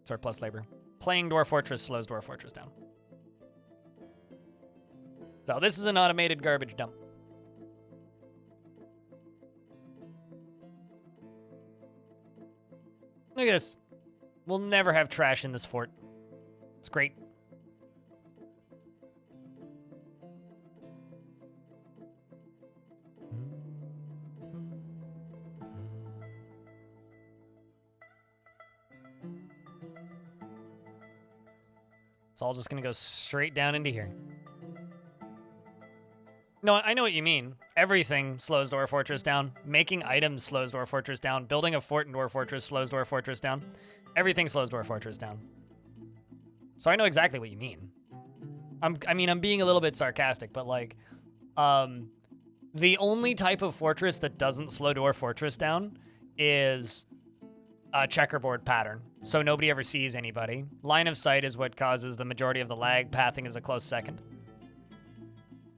Surplus labor. Playing Dwarf Fortress slows Dwarf Fortress down. So this is an automated garbage dump. Look at this. We'll never have trash in this fort. It's great. It's all just going to go straight down into here. No, I know what you mean. Everything slows Dwarf Fortress down. Making items slows Dwarf Fortress down. Building a fort in Dwarf Fortress slows Dwarf Fortress down. Everything slows Dwarf Fortress down. So I know exactly what you mean. I mean, I'm being a little bit sarcastic, but like, the only type of fortress that doesn't slow Dwarf Fortress down is a checkerboard pattern. So nobody ever sees anybody. Line of sight is what causes the majority of the lag. Pathing is a close second.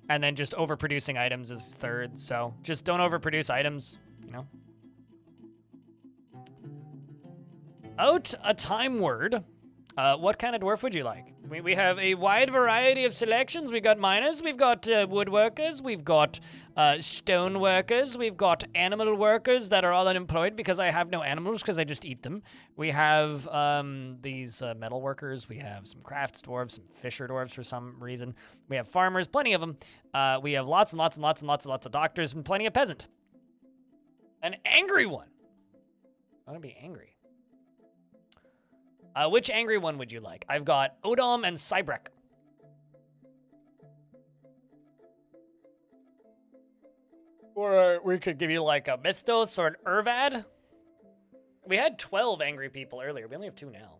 And then just overproducing items is third. So just don't overproduce items, you know. Out a time word. What kind of dwarf would you like? We have a wide variety of selections. We've got miners, we've got woodworkers, we've got stone workers, we've got animal workers that are all unemployed because I have no animals because I just eat them. We have these metal workers. We have some crafts dwarves, some fisher dwarves for some reason. We have farmers, plenty of them. We have lots and lots and lots and lots and lots of doctors and plenty of peasant. An angry one. I want to be angry. Which angry one would you like? I've got Odom and Cybrek. Or we could give you like a Mistos or an Urvad. We had 12 angry people earlier. We only have 2 now.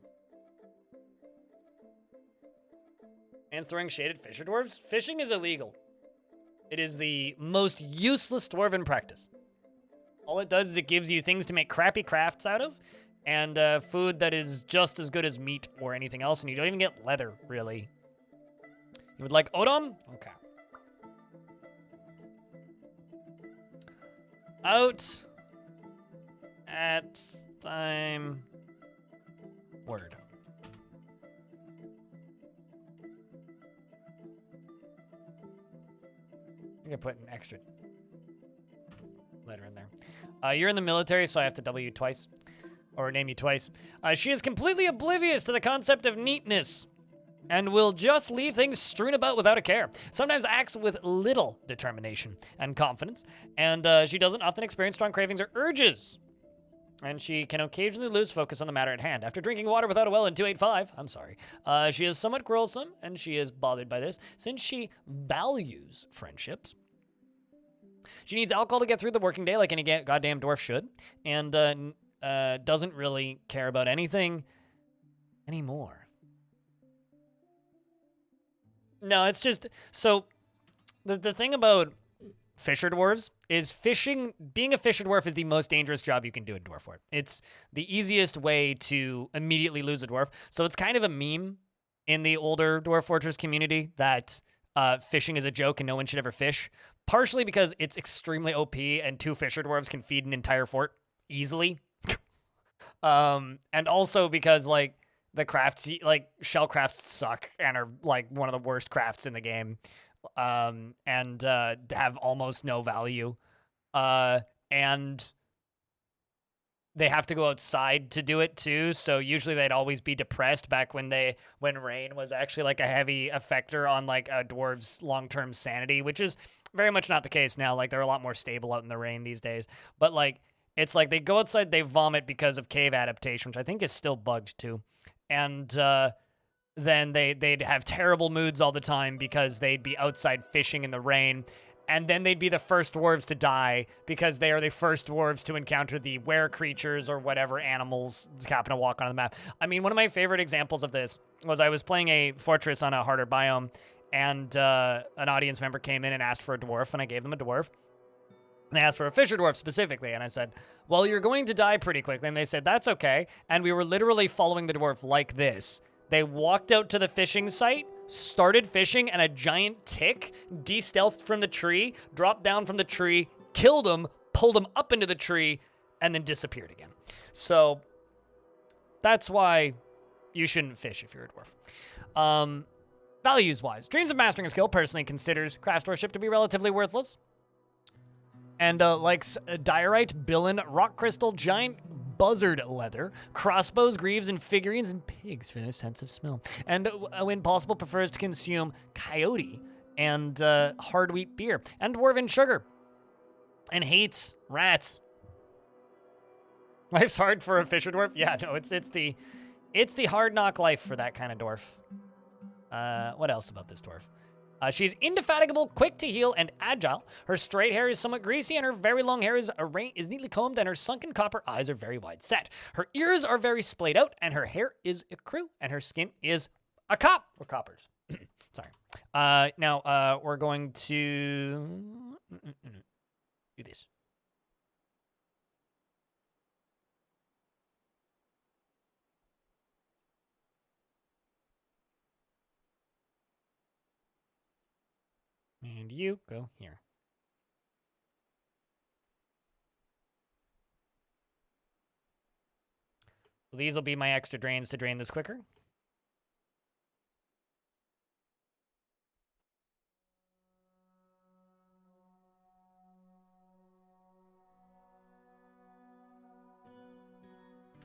And throwing shaded fisher dwarves? Fishing is illegal. It is the most useless dwarven practice. All it does is it gives you things to make crappy crafts out of, and food that is just as good as meat or anything else, and you don't even get leather, really. You would like Odom? Okay. Out at time word. I'm gonna put an extra letter in there. You're in the military, so I have to double you twice. Or name you twice. She is completely oblivious to the concept of neatness and will just leave things strewn about without a care. Sometimes acts with little determination and confidence, and she doesn't often experience strong cravings or urges. And she can occasionally lose focus on the matter at hand. After drinking water without a well in 285, I'm sorry, she is somewhat quarrelsome, and she is bothered by this, since she values friendships. She needs alcohol to get through the working day like any goddamn dwarf should, and doesn't really care about anything anymore. No, it's just, so the thing about fisher dwarves is being a fisher dwarf is the most dangerous job you can do in Dwarf Fort. It's the easiest way to immediately lose a dwarf. So it's kind of a meme in the older Dwarf Fortress community that fishing is a joke and no one should ever fish. Partially because it's extremely OP and 2 fisher dwarves can feed an entire fort easily. And also because, like, the crafts, like, shell crafts suck and are, like, one of the worst crafts in the game, and have almost no value, and they have to go outside to do it, too, so usually they'd always be depressed back when rain was actually, like, a heavy effector on, like, a dwarf's long-term sanity, which is very much not the case now. Like, they're a lot more stable out in the rain these days, but, like, it's like they go outside, they vomit because of cave adaptation, which I think is still bugged too. And then they'd have terrible moods all the time because they'd be outside fishing in the rain and then they'd be the first dwarves to die because they are the first dwarves to encounter the were creatures or whatever animals happen to walk on the map. I mean, one of my favorite examples of this was I was playing a fortress on a harder biome, and an audience member came in and asked for a dwarf, and I gave them a dwarf. And they asked for a fisher dwarf specifically, and I said, well, you're going to die pretty quickly. And they said, that's okay. And we were literally following the dwarf like this. They walked out to the fishing site, started fishing, and a giant tick de-stealthed from the tree, dropped down from the tree, killed him, pulled him up into the tree, and then disappeared again. So that's why you shouldn't fish if you're a dwarf. Values-wise, Dreams of Mastering a Skill personally considers craftsdwarfship to be relatively worthless. And likes diorite, billin, rock crystal, giant buzzard leather, crossbows, greaves, and figurines, and pigs for their sense of smell. And when possible, prefers to consume coyote and hard wheat beer and dwarven sugar, and hates rats. Life's hard for a fisher dwarf. Yeah, no, it's the hard knock life for that kind of dwarf. What else about this dwarf? She's indefatigable, quick to heal, and agile. Her straight hair is somewhat greasy, and her very long hair is neatly combed, and her sunken copper eyes are very wide set. Her ears are very splayed out, and her hair is ecru, and her skin is a coppers. Sorry. Now, we're going to do this. And you go here. These will be my extra drains to drain this quicker.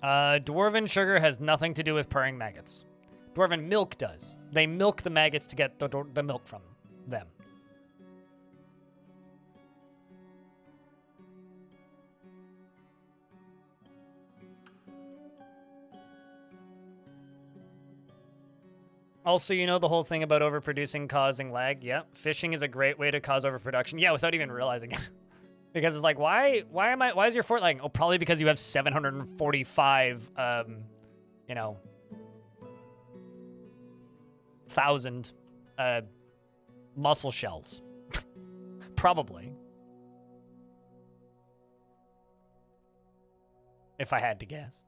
Dwarven sugar has nothing to do with purring maggots. Dwarven milk does. They milk the maggots to get the milk from them. Also, you know the whole thing about overproducing causing lag? Yeah, fishing is a great way to cause overproduction. Yeah, without even realizing it. Because it's like, why is your fort lagging? Oh, probably because you have 745, you know, 1,000 mussel shells. Probably. If I had to guess.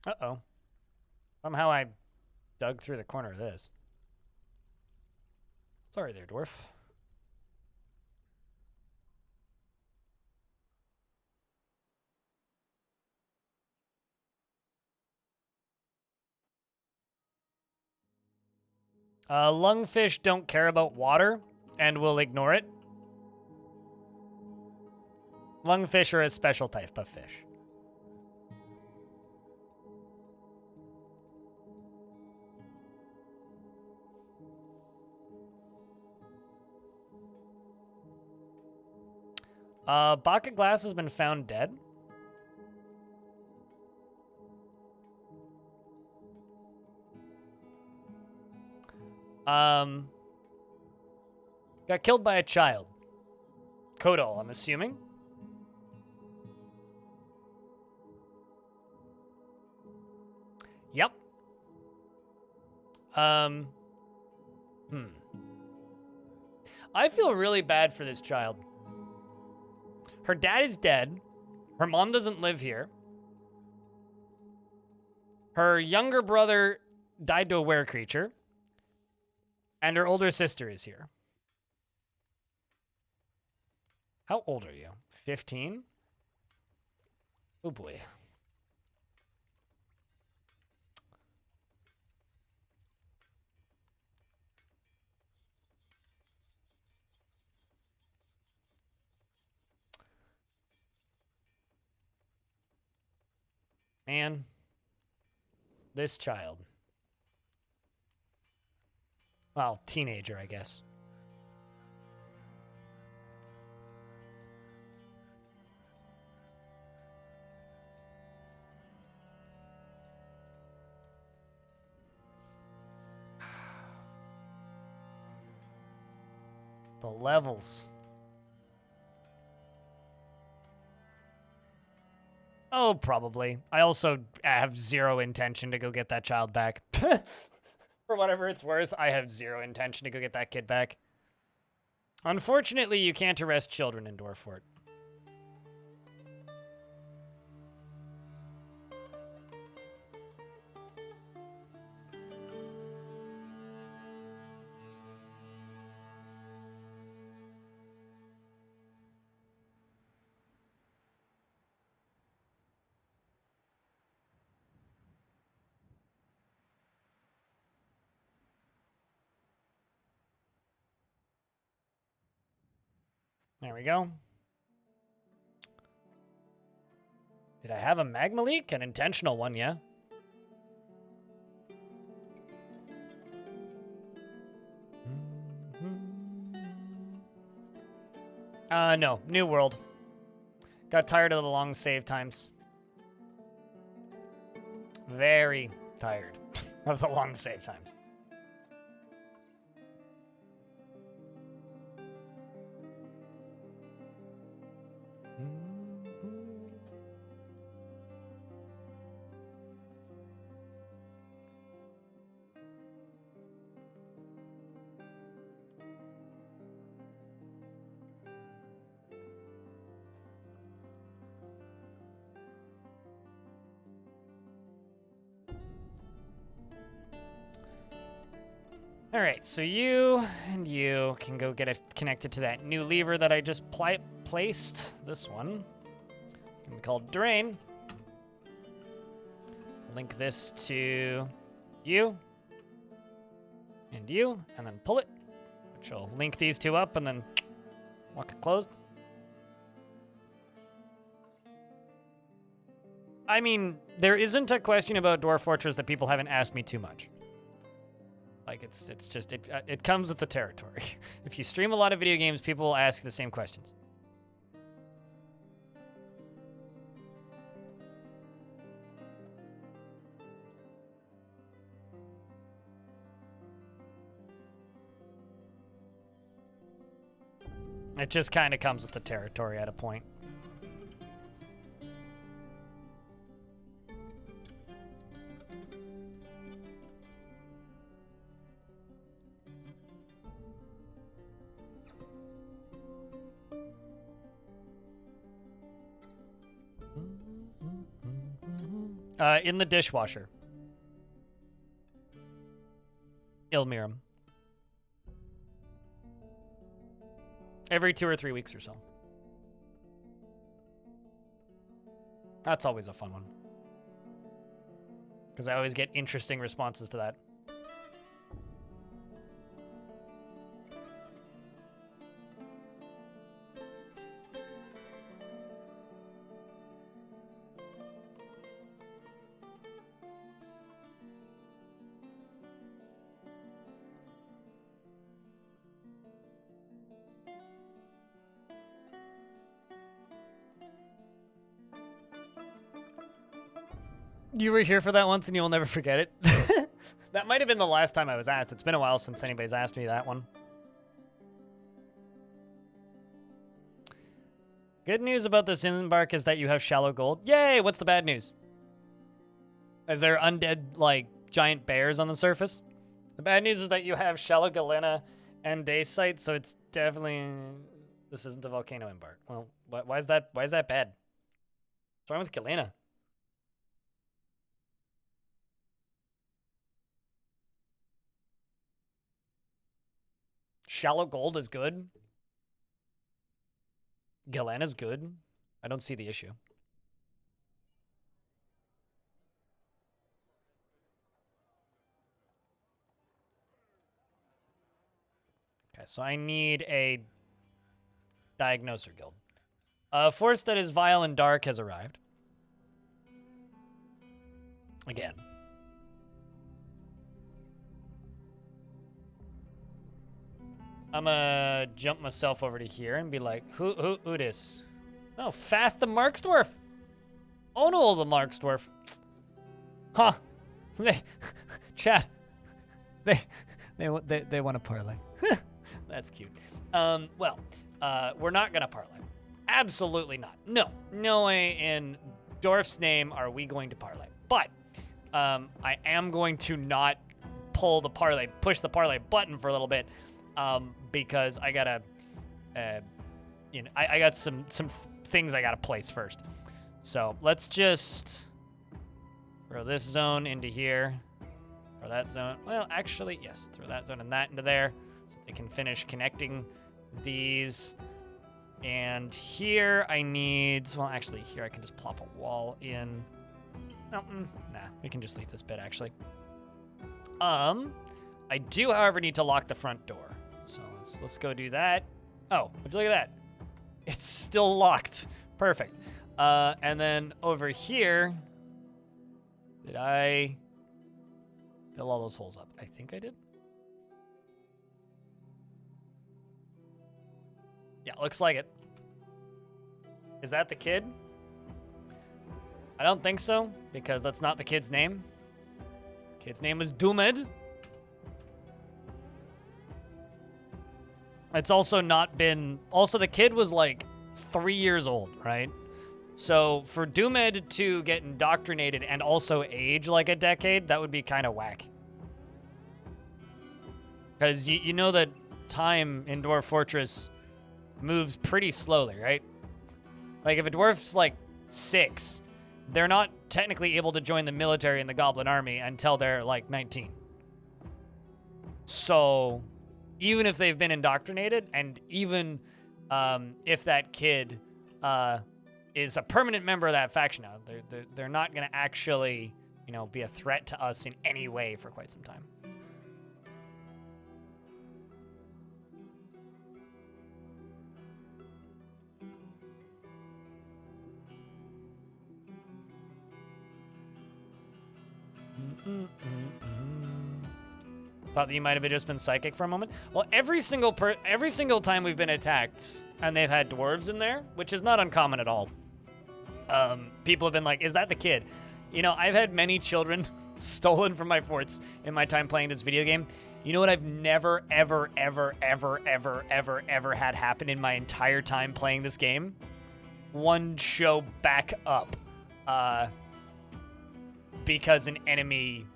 Uh-oh. Somehow I dug through the corner of this. Sorry there, dwarf. Lungfish don't care about water and will ignore it. Lungfish are a special type of fish. Bucket glass has been found dead. Got killed by a child. Kodal, I'm assuming. Yep. I feel really bad for this child. Her dad is dead. Her mom doesn't live here. Her younger brother died to a were creature. And her older sister is here. How old are you? 15? Oh boy. Man, this child. Well, teenager, I guess. The levels. Oh, probably. I also have zero intention to go get that child back. For whatever it's worth, I have zero intention to go get that kid back. Unfortunately, you can't arrest children in Dwarf Fort. There we go. Did I have a magma leak? An intentional one, yeah. No. New world. Got tired of the long save times. Very tired of the long save times. All right, so you and you can go get it connected to that new lever that I just placed. This one. It's gonna be called Drain. Link this to you and you, and then pull it, which will link these two up and then lock it closed. I mean, there isn't a question about Dwarf Fortress that people haven't asked me too much. Like, it's just, it comes with the territory. If you stream a lot of video games, people will ask the same questions. It just kind of comes with the territory at a point. In the dishwasher. Ilmirum. Every 2 or 3 weeks or so. That's always a fun one. Because I always get interesting responses to that. You were here for that once and you'll never forget it. That might have been the last time I was asked. It's been a while since anybody's asked me that one. Good news about this embark is that you have shallow gold. Yay! What's the bad news? Is there undead, like, giant bears on the surface? The bad news is that you have shallow galena and dacite, so it's definitely... This isn't a volcano embark. Well, why is that bad? What's wrong with galena? Shallow gold is good. Galena's good. I don't see the issue. Okay, so I need a diagnoser guild. A force that is vile and dark has arrived. Again. I'm gonna jump myself over to here and be like, who this? Oh, Fast the Marksdwarf. Oh no, the Marksdwarf. Huh. Chat. They want to parlay. That's cute. Well, we're not gonna parlay. Absolutely not. No way in Dwarf's name are we going to parlay. But I am going to not push the parlay button for a little bit, because I gotta, I got some things I gotta place first. So let's just throw this zone into here. Throw that zone. Well, actually, yes. Throw that zone and that into there, so they can finish connecting these. And here I need. Well, actually, here I can just plop a wall in. No, nah. We can just leave this bit actually. I do, however, need to lock the front door. So let's go do that. Oh, would you look at that? It's still locked. Perfect. And then over here, did I fill all those holes up? I think I did. Yeah, looks like it. Is that the kid? I don't think so, because that's not the kid's name. Kid's name was Doomed. It's also not been... Also, the kid was like 3 years old, right? So for Doomed to get indoctrinated and also age like a decade, that would be kind of whack. Because you know that time in Dwarf Fortress moves pretty slowly, right? Like if a dwarf's like 6, they're not technically able to join the military and the goblin army until they're like 19. So even if they've been indoctrinated, and even if that kid is a permanent member of that faction now, they're not going to actually, be a threat to us in any way for quite some time. Thought that you might have just been psychic for a moment. Well, every single time we've been attacked and they've had dwarves in there, which is not uncommon at all, people have been like, is that the kid? I've had many children stolen from my forts in my time playing this video game. You know what I've never, ever, ever, ever, ever, ever, ever had happen in my entire time playing this game? One show back up. Because an enemy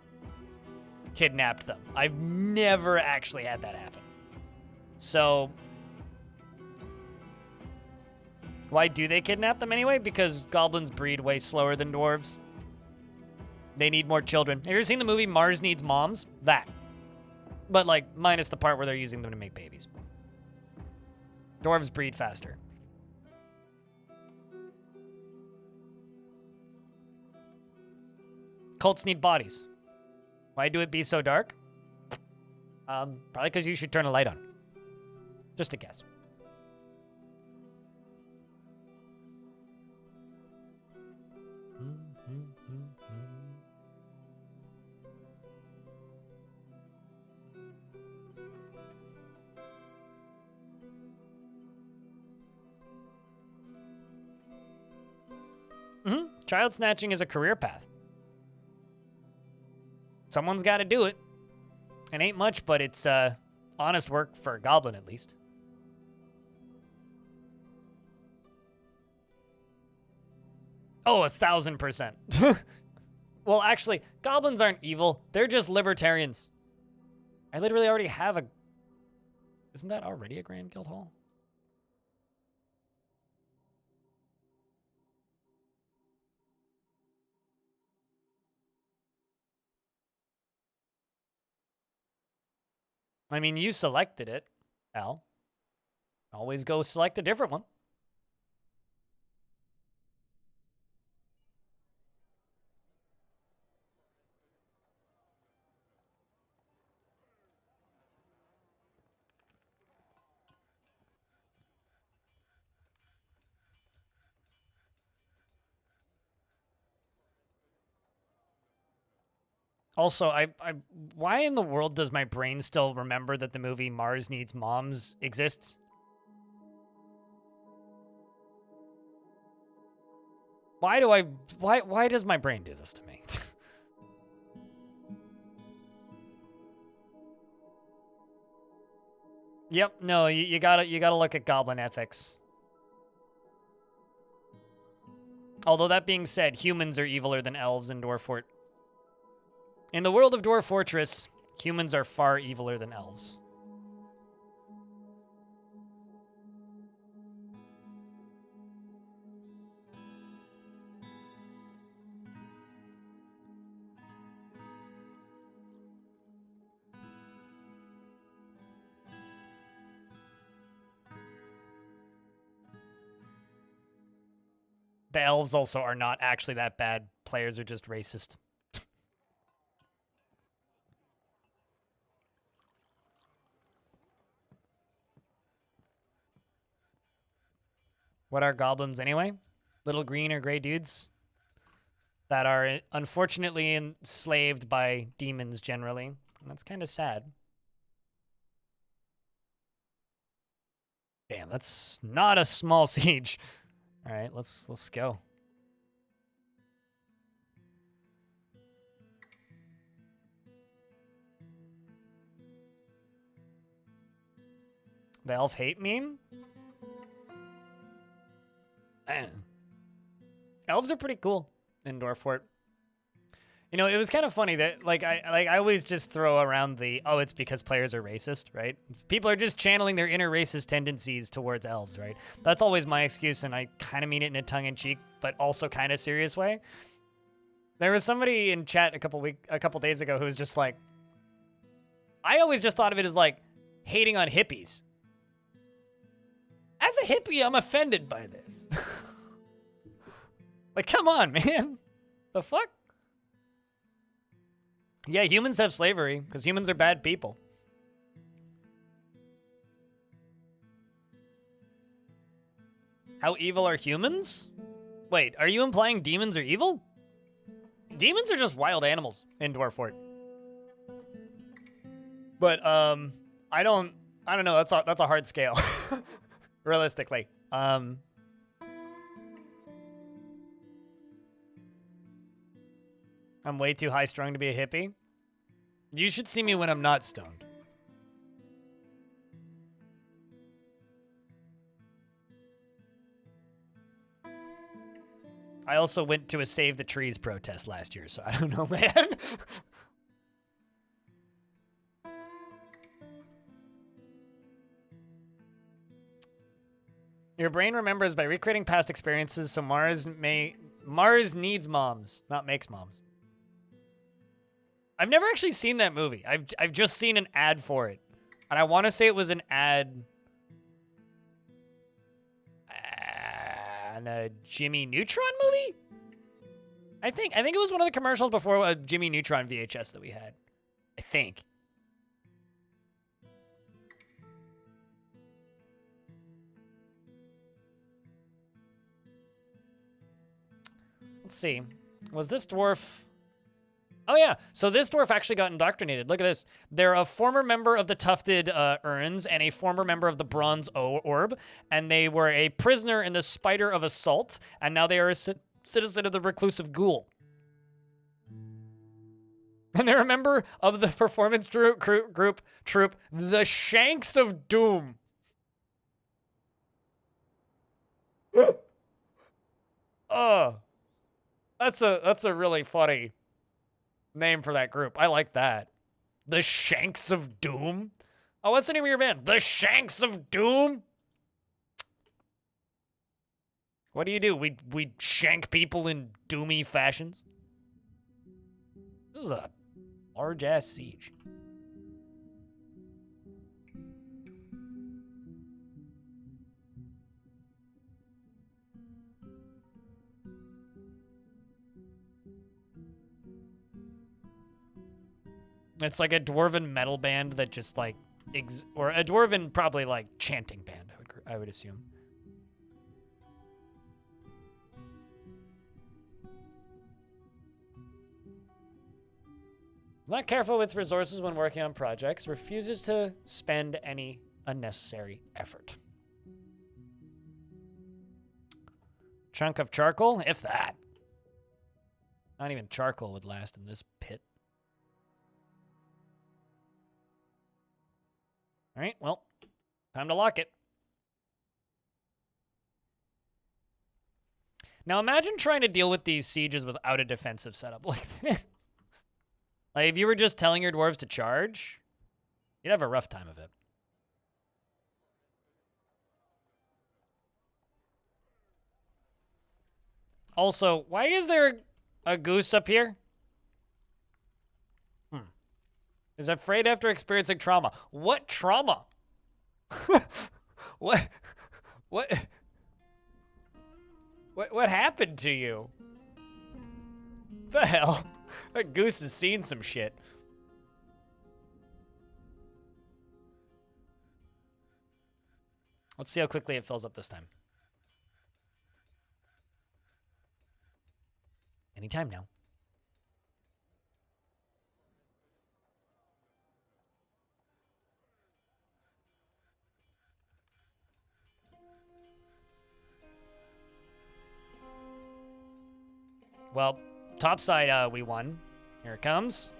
kidnapped them. I've never actually had that happen. So, why do they kidnap them anyway? Because goblins breed way slower than dwarves. They need more children. Have you ever seen the movie Mars Needs Moms? That. But, like, minus the part where they're using them to make babies. Dwarves breed faster. Cults need bodies. Why do it be so dark? Probably because you should turn a light on. Just a guess. Child snatching is a career path. Someone's got to do it. It ain't much, but it's honest work for a goblin, at least. Oh, 1,000%. Well, actually, goblins aren't evil. They're just libertarians. I literally already have a... Isn't that already a Grand Guild Hall? I mean, you selected it, Al. Always go select a different one. Also, why in the world does my brain still remember that the movie Mars Needs Moms exists? Why does my brain do this to me? Yep, no, you gotta look at goblin ethics. Although that being said, humans are eviler than elves in Dwarf Fort. In the world of Dwarf Fortress, humans are far eviler than elves. The elves also are not actually that bad. Players are just racist. What are goblins anyway? Little green or gray dudes that are unfortunately enslaved by demons generally. And that's kind of sad. Damn, that's not a small siege. All right, let's go. The elf hate meme? Elves are pretty cool in Dwarf Fort. You know, it was kind of funny that I always just throw around the, oh, it's because players are racist, right? People are just channeling their inner racist tendencies towards elves, right? That's always my excuse, and I kind of mean it in a tongue-in-cheek, but also kind of serious way. There was somebody in chat a couple days ago who was just like, I always just thought of it as like hating on hippies. As a hippie, I'm offended by this. Like, come on, man. The fuck? Yeah, humans have slavery, because humans are bad people. How evil are humans? Wait, are you implying demons are evil? Demons are just wild animals in Dwarf Fort. But, I don't know, that's a hard scale. Realistically. I'm way too high-strung to be a hippie. You should see me when I'm not stoned. I also went to a Save the Trees protest last year, so I don't know, man. Your brain remembers by recreating past experiences, so Mars needs moms, not makes moms. I've never actually seen that movie. I've just seen an ad for it. And I want to say it was an ad in a Jimmy Neutron movie? I think it was one of the commercials before a Jimmy Neutron VHS that we had. I think. Let's see. Was this dwarf... Oh, yeah. So this dwarf actually got indoctrinated. Look at this. They're a former member of the Tufted Urns and a former member of the Bronze Orb, and they were a prisoner in the Spider of Assault, and now they are a citizen of the Reclusive Ghoul. And they're a member of the performance troupe, the Shanks of Doom. Oh, that's a really funny name for that group. I like that. The Shanks of Doom? Oh, what's the name of your band? The Shanks of Doom? What do? We shank people in doomy fashions? This is a large-ass siege. It's like a dwarven metal band that just like, or a dwarven probably like chanting band. I would assume. Is not careful with resources when working on projects. Refuses to spend any unnecessary effort. Chunk of charcoal, if that. Not even charcoal would last in this pit. All right, well, Time to lock it. Now imagine trying to deal with these sieges without a defensive setup like that. Like, if you were just telling your dwarves to charge, you'd have a rough time of it. Also, why is there a goose up here? Is afraid after experiencing trauma. What trauma? What? What happened to you? The hell? That goose has seen some shit. Let's see how quickly it fills up this time. Anytime now. Well, top side, we won. Here it comes.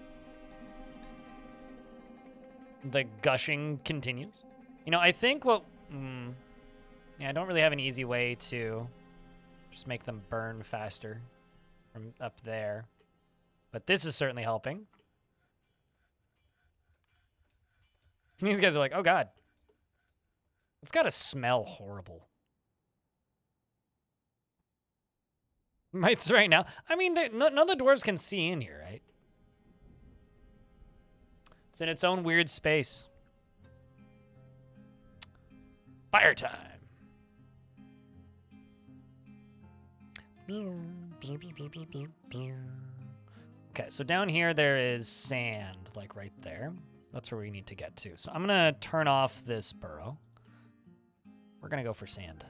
The gushing continues. You know, I think what... yeah, I don't really have an easy way to just make them burn faster from up there. But this is certainly helping. These guys are like, oh god. It's gotta smell horrible. Mites right now. I mean, none of the dwarves can see in here, right? It's in its own weird space. Fire time. Okay, so down here there is sand, like right there. That's where we need to get to. So I'm gonna turn off this burrow. We're gonna go for sand.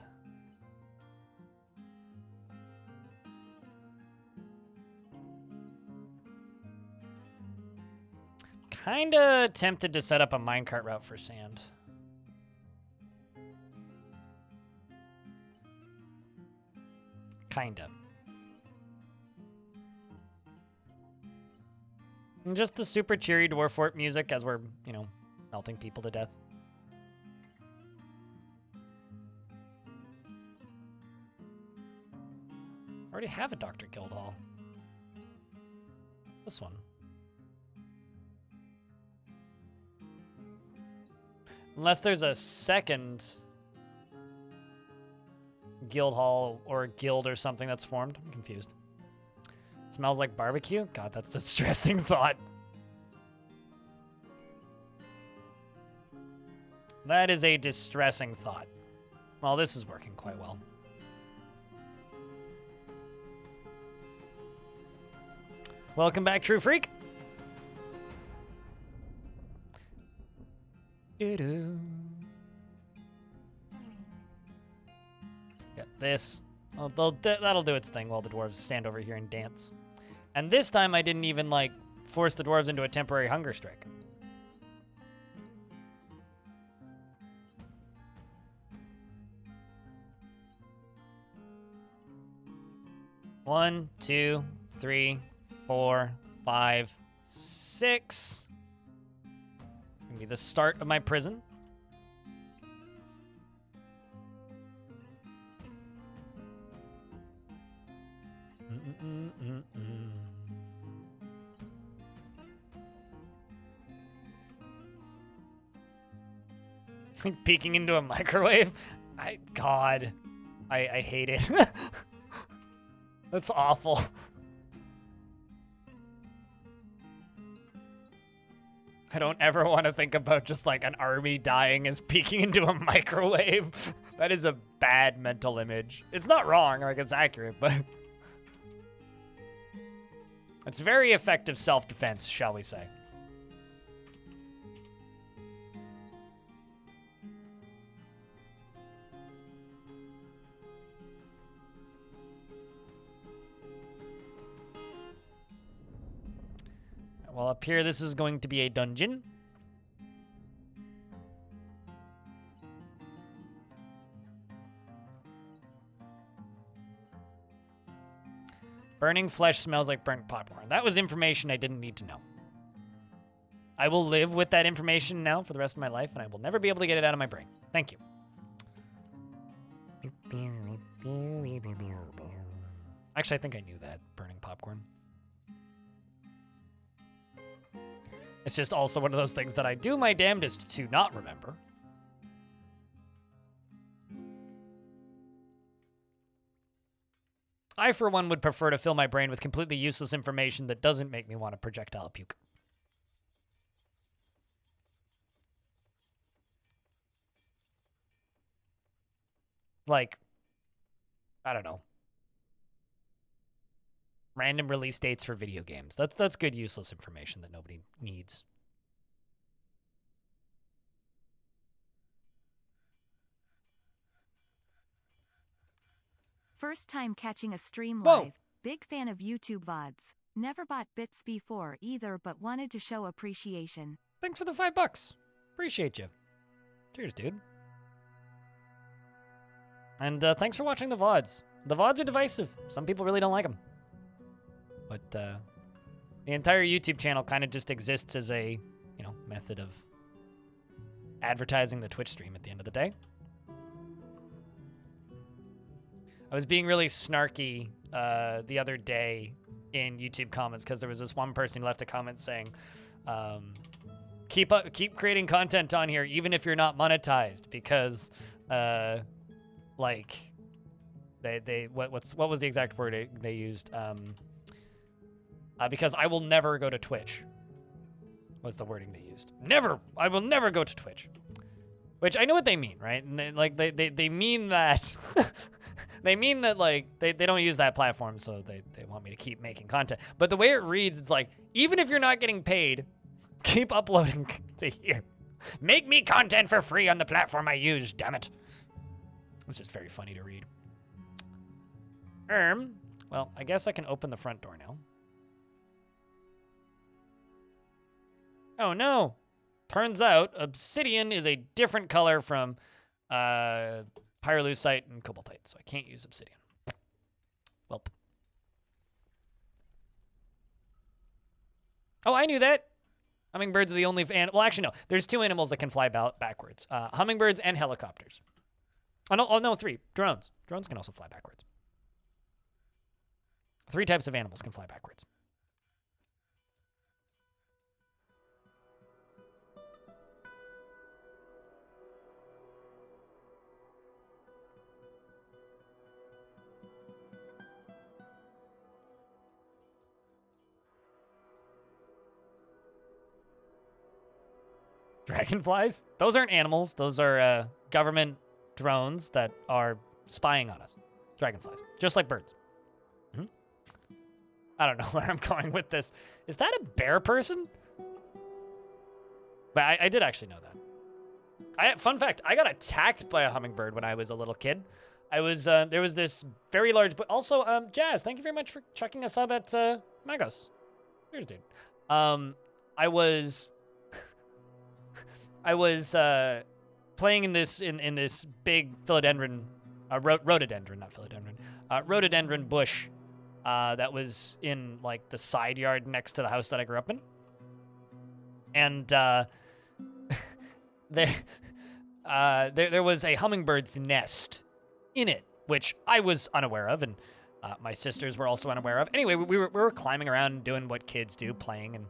Kinda tempted to set up a minecart route for sand. Kinda. And just the super cheery dwarf fort music as we're, you know, melting people to death. I already have a Dr. Guildhall. This one. Unless there's a second guild hall or guild or something that's formed. I'm confused. Smells like barbecue? God, that's a distressing thought. That is a distressing thought. Well, this is working quite well. Welcome back, True Freak. Doo-doo. Got this. Oh, that'll do its thing while the dwarves stand over here and dance. And this time I didn't even, like, force the dwarves into a temporary hunger strike. One, 2, 3, 4, 5, 6. It's gonna be the start of my prison. Peeking into a microwave? God, I hate it. That's awful. I don't ever want to think about just like an army dying as peeking into a microwave. That is a bad mental image. It's not wrong, like it's accurate, but it's very effective self-defense, shall we say. Well, up here, this is going to be a dungeon. Burning flesh smells like burnt popcorn. That was information I didn't need to know. I will live with that information now for the rest of my life, and I will never be able to get it out of my brain. Thank you. Actually, I think I knew that, burning popcorn. It's just also one of those things that I do my damnedest to not remember. I, for one, would prefer to fill my brain with completely useless information that doesn't make me want to projectile puke. Like, I don't know. Random release dates for video games. That's good useless information that nobody needs. First time catching a stream Whoa. live. Big fan of YouTube VODs. Never bought bits before either, but wanted to show appreciation. Thanks for the $5. Appreciate you. Cheers, dude. And thanks for watching the VODs. The VODs are divisive. Some people really don't like them. But the entire YouTube channel kind of just exists as a, method of advertising the Twitch stream at the end of the day. I was being really snarky the other day in YouTube comments because there was this one person who left a comment saying, keep creating content on here even if you're not monetized because what was the exact word they used? Because I will never go to Twitch. Was the wording they used? I will never go to Twitch. Which I know what they mean, right? And they mean that they mean that they don't use that platform, so they want me to keep making content. But the way it reads, it's like, even if you're not getting paid, keep uploading to here. Make me content for free on the platform I use, damn it. It's just very funny to read. Well, I guess I can open the front door now. Oh no. Turns out obsidian is a different color from pyrolusite and cobaltite, so I can't use obsidian. Welp. Oh, I knew that. Hummingbirds are the only well, actually no. There's 2 animals that can fly backwards. Hummingbirds and helicopters. Oh no, 3. Drones. Drones can also fly backwards. 3 types of animals can fly backwards. Dragonflies? Those aren't animals. Those are government drones that are spying on us. Dragonflies. Just like birds. Mm-hmm. I don't know where I'm going with this. Is that a bear person? But I did actually know that. Fun fact, I got attacked by a hummingbird when I was a little kid. I was, there was this very large, but also, Jazz, thank you very much for chucking a sub at, Magos. Here's dude. I was playing in this big philodendron, rhododendron, not philodendron, rhododendron bush that was in like the side yard next to the house that I grew up in, and there was a hummingbird's nest in it, which I was unaware of, and my sisters were also unaware of. Anyway, we were climbing around and doing what kids do, playing, and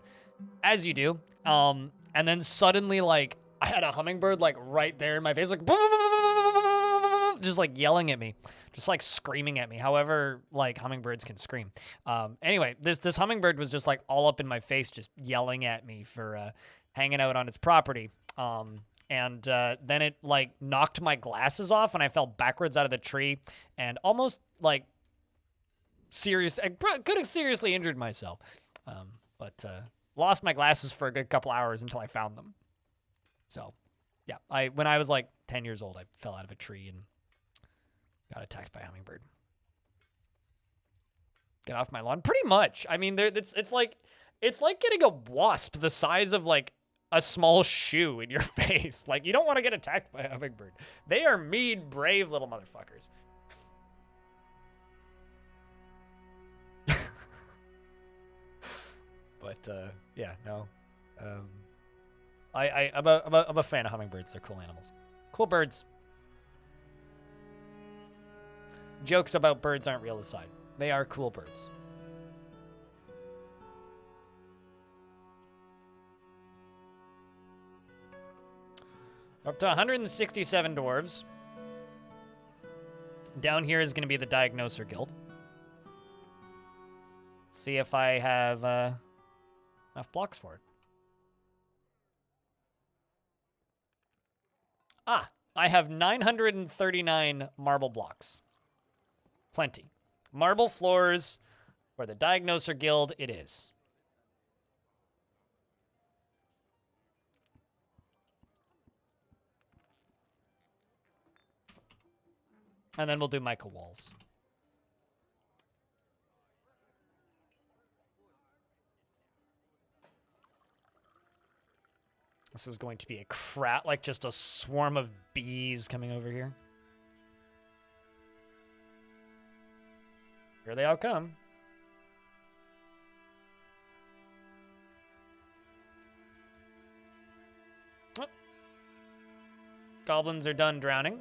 as you do, and then suddenly like I had a hummingbird like right there in my face, like just like yelling at me, just like screaming at me. However, like hummingbirds can scream. Anyway, this hummingbird was just like all up in my face, just yelling at me for hanging out on its property. And then it like knocked my glasses off, and I fell backwards out of the tree, and almost like could have seriously injured myself. But lost my glasses for a good couple hours until I found them. So, yeah, when I was like 10 years old, I fell out of a tree and got attacked by a hummingbird. Get off my lawn, pretty much. I mean, it's like getting a wasp the size of like a small shoe in your face. Like, you don't want to get attacked by a hummingbird. They are mean, brave little motherfuckers. But yeah, no. I'm a fan of hummingbirds. They're cool animals. Cool birds. Jokes about birds aren't real aside. They are cool birds. We're up to 167 dwarves. Down here is going to be the Diagnoser Guild. See if I have enough blocks for it. Ah, I have 939 marble blocks. Plenty. Marble floors for the Diagnoser Guild it is. And then we'll do mica walls. This is going to be a crap, like just a swarm of bees coming over here. Here they all come. Oh. Goblins are done drowning.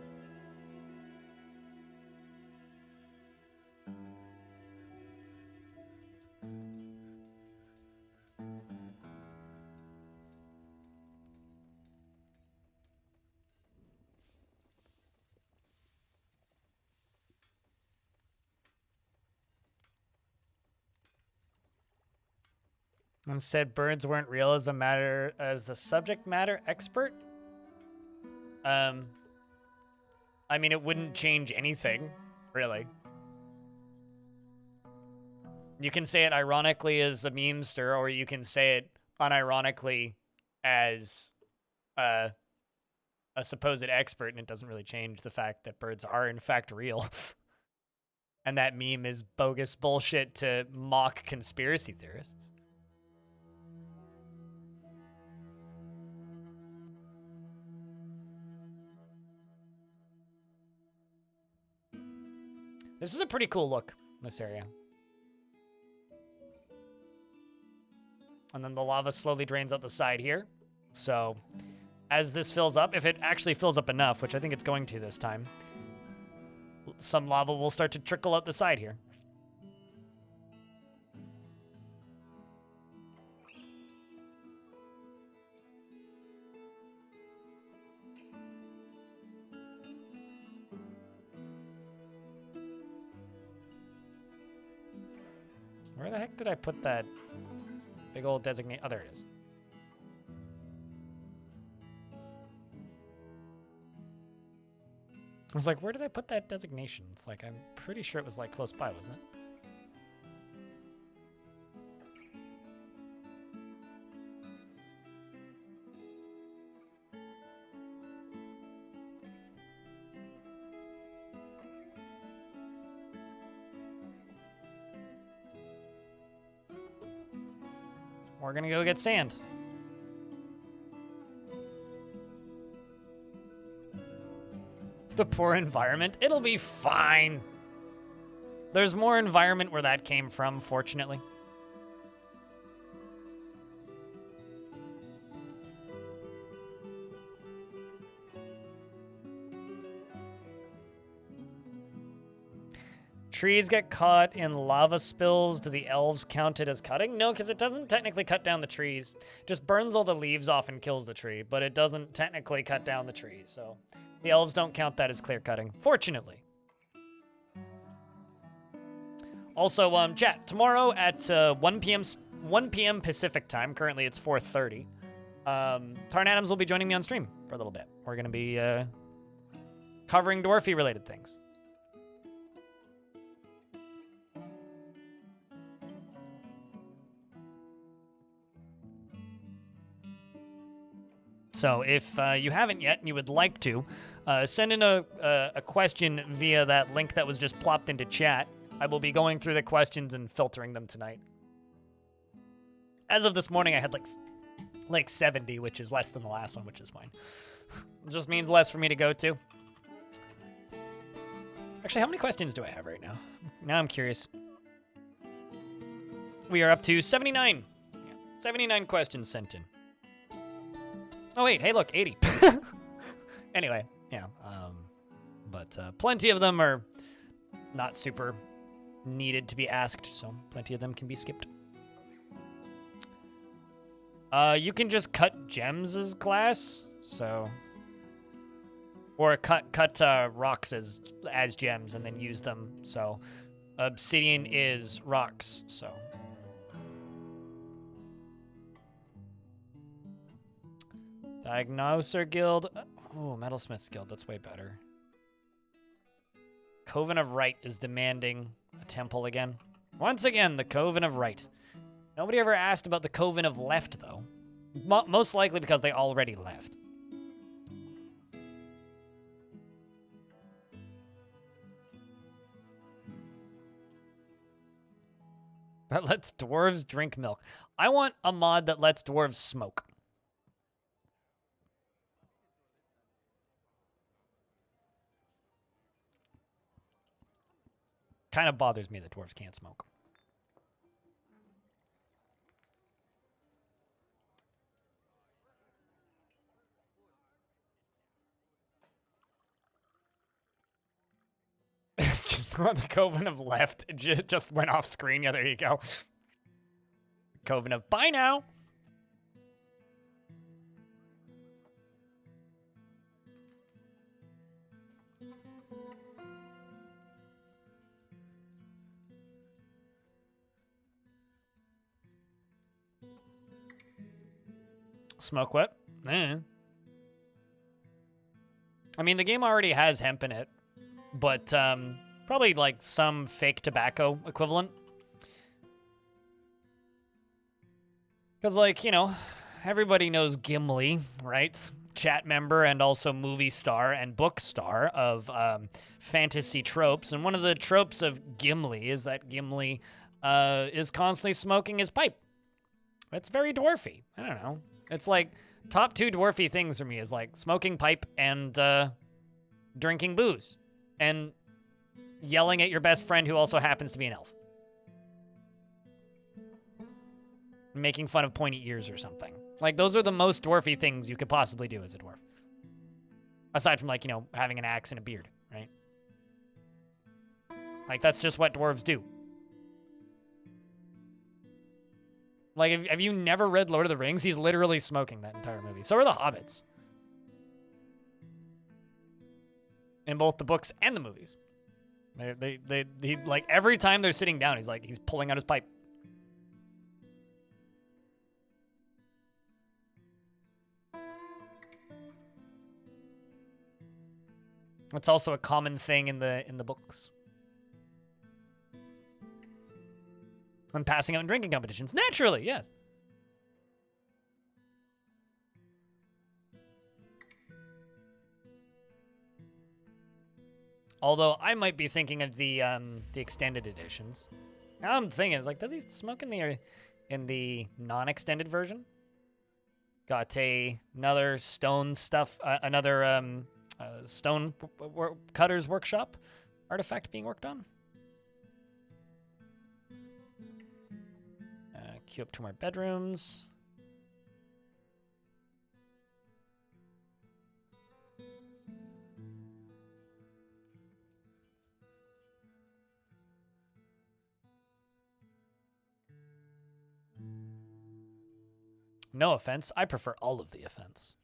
And said birds weren't real as a subject matter expert. I mean, it wouldn't change anything, really. You can say it ironically as a memester, or you can say it unironically as a supposed expert, and it doesn't really change the fact that birds are in fact real. And that meme is bogus bullshit to mock conspiracy theorists. This is a pretty cool look, this area. And then the lava slowly drains out the side here. So as this fills up, if it actually fills up enough, which I think it's going to this time, some lava will start to trickle out the side here. Where the heck did I put that big old designate? Oh, there it is. I was like, where did I put that designation? It's like, I'm pretty sure it was like close by, wasn't it? We're gonna go get sand. The poor environment. It'll be fine. There's more environment where that came from, fortunately. Trees get caught in lava spills. Do the elves count it as cutting? No, because it doesn't technically cut down the trees. Just burns all the leaves off and kills the tree, but it doesn't technically cut down the tree, so the elves don't count that as clear cutting, fortunately. Also, chat, tomorrow at 1 p.m. Pacific time, currently it's 4:30, Tarn Adams will be joining me on stream for a little bit. We're going to be covering Dwarfy-related things. So if you haven't yet and you would like to, send in a question via that link that was just plopped into chat. I will be going through the questions and filtering them tonight. As of this morning, I had like 70, which is less than the last one, which is fine. It just means less for me to go to. Actually, how many questions do I have right now? Now I'm curious. We are up to 79. 79 questions sent in. Oh, wait. Hey, look, 80. Anyway, Yeah, but plenty of them are not super needed to be asked, so plenty of them can be skipped. You can just cut gems as glass, so... Or cut rocks as gems and then use them, so... Obsidian is rocks, so... Diagnoser Guild. Oh, Metalsmith's Guild, that's way better. Coven of Right is demanding a temple again. Once again, the Coven of Right. Nobody ever asked about the Coven of Left, though. Most likely because they already left. That lets dwarves drink milk. I want a mod that lets dwarves smoke. Kind of bothers me that dwarves can't smoke. It's just on the Coven of Left. It just went off screen. Yeah, there you go. Coven of Bye now. Smoke what? I mean, the game already has hemp in it, but probably like some fake tobacco equivalent. Because, like, you know, everybody knows Gimli, right? Chat member and also movie star and book star of fantasy tropes. And one of the tropes of Gimli is that Gimli is constantly smoking his pipe. It's very dwarfy. I don't know. It's like top two dwarfy things for me is like smoking pipe and drinking booze and yelling at your best friend who also happens to be an elf. Making fun of pointy ears or something. Like, those are the most dwarfy things you could possibly do as a dwarf. Aside from, like, you know, having an axe and a beard, right? Like, that's just what dwarves do. Like, have you never read Lord of the Rings? He's literally smoking that entire movie. So are the hobbits. In both the books and the movies. He, like, every time they're sitting down, he's pulling out his pipe. It's also a common thing in the books. When passing out in drinking competitions. Naturally, yes. Although I might be thinking of the extended editions. Now I'm thinking, like, does he smoke in the non-extended version? Got another stone stuff, another stone cutter's workshop artifact being worked on. Queue up 2 more bedrooms. No offense, I prefer all of the offense.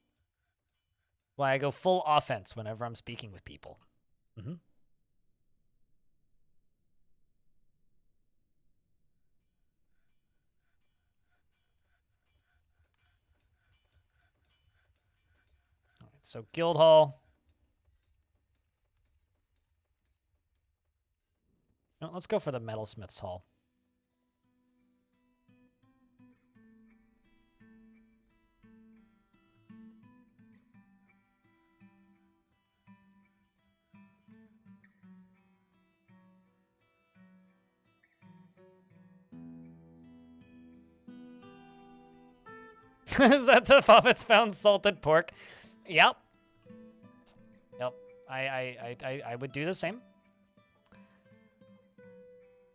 Why I go full offense whenever I'm speaking with people. Mm-hmm. All right, so Guild Hall. No, let's go for the Metalsmith's Hall. Is that the Foffitt's found salted pork? Yep. Yep. I would do the same.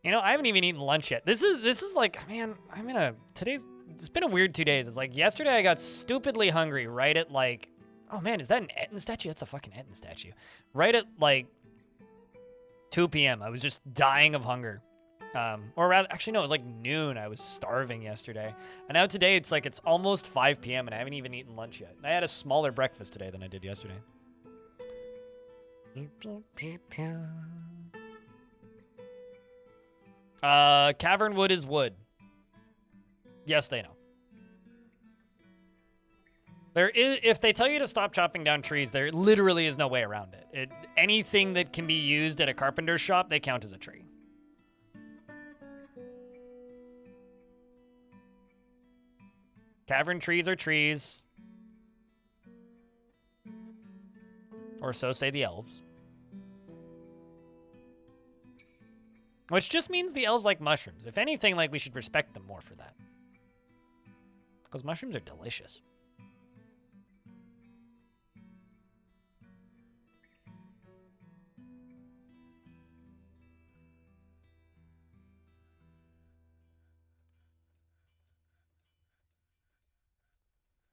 You know, I haven't even eaten lunch yet. This is like, man, it's been a weird 2 days. It's like yesterday I got stupidly hungry right at like Oh man, is that an Etten statue? That's a fucking Etten statue. Right at like 2 p.m. I was just dying of hunger. Or rather, actually no, it was like noon. I was starving yesterday. And now today it's like it's almost 5 p.m. and I haven't even eaten lunch yet. And I had a smaller breakfast today than I did yesterday. Cavern wood is wood. Yes, they know. There is, if they tell you to stop chopping down trees, there literally is no way around it. Anything that can be used at a carpenter's shop, they count as a tree. Cavern trees are trees. Or so say the elves. Which just means the elves like mushrooms. If anything, like we should respect them more for that. Because mushrooms are delicious.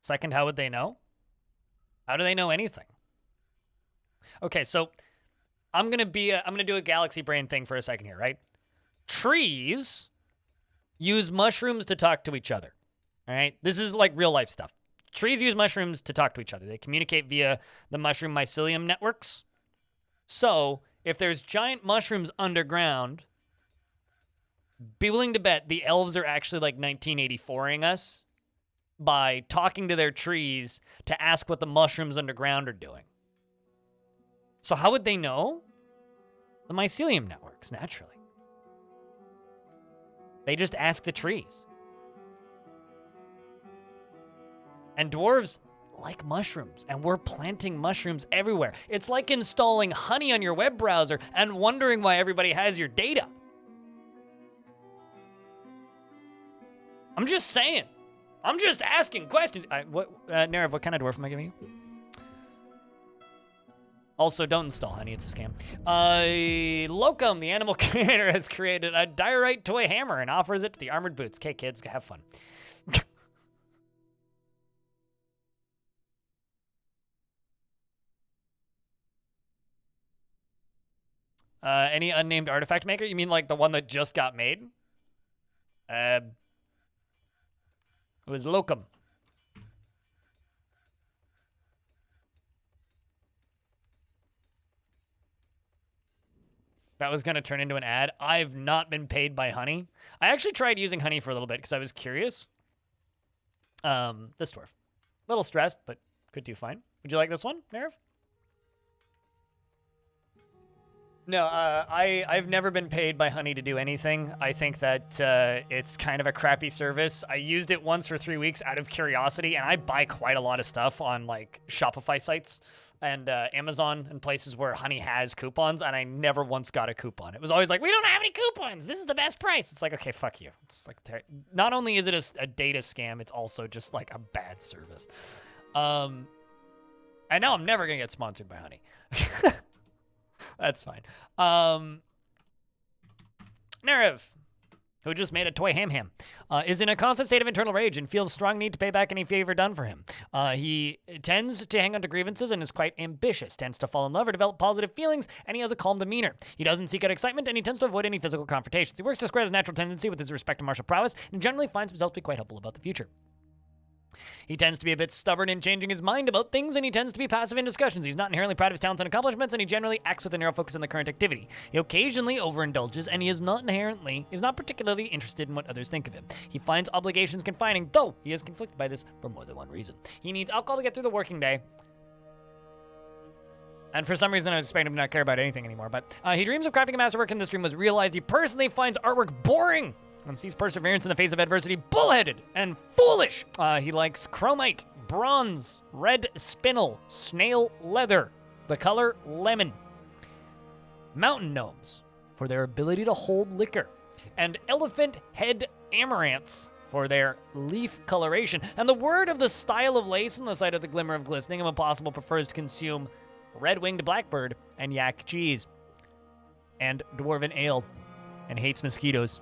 Second, how would they know? How do they know anything? Okay, so I'm gonna do a galaxy brain thing for a second here, right? Trees use mushrooms to talk to each other. All right, this is like real life stuff. Trees use mushrooms to talk to each other. They communicate via the mushroom mycelium networks. So if there's giant mushrooms underground, be willing to bet the elves are actually like 1984ing us by talking to their trees to ask what the mushrooms underground are doing. So how would they know? The mycelium networks, naturally. They just ask the trees. And dwarves like mushrooms, and we're planting mushrooms everywhere. It's like installing honey on your web browser and wondering why everybody has your data. I'm just saying. I'm just asking questions. Nerev, what kind of dwarf am I giving you? Also, don't install honey. It's a scam. Locum, the animal creator, has created a diorite toy hammer and offers it to the armored boots. Okay, kids, have fun. Any unnamed artifact maker? You mean like the one that just got made? It was Locum. That was going to turn into an ad. I've not been paid by honey. I actually tried using honey for a little bit because I was curious. This dwarf. A little stressed, but could do fine. Would you like this one, Nerev? No, I've never been paid by honey to do anything. I think that it's kind of a crappy service. I used it once for 3 weeks out of curiosity, and I buy quite a lot of stuff on like Shopify sites and Amazon and places where honey has coupons, and I never once got a coupon. It was always like, we don't have any coupons. This is the best price. It's like, okay, fuck you. It's like, not only is it a data scam, it's also just like a bad service. And now I'm never gonna get sponsored by honey. That's fine. Nerev, who just made a toy ham, is in a constant state of internal rage and feels a strong need to pay back any favor done for him. He tends to hang on to grievances and is quite ambitious, tends to fall in love or develop positive feelings, and he has a calm demeanor. He doesn't seek out excitement, and he tends to avoid any physical confrontations. He works to square his natural tendency with his respect to martial prowess, and generally finds himself to be quite hopeful about the future. He tends to be a bit stubborn in changing his mind about things, and he tends to be passive in discussions. He's not inherently proud of his talents and accomplishments, and he generally acts with a narrow focus on the current activity. He occasionally overindulges, and he is not particularly interested in what others think of him. He finds obligations confining, though he is conflicted by this for more than one reason. He needs alcohol to get through the working day. And for some reason, I was expecting him to not care about anything anymore, but he dreams of crafting a masterwork, and this dream was realized. He personally finds artwork boring and sees perseverance in the face of adversity bullheaded and foolish. He likes chromite, bronze, red spinel, snail leather, the color lemon, mountain gnomes for their ability to hold liquor, and elephant head amaranths for their leaf coloration. And the word of the style of lace on the side of the glimmer of glistening, if possible, prefers to consume red-winged blackbird and yak cheese and dwarven ale and hates mosquitoes.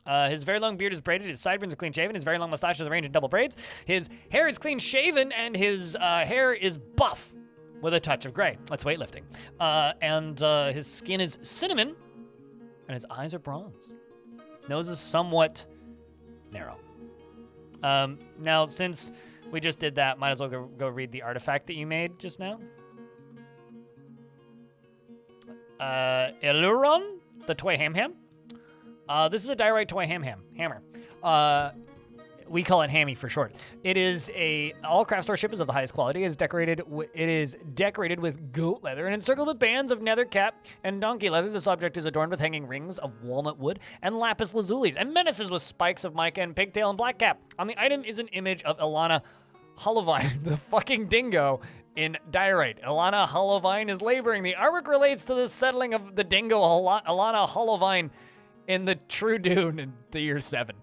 His very long beard is braided, his sideburns are clean shaven, his very long mustache is arranged in double braids, his hair is clean shaven, and his hair is buff with a touch of gray. That's weightlifting. And his skin is cinnamon, and his eyes are bronze. His nose is somewhat narrow. Now, since we just did that, might as well go read the artifact that you made just now. Eluron, the toy ham. This is a diorite toy hammer. We call it Hammy for short. It is all craft store ship is of the highest quality. It is decorated with goat leather and encircled with bands of nether cap and donkey leather. This object is adorned with hanging rings of walnut wood and lapis lazulis and menaces with spikes of mica and pigtail and black cap. On the item is an image of Ilana Hollowine, the fucking dingo, in diorite. Ilana Hollowine is laboring. The artwork relates to the settling of the dingo Ilana Hollowine in the True Dune in the year 7.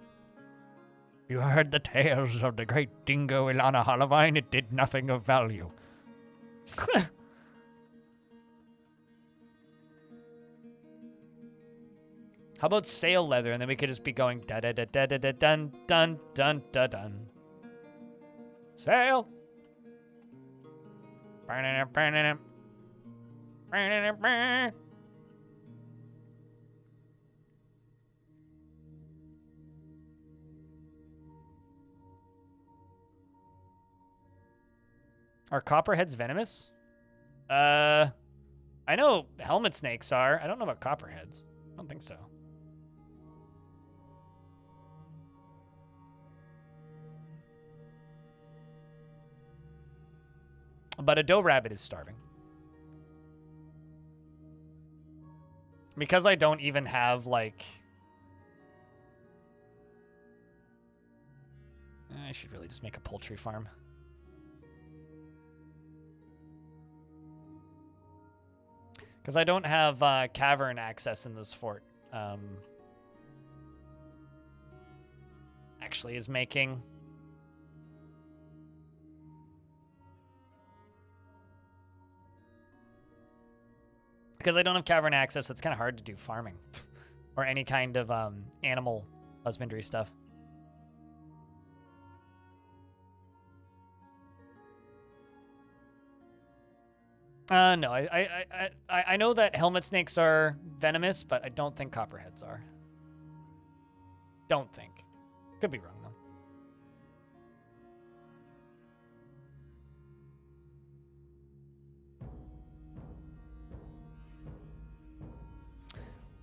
You heard the tales of the great dingo Ilana Hollowine. It did nothing of value. How about sail leather, and then we could just be going da da da da da da dun dun dun dun dun. Sail. Are copperheads venomous? I know helmet snakes are. I don't know about copperheads. I don't think so. But a doe rabbit is starving. Because I don't even have, like... I should really just make a poultry farm. Because I don't have cavern access in this fort. Actually is making... Because I don't have cavern access, it's kind of hard to do farming. Or any kind of animal husbandry stuff. No, I know that helmet snakes are venomous, but I don't think copperheads are. Don't think. Could be wrong, though.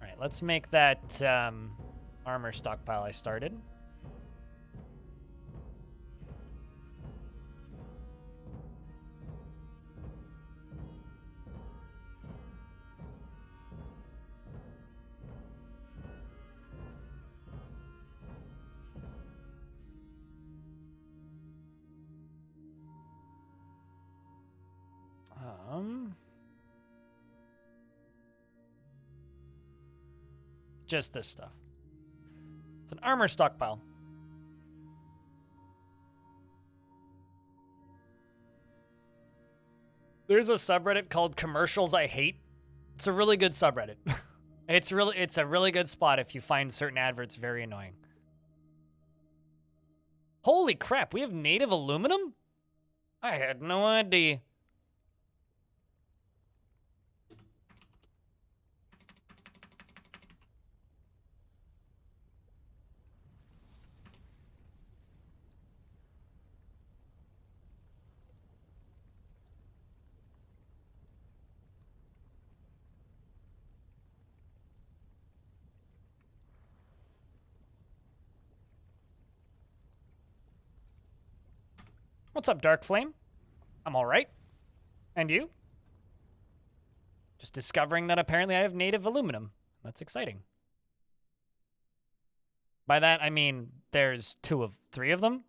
All right, let's make that armor stockpile I started. Just this stuff. It's an armor stockpile. There's a subreddit called Commercials I Hate. It's a really good subreddit. It's a really good spot if you find certain adverts very annoying. Holy crap, we have native aluminum? I had no idea. What's up, Dark Flame? I'm all right. And you? Just discovering that apparently I have native aluminum. That's exciting. By that, I mean there's 3 of them.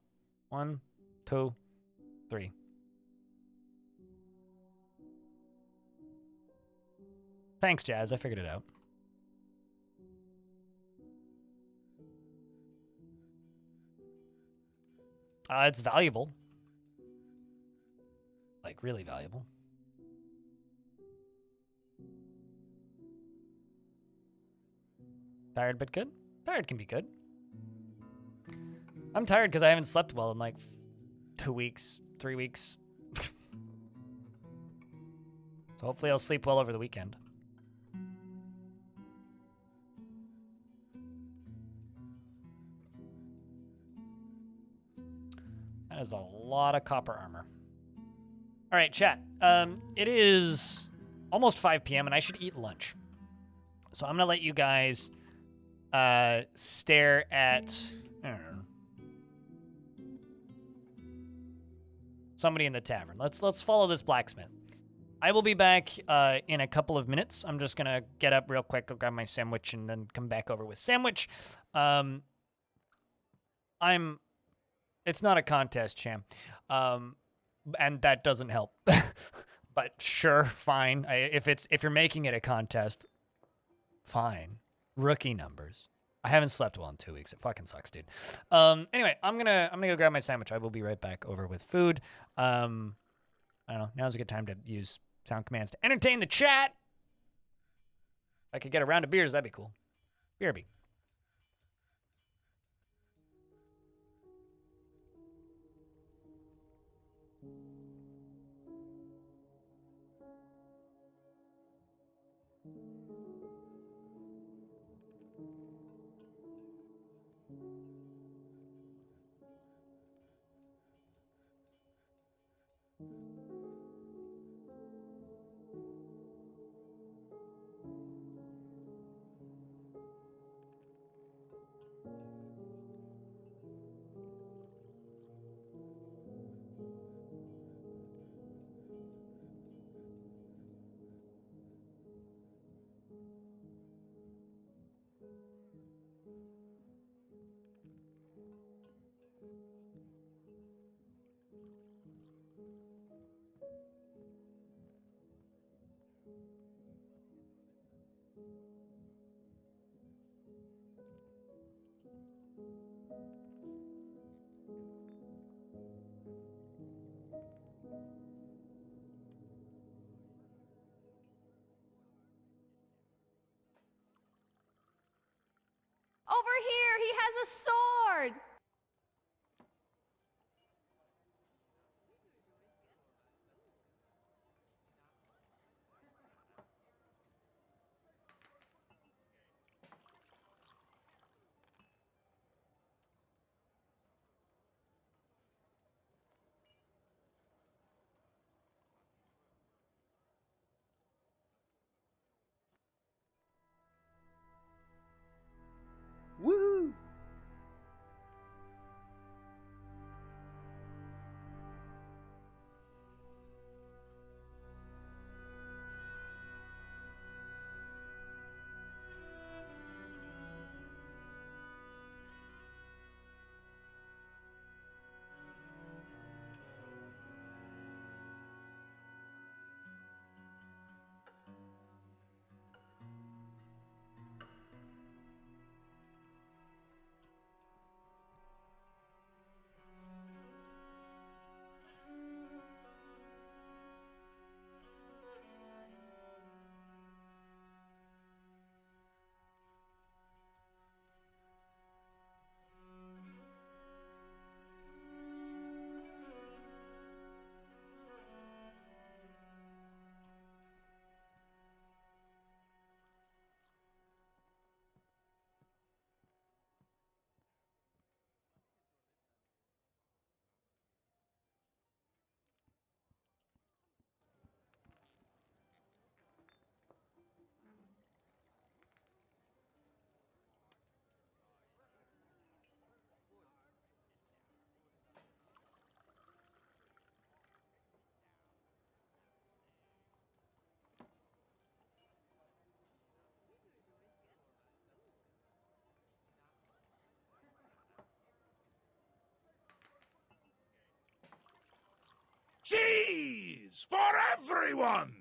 1, 2, 3. Thanks, Jazz. I figured it out. It's valuable. Like, really valuable. Tired but good? Tired can be good. I'm tired because I haven't slept well in like 2 weeks, 3 weeks. So hopefully I'll sleep well over the weekend. That is a lot of copper armor. All right, chat. It is almost 5 p.m. and I should eat lunch. So I'm gonna let you guys stare at, I don't know, somebody in the tavern. Let's follow this blacksmith. I will be back in a couple of minutes. I'm just gonna get up real quick, go grab my sandwich, and then come back over with sandwich. It's not a contest, Cham, and that doesn't help. But sure, fine. If you're making it a contest, fine. Rookie numbers. I haven't slept well in 2 weeks. It fucking sucks, dude. Anyway, I'm gonna go grab my sandwich. I will be right back over with food. I don't know. Now's a good time to use sound commands to entertain the chat. If I could get a round of beers, that'd be cool. BRB. Over here, he has a sword. Woohoo! Cheese for everyone!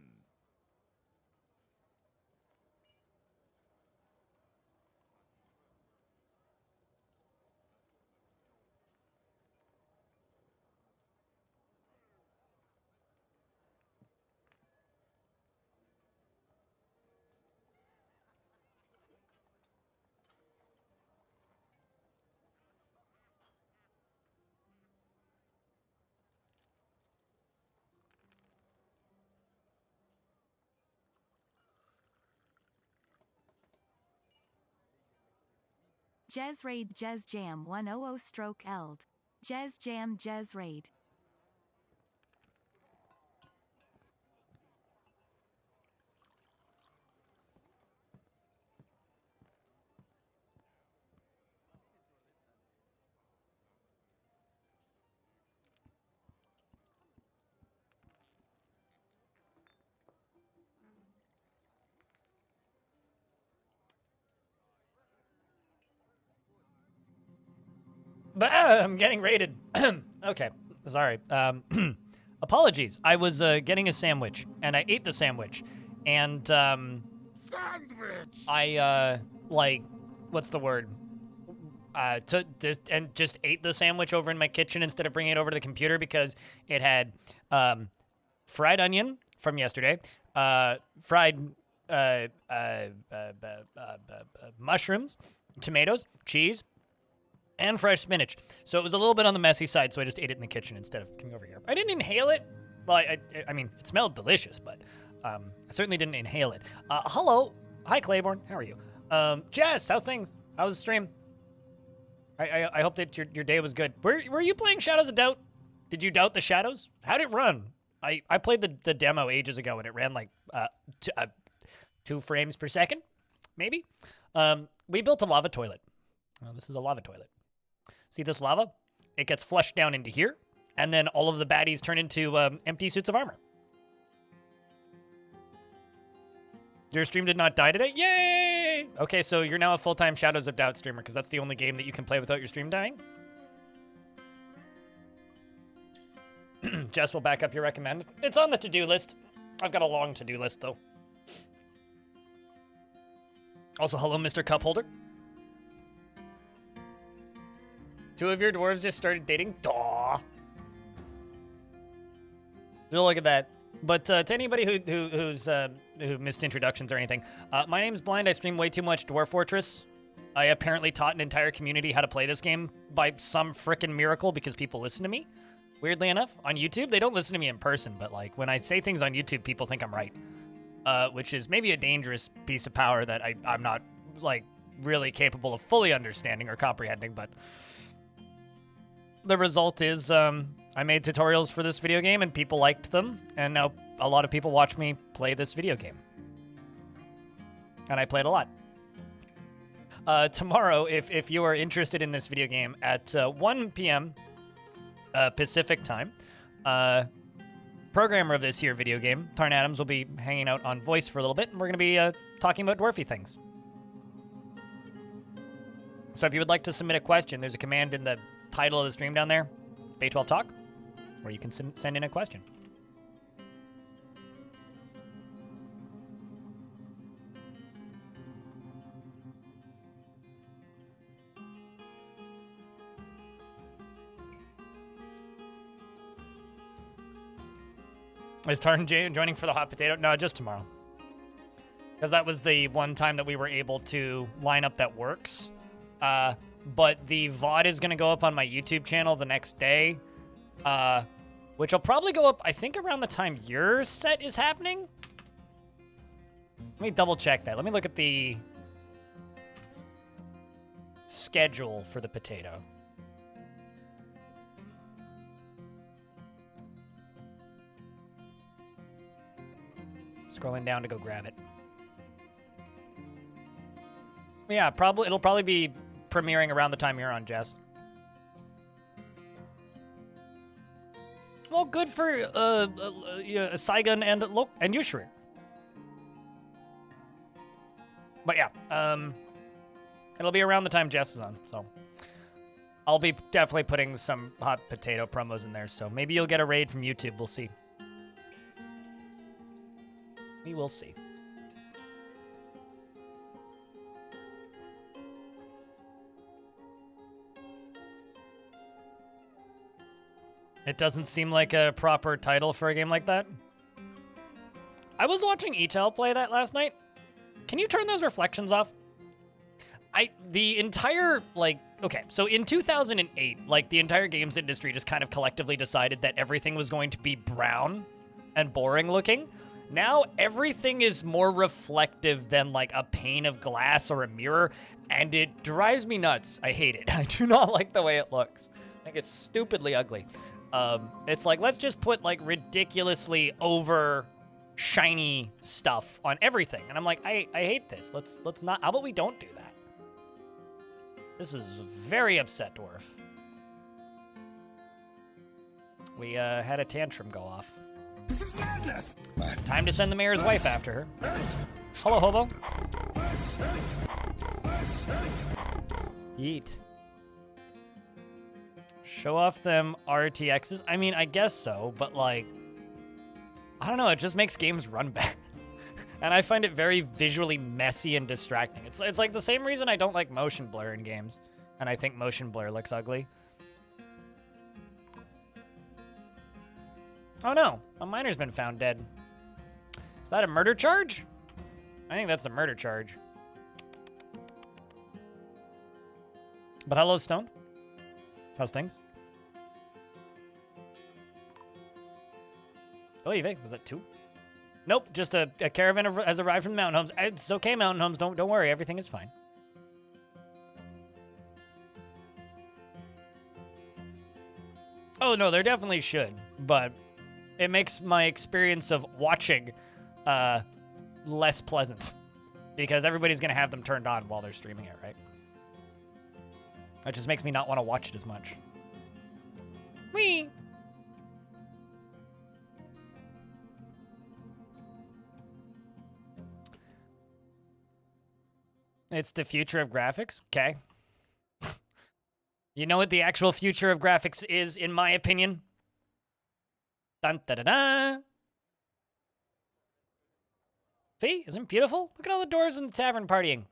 Jez Raid Jez Jam 100 stroke eld. Jez Jam Jez Raid. But I'm getting raided. Okay, sorry. Apologies. I was getting a sandwich, and I ate the sandwich, and Sandwich! I like, what's the word? Just ate the sandwich over in my kitchen instead of bringing it over to the computer because it had fried onion from yesterday, fried mushrooms, tomatoes, cheese, and fresh spinach. So it was a little bit on the messy side, so I just ate it in the kitchen instead of coming over here. I didn't inhale it. Well, I mean, it smelled delicious, but I certainly didn't inhale it. Hello. Hi, Claiborne. How are you? Jess, how's things? How's the stream? I hope that your day was good. Were you playing Shadows of Doubt? Did you doubt the shadows? How'd it run? I played the demo ages ago, and it ran like 2 frames per second, maybe. We built a lava toilet. This is a lava toilet. See this lava? It gets flushed down into here, and then all of the baddies turn into empty suits of armor. Your stream did not die today? Yay! Okay, so you're now a full-time Shadows of Doubt streamer, because that's the only game that you can play without your stream dying? Jess will back up your recommend. It's on the to-do list. I've got a long to-do list, though. Also, hello, Mr. Cup Holder. 2 of your dwarves just started dating? Daw. Look at that. But to anybody who missed introductions or anything, my name's Blind. I stream way too much Dwarf Fortress. I apparently taught an entire community how to play this game by some frickin' miracle because people listen to me. Weirdly enough, on YouTube, they don't listen to me in person, but like when I say things on YouTube, people think I'm right, which is maybe a dangerous piece of power that I'm not like really capable of fully understanding or comprehending, but the result is I made tutorials for this video game and people liked them, and now a lot of people watch me play this video game. And I played a lot. Tomorrow, if you are interested in this video game, at 1 p.m. Pacific time, programmer of this here video game, Tarn Adams, will be hanging out on voice for a little bit, and we're going to be talking about dwarfy things. So if you would like to submit a question, there's a command in the title of the stream down there, Bay12 Talk, where you can send in a question. Is Tarn joining for the hot potato? No, just tomorrow. Because that was the one time that we were able to line up that works. But the VOD is going to go up on my YouTube channel the next day, which will probably go up, I think, around the time your set is happening. Let me double check that. Let me look at the schedule for the potato. Scrolling down to go grab it. Yeah, it'll probably be premiering around the time you're on, Jess. Well, good for Saigon and Yushri. But yeah, it'll be around the time Jess is on, so I'll be definitely putting some hot potato promos in there. So maybe you'll get a raid from YouTube. We'll see. We will see. It doesn't seem like a proper title for a game like that. I was watching Etel play that last night. Can you turn those reflections off? The entire, okay, so in 2008, the entire games industry just kind of collectively decided that everything was going to be brown and boring looking. Now everything is more reflective than like a pane of glass or a mirror, and it drives me nuts. I hate it. I do not like the way it looks. I think it's stupidly ugly. It's like, let's just put like ridiculously over shiny stuff on everything. And I'm like, I hate this. Let's not, how about we don't do that? This is very upset, Dwarf. We had a tantrum go off. This is madness! Time to send the mayor's wife after her. Hello, hobo. Yeet. Show off them RTXs? I mean, I guess so, but like, I don't know, it just makes games run bad. And I find it very visually messy and distracting. It's like the same reason I don't like motion blur in games. And I think motion blur looks ugly. Oh no, a miner's been found dead. Is that a murder charge? I think that's a murder charge. But hello, Stone. How's things? Oh, was that 2? Nope, just a caravan has arrived from the Mountain Homes. It's okay, Mountain Homes. Don't worry, everything is fine. Oh no, there definitely should, but it makes my experience of watching less pleasant because everybody's gonna have them turned on while they're streaming it, right? That just makes me not want to watch it as much. Whee! It's the future of graphics? Okay. You know what the actual future of graphics is, in my opinion? Dun da da da. See? Isn't it beautiful? Look at all the doors in the tavern partying.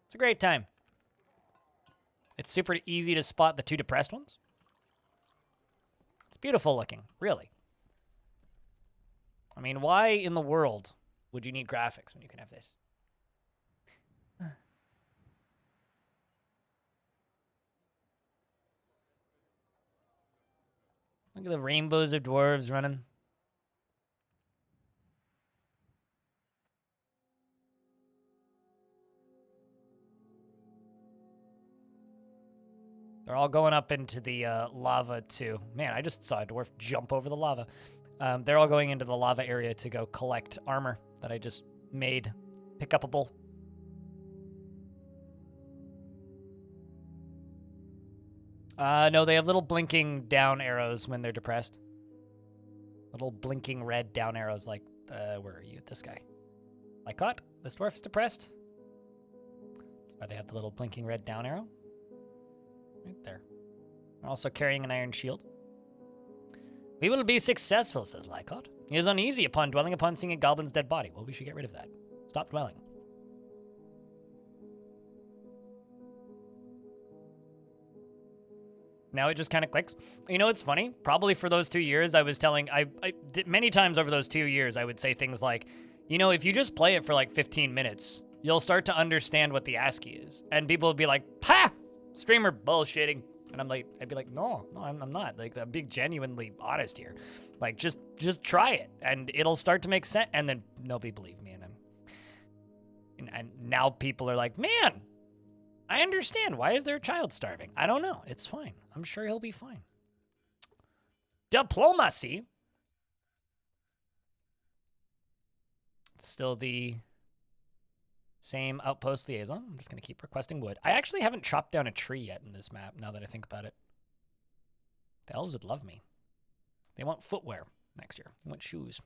It's a great time. It's super easy to spot the 2 depressed ones. It's beautiful looking, really. I mean, why in the world would you need graphics when you can have this? Look at the rainbows of dwarves running. They're all going up into the lava, too. Man, I just saw a dwarf jump over the lava. They're all going into the lava area to go collect armor that I just made pick-upable. No, they have little blinking down arrows when they're depressed. Little blinking red down arrows like, where are you? This guy. Lycott? This dwarf is depressed? That's why they have the little blinking red down arrow. Right there. They're also carrying an iron shield. We will be successful, says Lycott. He is uneasy upon dwelling upon seeing a goblin's dead body. Well, we should get rid of that. Stop dwelling. Now it just kind of clicks. You know what's funny? Probably for those 2 years, I was telling... I did many times over those 2 years, I would say things like, you know, if you just play it for like 15 minutes, you'll start to understand what the ASCII is. And people would be like, ha! Streamer bullshitting. And I'd be like, no, I'm not. Like, I'm being genuinely honest here. Like, just try it, and it'll start to make sense. And then nobody believed me, and now people are like, man, I understand. Why is there a child starving? I don't know. It's fine. I'm sure he'll be fine. Diplomacy. It's still the same outpost liaison. I'm just going to keep requesting wood. I actually haven't chopped down a tree yet in this map, now that I think about it. The elves would love me. They want footwear next year. They want shoes.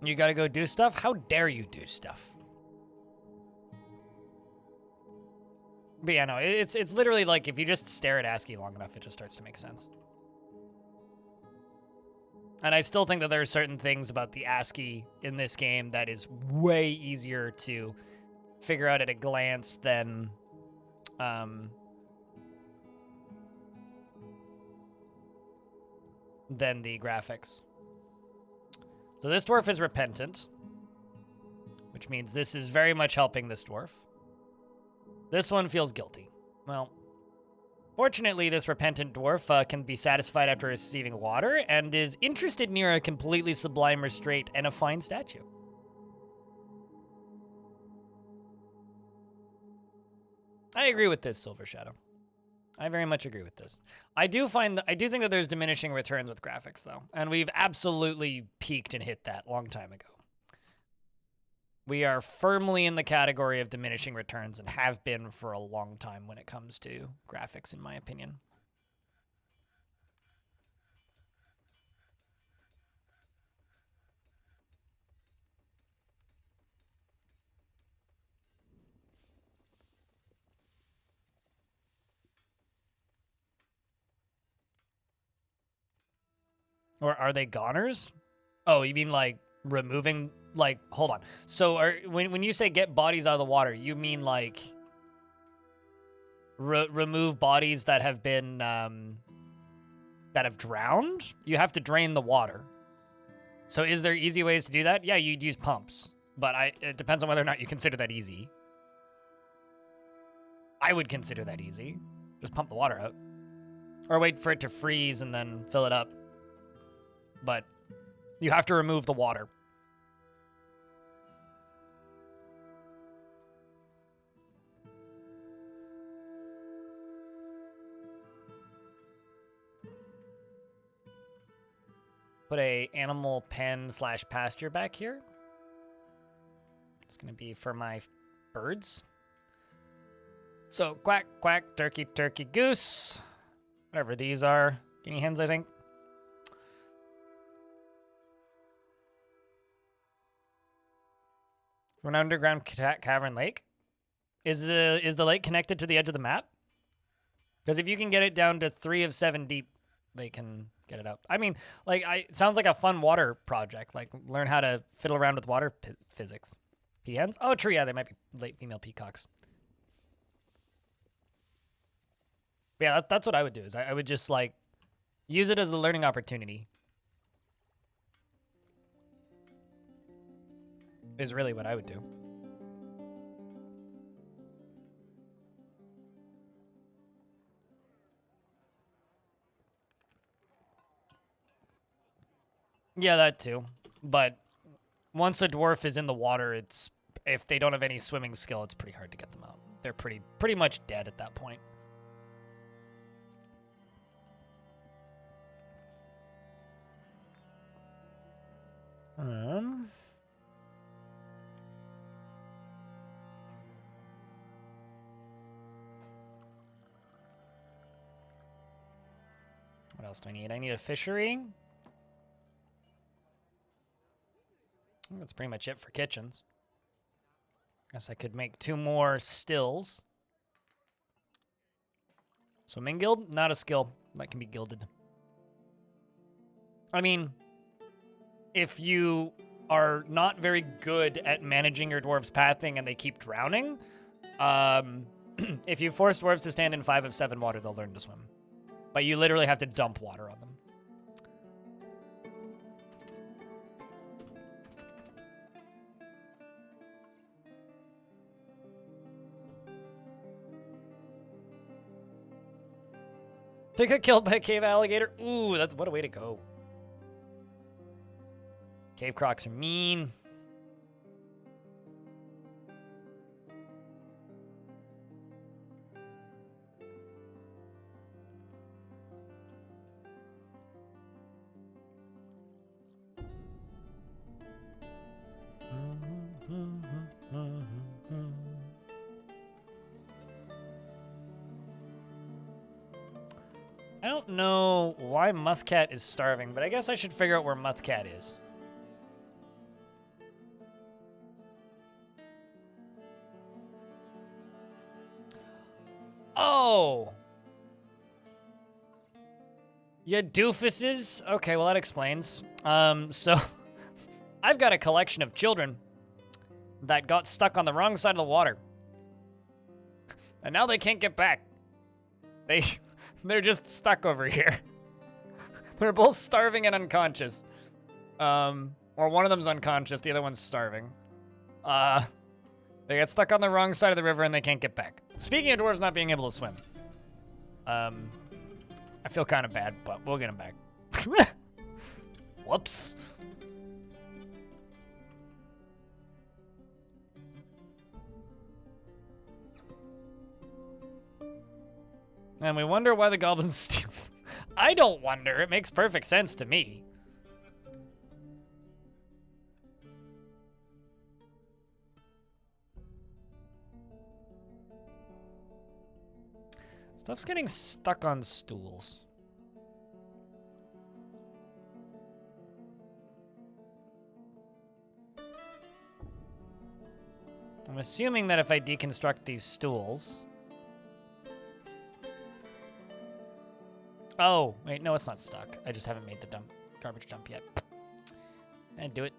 You gotta go do stuff? How dare you do stuff? But yeah, no, it's literally like if you just stare at ASCII long enough, it just starts to make sense. And I still think that there are certain things about the ASCII in this game that is way easier to figure out at a glance than the graphics. So this dwarf is repentant. which means this is very much helping this dwarf. This one feels guilty. Well, fortunately, this repentant dwarf can be satisfied after receiving water and is interested near a completely sublime restraint and a fine statue. I agree with this, Silver Shadow. I very much agree with this. I do think that there's diminishing returns with graphics, though, and we've absolutely peaked and hit that a long time ago. We are firmly in the category of diminishing returns and have been for a long time when it comes to graphics, in my opinion. Or are they goners? Oh, you mean like removing, like, hold on. So when you say get bodies out of the water, you mean like remove bodies that have been, that have drowned? You have to drain the water. So is there easy ways to do that? Yeah, you'd use pumps. But it depends on whether or not you consider that easy. I would consider that easy. Just pump the water out. Or wait for it to freeze and then fill it up. But you have to remove the water. Put a animal pen / pasture back here. It's gonna be for my birds. So quack, quack, turkey, turkey, goose. Whatever these are. Guinea hens, I think. An underground cavern lake. Is the lake connected to the edge of the map? Because if you can get it down to 3 of 7 deep, they can get it up. I mean, like, it sounds like a fun water project. Like, learn how to fiddle around with water physics. Peahens? Oh, true. Yeah, they might be late female peacocks. But yeah, that's what I would do. Is I would just like use it as a learning opportunity. Is really what I would do. Yeah, that too. But once a dwarf is in the water, it's if they don't have any swimming skill, it's pretty hard to get them out. They're pretty much dead at that point. What else do I need? I need a fishery. That's pretty much it for kitchens. Guess I could make 2 more stills. Swimming guild? Not a skill. That can be gilded. I mean, if you are not very good at managing your dwarves' pathing and they keep drowning, if you force dwarves to stand in 5 of 7 water, they'll learn to swim. But you literally have to dump water on them. They got killed by a cave alligator. Ooh, that's what a way to go. Cave crocs are mean. I don't know why Muthcat is starving, but I guess I should figure out where Muthcat is. Oh! You doofuses? Okay, well that explains. So I've got a collection of children that got stuck on the wrong side of the water. And now they can't get back. They're just stuck over here. They're both starving and unconscious. Or one of them's unconscious, the other one's starving. They got stuck on the wrong side of the river and they can't get back. Speaking of dwarves not being able to swim, I feel kind of bad, but we'll get them back. Whoops. And we wonder why the goblins steal. I don't wonder. It makes perfect sense to me. Stuff's getting stuck on stools. I'm assuming that if I deconstruct these stools... Oh, wait, no, it's not stuck. I just haven't made the garbage dump yet. And do it.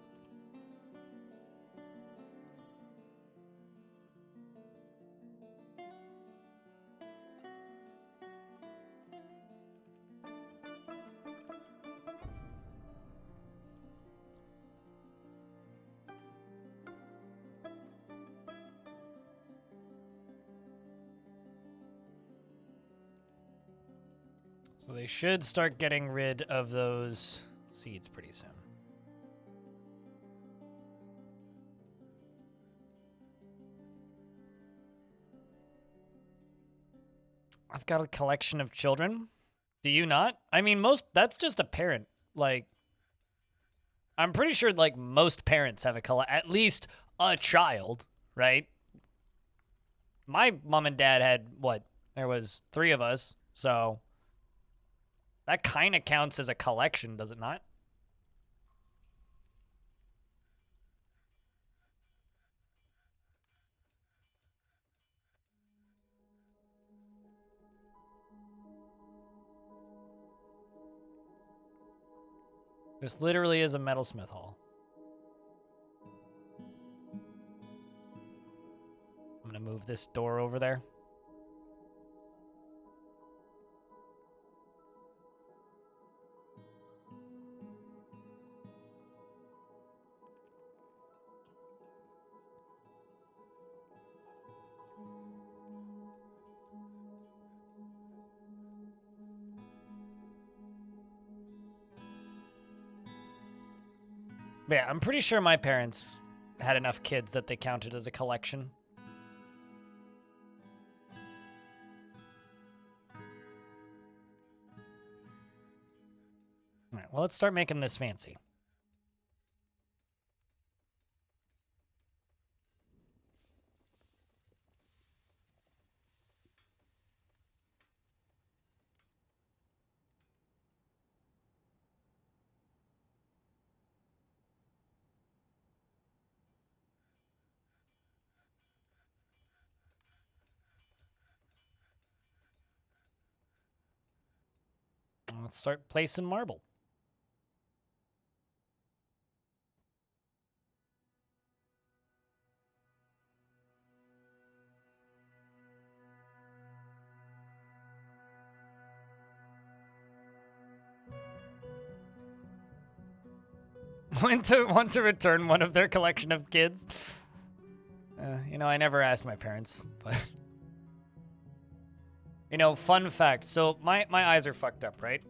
So they should start getting rid of those seeds pretty soon. I've got a collection of children. Do you not? I mean, that's just a parent. Like, I'm pretty sure, like, most parents have at least a child, right? My mom and dad had, what? There was 3 of us, so... That kind of counts as a collection, does it not? This literally is a metalsmith hall. I'm gonna move this door over there. But yeah, I'm pretty sure my parents had enough kids that they counted as a collection. All right, well, let's start making this fancy. Let's start placing marble. Want to return one of their collection of kids? You know, I never asked my parents, but... You know, fun fact. So my eyes are fucked up, right?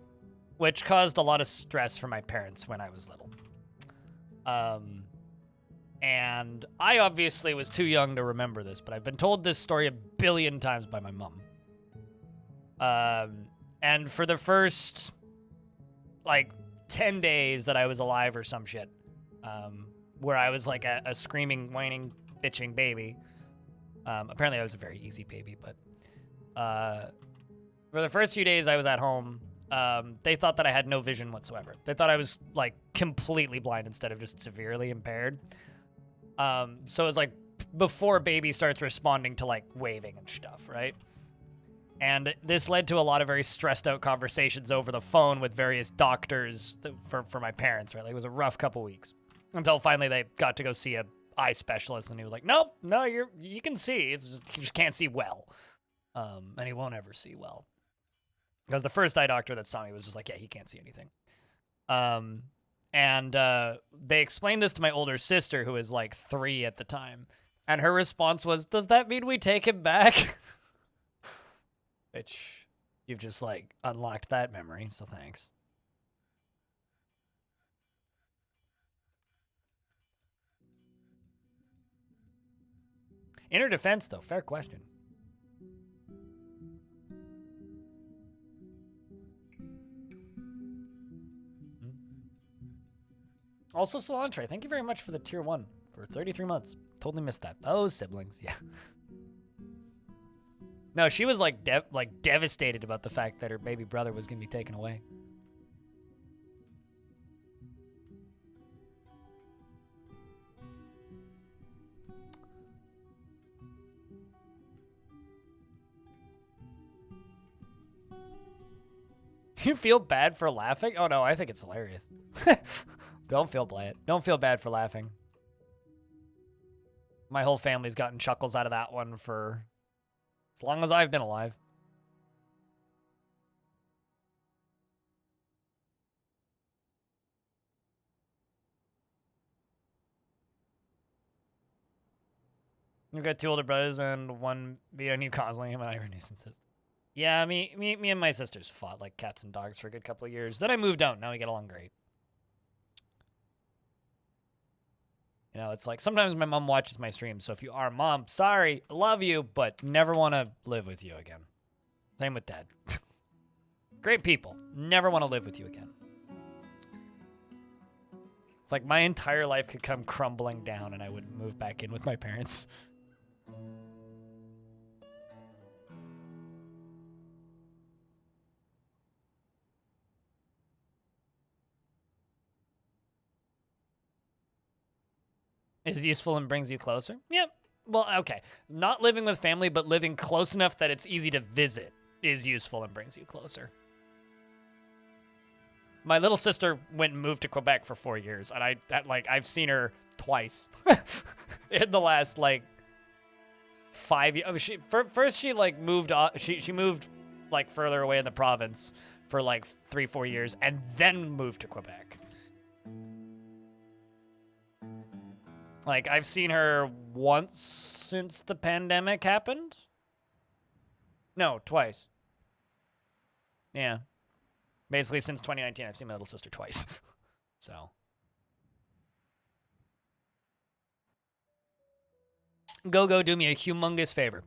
Which caused a lot of stress for my parents when I was little. And I obviously was too young to remember this, but I've been told this story a billion times by my mom. And for the first, like, 10 days that I was alive or some shit, where I was like a screaming, whining, bitching baby. Apparently I was a very easy baby, but for the first few days I was at home, they thought that I had no vision whatsoever. They thought I was like completely blind instead of just severely impaired. So it was like before baby starts responding to like waving and stuff, right? And this led to a lot of very stressed out conversations over the phone with various doctors for my parents, right? Like it was a rough couple weeks until finally they got to go see a eye specialist, and he was like, nope, no, you can see. It's just, you just can't see well. And he won't ever see well. Because the first eye doctor that saw me was just like, yeah, he can't see anything. And they explained this to my older sister, who was like 3 at the time. And her response was, does that mean we take him back? Which, you've just like unlocked that memory, so thanks. Inner defense, though, fair question. Also, Cilantro, thank you very much for the tier 1 for 33 months. Totally missed that. Oh, siblings, yeah. No, she was like devastated about the fact that her baby brother was going to be taken away. Do you feel bad for laughing? Oh no, I think it's hilarious. Don't feel bad. Don't feel bad for laughing. My whole family's gotten chuckles out of that one for as long as I've been alive. You've got 2 older brothers and one beat on you constantly. Him and I are nuisances. Yeah, me and my sisters fought like cats and dogs for a good couple of years. Then I moved out. Now we get along great. You know, it's like sometimes my mom watches my streams. So if you are mom, sorry, love you, but never want to live with you again. Same with dad. Great people. Never want to live with you again. It's like my entire life could come crumbling down and I would move back in with my parents. Is useful and brings you closer? Yep. Well, okay. Not living with family, but living close enough that it's easy to visit is useful and brings you closer. My little sister went and moved to Quebec for 4 years, and I've seen her twice in the last 5 years. First she moved she moved further away in the province for 3-4 years, and then moved to Quebec. I've seen her once since the pandemic happened. No, twice. Yeah. Basically, since 2019, I've seen my little sister twice. So. Go, do me a humongous favor.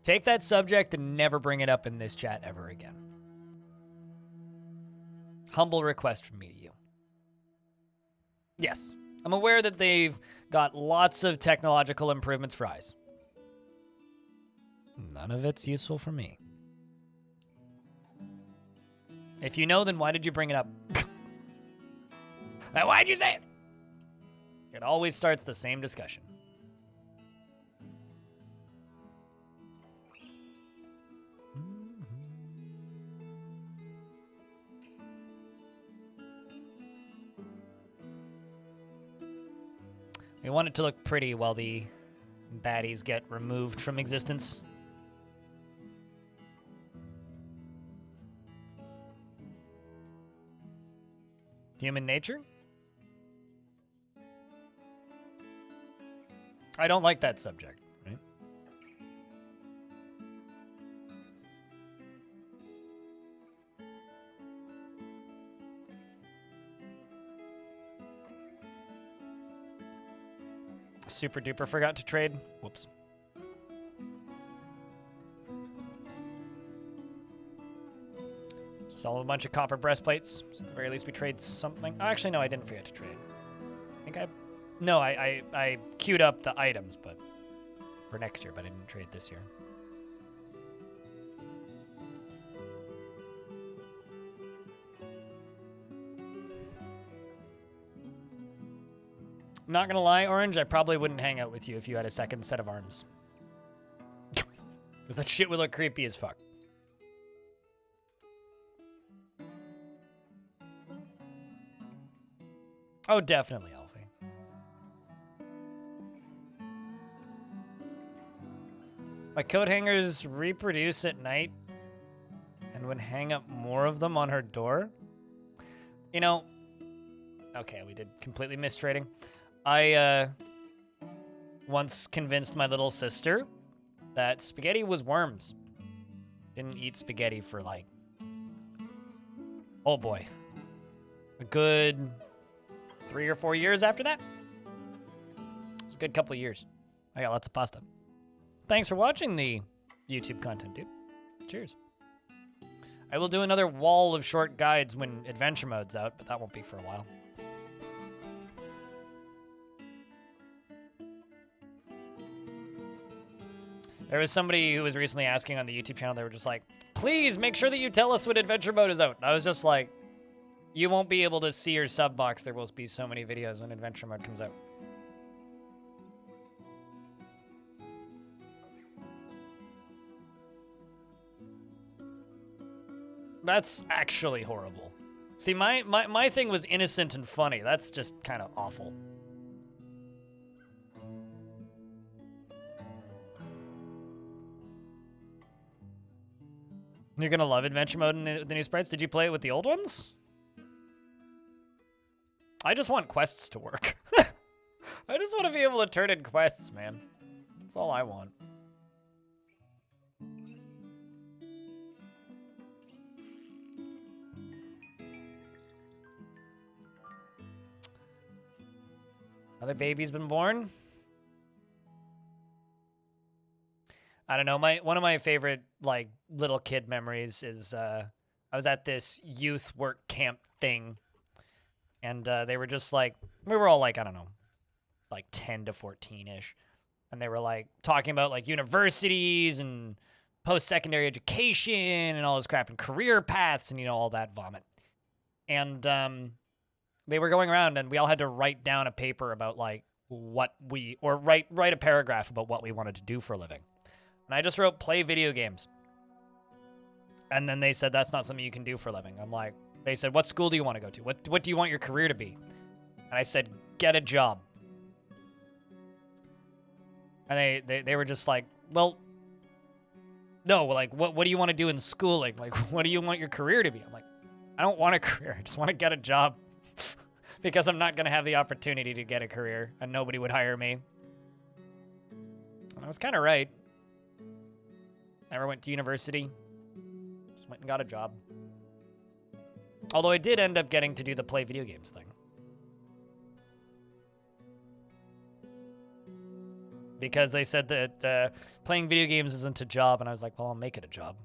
Take that subject and never bring it up in this chat ever again. Humble request from me to you. Yes. I'm aware that they've got lots of technological improvements for eyes. None of it's useful for me. If you know, then why did you bring it up? Now, why'd you say it? It always starts the same discussion. We want it to look pretty while the baddies get removed from existence. Human nature? I don't like that subject, right? Super duper forgot to trade. Whoops. Sell a bunch of copper breastplates. So at the very least we trade something. Oh, actually, no, I didn't forget to trade. I queued up the items, but for next year, but I didn't trade this year. Not gonna lie, Orange, I probably wouldn't hang out with you if you had a second set of arms. Because that shit would look creepy as fuck. Oh, definitely, Alfie. My coat hangers reproduce at night and would hang up more of them on her door. You know, okay, we did completely miss trading. I once convinced my little sister that spaghetti was worms. Didn't eat spaghetti for like, oh boy, a good 3 or 4 years after that. It was a good couple of years. I got lots of pasta. Thanks for watching the YouTube content, dude. Cheers. I will do another wall of short guides when adventure mode's out, but that won't be for a while. There was somebody who was recently asking on the YouTube channel, they were just like, please make sure that you tell us when adventure mode is out. And I was just like, you won't be able to see your sub box. There will be so many videos when adventure mode comes out. That's actually horrible. See, my thing was innocent and funny. That's just kind of awful. You're gonna love adventure mode in the new sprites. Did you play it with the old ones? I just want quests to work. I just want to be able to turn in quests, man. That's all I want. Another baby's been born. I don't know. One of my favorite like little kid memories is I was at this youth work camp thing, and they were just like, we were all like, I don't know, like 10 to 14-ish, and they were like talking about like universities and post-secondary education and all this crap and career paths and, you know, all that vomit. And they were going around and we all had to write down a paper about like what we, or write a paragraph about what we wanted to do for a living. And I just wrote play video games. And then they said, that's not something you can do for a living. I'm like, they said, what school do you want to go to? What do you want your career to be? And I said, get a job. And they were just like, well, no, like, what do you want to do in schooling? Like, what do you want your career to be? I'm like, I don't want a career. I just want to get a job because I'm not going to have the opportunity to get a career and nobody would hire me. And I was kind of right. Never went to university. Just went and got a job. Although I did end up getting to do the play video games thing. Because they said that playing video games isn't a job, and I was like, well, I'll make it a job.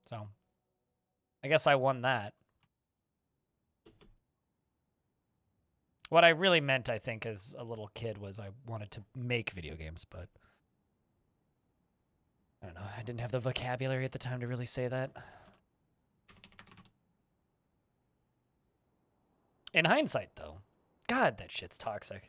So, I guess I won that. What I really meant, I think, as a little kid was I wanted to make video games, but I don't know. I didn't have the vocabulary at the time to really say that. In hindsight, though, God, that shit's toxic.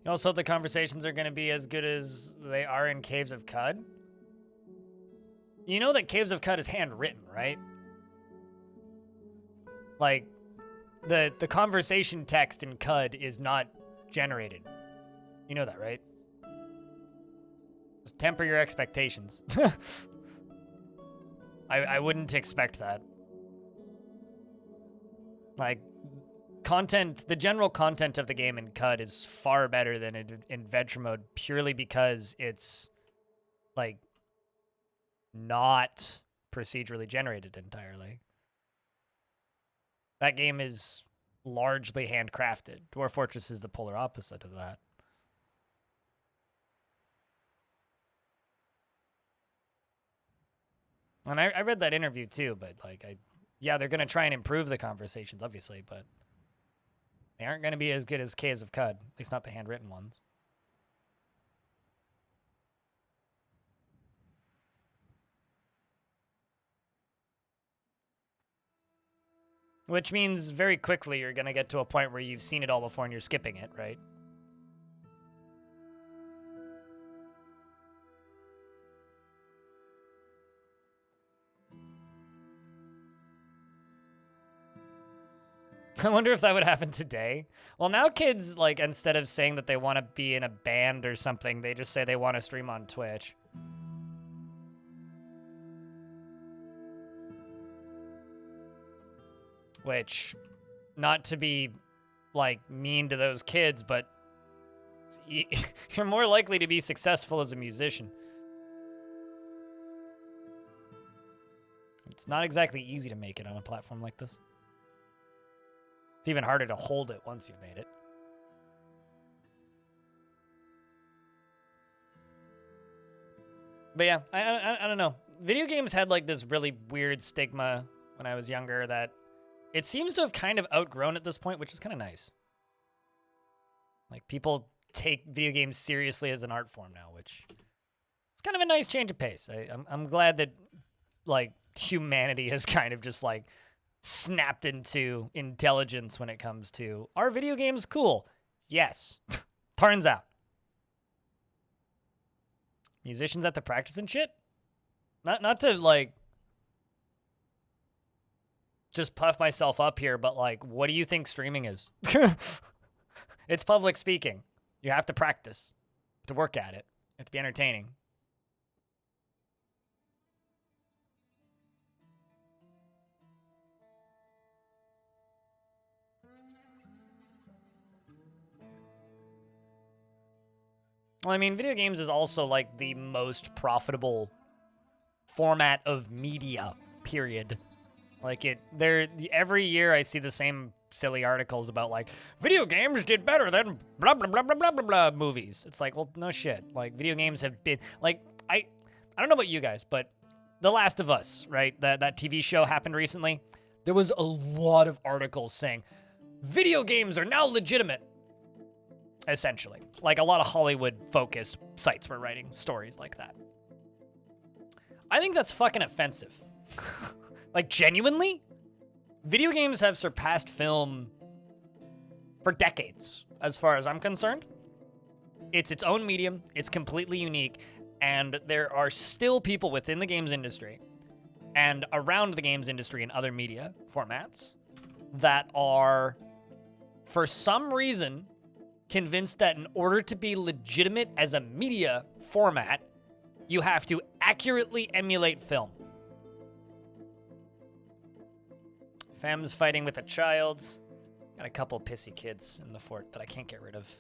You also hope the conversations are going to be as good as they are in Caves of Cud. You know that Caves of Cud is handwritten, right? Like, the conversation text in Cud is not generated. You know that, right? Just temper your expectations. I wouldn't expect that. Like, content, the general content of the game in CUD is far better than in adventure mode purely because it's, like, not procedurally generated entirely. That game is largely handcrafted. Dwarf Fortress is the polar opposite of that. And I read that interview too, but like, yeah, they're going to try and improve the conversations, obviously, but they aren't going to be as good as Caves of Cud, at least not the handwritten ones. Which means very quickly you're going to get to a point where you've seen it all before and you're skipping it, right? I wonder if that would happen today. Well, now kids, like, instead of saying that they want to be in a band or something, they just say they want to stream on Twitch. Which, not to be, like, mean to those kids, but you're more likely to be successful as a musician. It's not exactly easy to make it on a platform like this. It's even harder to hold it once you've made it. But yeah, I don't know. Video games had like this really weird stigma when I was younger that it seems to have kind of outgrown at this point, which is kind of nice. Like, people take video games seriously as an art form now, which is kind of a nice change of pace. I'm glad that, like, humanity has kind of just, like, snapped into intelligence when it comes to, are video games cool? Yes. Turns out. Musicians at the practice and shit? Not to, like, just puff myself up here, but, like, what do you think streaming is? It's public speaking. You have to practice. You have to work at it. You have to be entertaining. Well, I mean, video games is also, like, the most profitable format of media, period. Like, every year I see the same silly articles about, like, video games did better than blah, blah, blah, blah, blah, blah, blah movies. It's like, well, no shit. Like, video games have been, like, I don't know about you guys, but The Last of Us, right? That TV show happened recently. There was a lot of articles saying, video games are now legitimate. Essentially. Like, a lot of Hollywood-focused sites were writing stories like that. I think that's fucking offensive. Like, genuinely? Video games have surpassed film for decades, as far as I'm concerned. It's its own medium, it's completely unique, and there are still people within the games industry and around the games industry and other media formats that are, for some reason, convinced that in order to be legitimate as a media format, you have to accurately emulate film. Fam's fighting with a child. Got a couple pissy kids in the fort that I can't get rid of.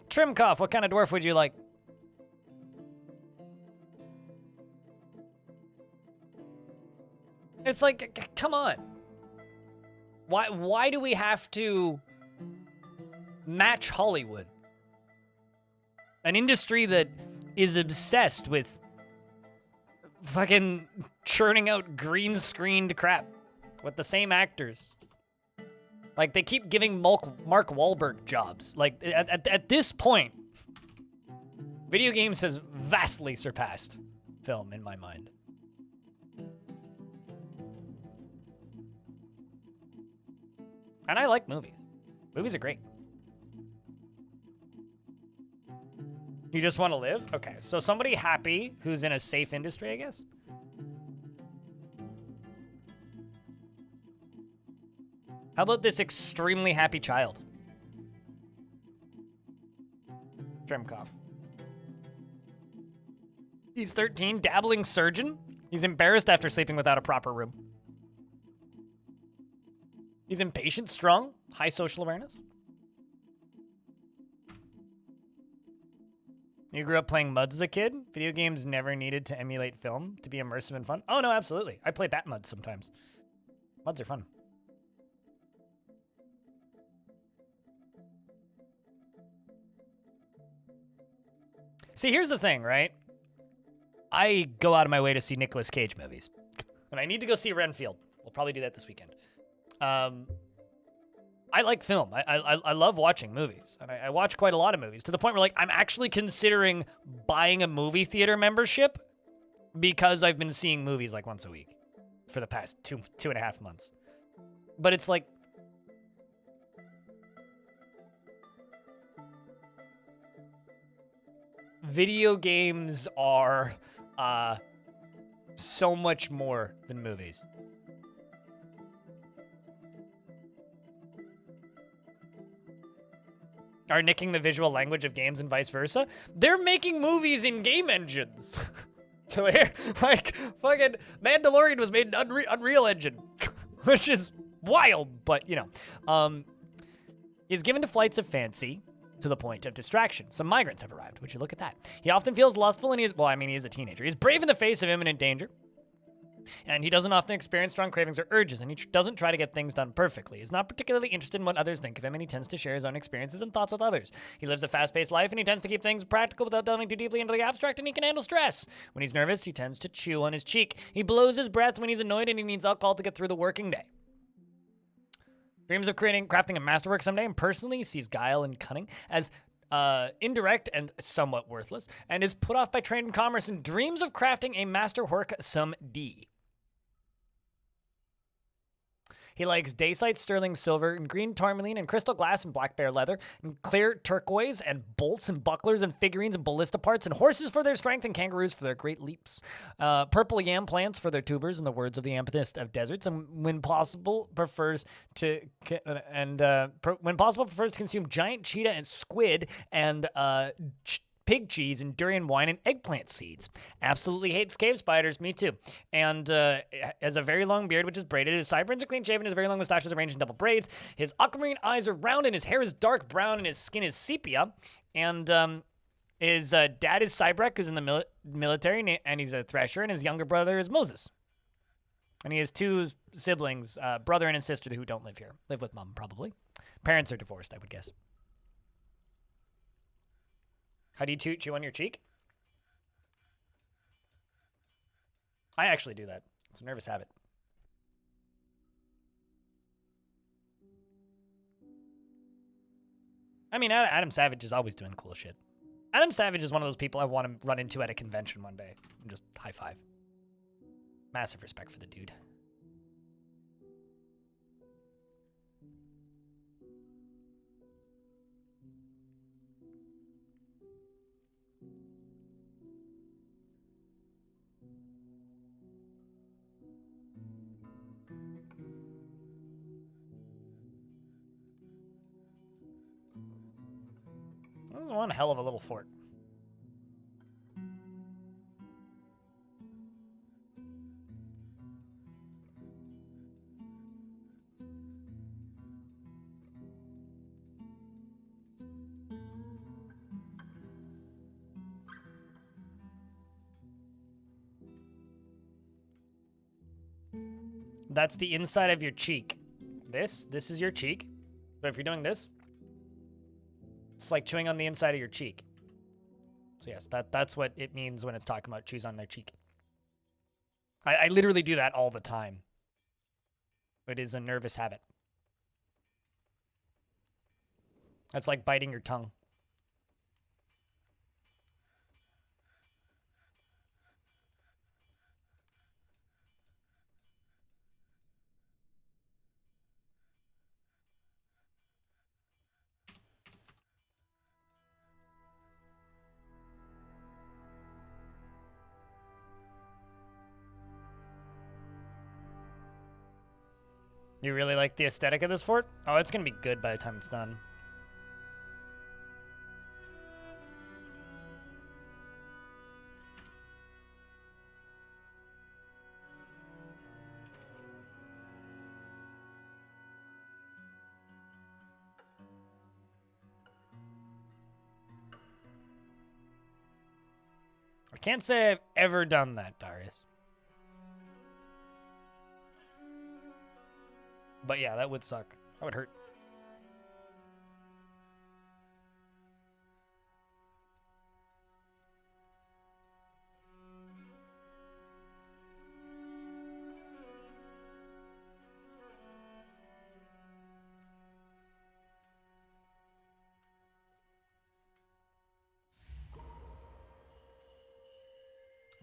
Trimcoff, what kind of dwarf would you like? It's like, come on. Why do we have to match Hollywood? An industry that is obsessed with fucking churning out green-screened crap with the same actors. Like, they keep giving Mark Wahlberg jobs. Like, at this point, video games has vastly surpassed film in my mind. And I like movies. Movies are great. You just want to live? Okay, so somebody happy who's in a safe industry, I guess? How about this extremely happy child? Trimcoff. He's 13, dabbling surgeon. He's embarrassed after sleeping without a proper room. He's impatient, strong, high social awareness. You grew up playing MUDs as a kid? Video games never needed to emulate film to be immersive and fun? Oh, no, absolutely. I play Bat MUDs sometimes. MUDs are fun. See, here's the thing, right? I go out of my way to see Nicolas Cage movies. And I need to go see Renfield. We'll probably do that this weekend. I like film. I love watching movies. And I watch quite a lot of movies, to the point where, like, I'm actually considering buying a movie theater membership because I've been seeing movies, like, once a week for the past two and a half months. But it's like, video games are so much more than movies. are nicking the visual language of games and vice versa. They're making movies in game engines. So here, like, fucking Mandalorian was made in Unreal Engine, which is wild, but, you know. He's given to flights of fancy to the point of distraction. Some migrants have arrived. Would you look at that? He often feels lustful, and he is a teenager. He's brave in the face of imminent danger. And he doesn't often experience strong cravings or urges, and he doesn't try to get things done perfectly. He's not particularly interested in what others think of him, and he tends to share his own experiences and thoughts with others. He lives a fast-paced life, and he tends to keep things practical without delving too deeply into the abstract, and he can handle stress. When he's nervous, he tends to chew on his cheek. He blows his breath when he's annoyed, and he needs alcohol to get through the working day. Dreams of crafting a masterwork someday, and personally sees guile and cunning as indirect and somewhat worthless, and is put off by trade and commerce, and dreams of crafting a masterwork someday. He likes dacite, sterling silver, and green tourmaline, and crystal glass, and black bear leather, and clear turquoise, and bolts, and bucklers, and figurines, and ballista parts, and horses for their strength, and kangaroos for their great leaps. Purple yam plants for their tubers, in the words of the amethyst of deserts, and when possible, prefers to consume giant cheetah and squid, and pig cheese and durian wine and eggplant seeds. Absolutely hates cave spiders. Me too. And has a very long beard, which is braided. His sideburns are clean shaven. His very long mustache is arranged in double braids. His aquamarine eyes are round, and his hair is dark brown, and his skin is sepia. And his dad is Cybrek, who's in the military, and he's a thresher. And his younger brother is Moses. And he has two siblings, brother and a sister, who don't live here. Live with mom, probably. Parents are divorced, I would guess. How do you chew on your cheek? I actually do that. It's a nervous habit. I mean, Adam Savage is always doing cool shit. Adam Savage is one of those people I want to run into at a convention one day and just high five. Massive respect for the dude. This is one hell of a little fort. That's the inside of your cheek. This is your cheek. But if you're doing this, it's like chewing on the inside of your cheek. So yes, that's what it means when it's talking about chews on their cheek. I literally do that all the time. It is a nervous habit. That's like biting your tongue. You really like the aesthetic of this fort? Oh, it's gonna be good by the time it's done. I can't say I've ever done that, Darius. But yeah, that would suck. That would hurt.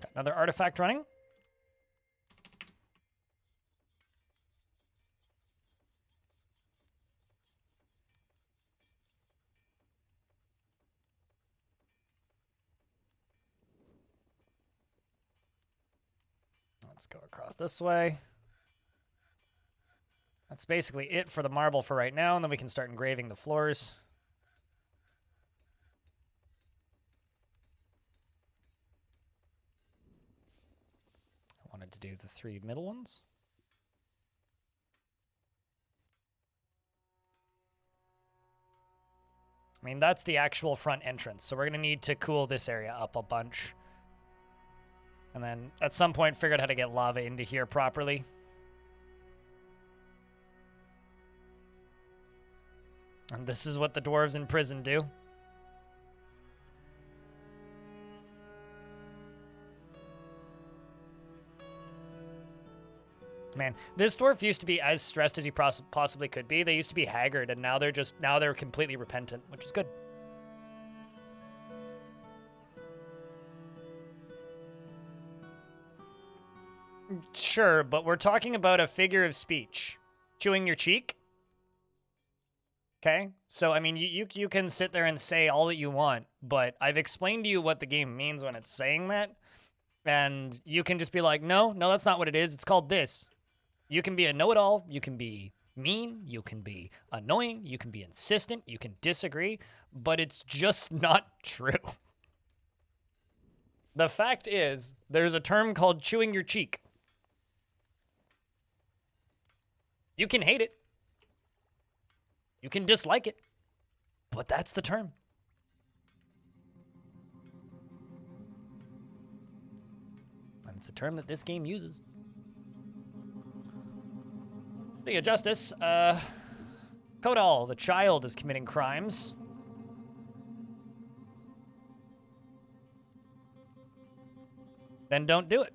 Got another artifact running. Let's go across this way. That's basically it for the marble for right now, and then we can start engraving the floors. to do? The 3 middle ones? I mean, that's the actual front entrance, so we're going to need to cool this area up a bunch. And then at some point figure out how to get lava into here properly. And this is what the dwarves in prison do. Man, this dwarf used to be as stressed as he possibly could be. They used to be haggard, and now they're completely repentant, which is good. Sure, but we're talking about a figure of speech. Chewing your cheek? Okay? So, I mean, you can sit there and say all that you want, but I've explained to you what the game means when it's saying that, and you can just be like, no, that's not what it is. It's called this. You can be a know-it-all. You can be mean. You can be annoying. You can be insistent. You can disagree, but it's just not true. The fact is, there's a term called chewing your cheek. You can hate it. You can dislike it. But that's the term. And it's a term that this game uses. Speaking of justice, Kodal, the child, is committing crimes. Then don't do it,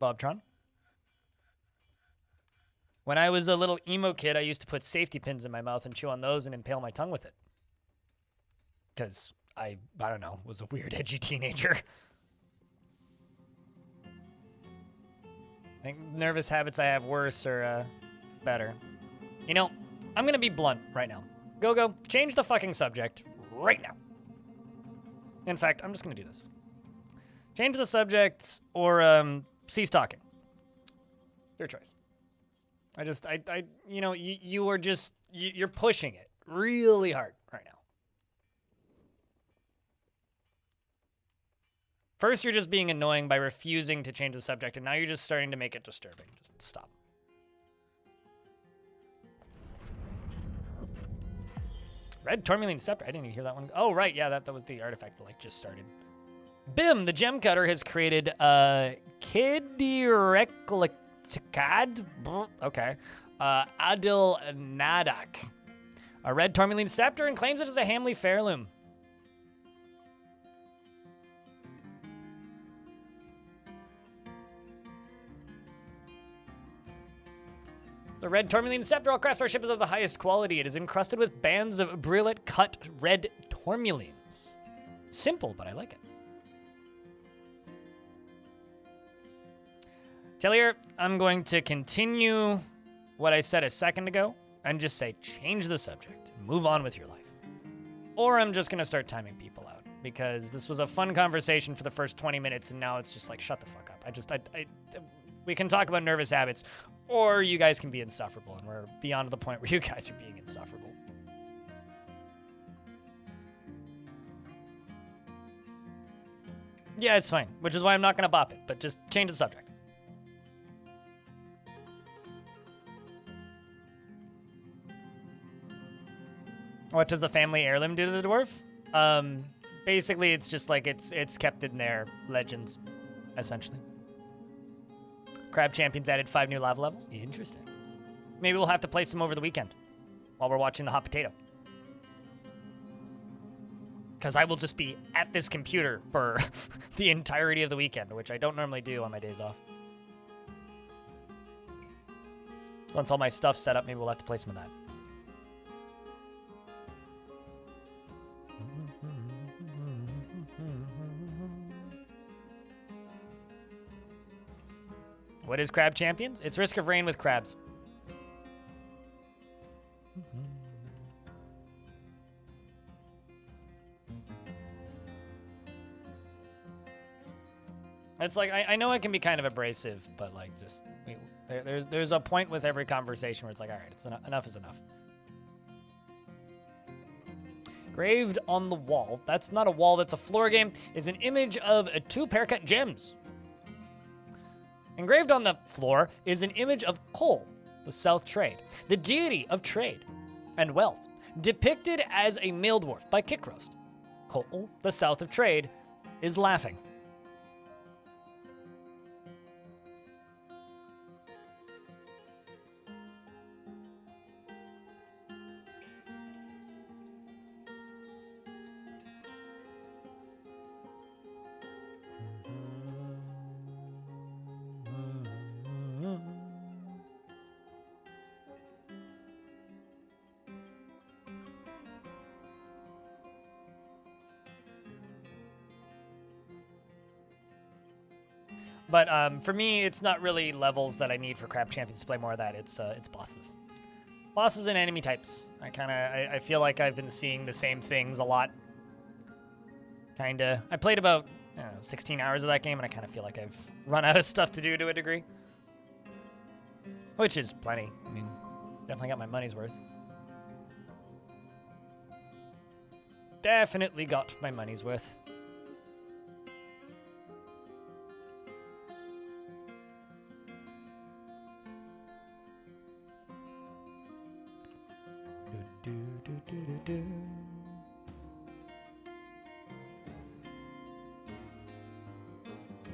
Bobtron. When I was a little emo kid, I used to put safety pins in my mouth and chew on those and impale my tongue with it. Because I don't know, was a weird, edgy teenager. I think nervous habits I have worse or better. You know, I'm going to be blunt right now. Go, change the fucking subject right now. In fact, I'm just going to do this. Change the subject or cease talking. Your choice. You know, you are just, you're pushing it really hard right now. First, you're just being annoying by refusing to change the subject, and now you're just starting to make it disturbing. Just stop. Red Tourmaline Scepter. I didn't even hear that one. Oh, right. Yeah, that was the artifact that, like, just started. Bim, the gem cutter, has created Kidireklikad. Okay. Adil Nadak. A red Tourmaline Scepter, and claims it as a Hamley heirloom. The red Tourmaline Scepter, all craft our ship is of the highest quality. It is encrusted with bands of brilliant cut red tourmalines. Simple, but I like it. Tellier, I'm going to continue what I said a second ago and just say change the subject, move on with your life. Or I'm just going to start timing people out because this was a fun conversation for the first 20 minutes and now it's just like, shut the fuck up. We can talk about nervous habits or you guys can be insufferable and we're beyond the point where you guys are being insufferable. Yeah, it's fine, which is why I'm not going to bop it, but just change the subject. What does the family heirloom do to the dwarf? Basically, it's just like it's kept in their legends, essentially. Crab Champions added 5 new lava levels. Interesting. Maybe we'll have to play some over the weekend while we're watching the hot potato. Because I will just be at this computer for the entirety of the weekend, which I don't normally do on my days off. So once all my stuff's set up, maybe we'll have to play some of that. What is Crab Champions? It's Risk of Rain with crabs. It's like, I know it can be kind of abrasive, but like just, there's a point with every conversation where it's like, all right, it's enough is enough. Graved on the wall, that's not a wall, that's a floor game, is an image of 2 pair cut gems. Engraved on the floor is an image of Kol, the South Trade, the deity of trade and wealth, depicted as a male dwarf by Kickroast. Kol, the South of Trade, is laughing. But for me, it's not really levels that I need for Crab Champions to play more of that. It's bosses. Bosses and enemy types. I feel like I've been seeing the same things a lot. Kinda. I played about 16 hours of that game, and I kind of feel like I've run out of stuff to do to a degree. Which is plenty. I mean, definitely got my money's worth. Definitely got my money's worth.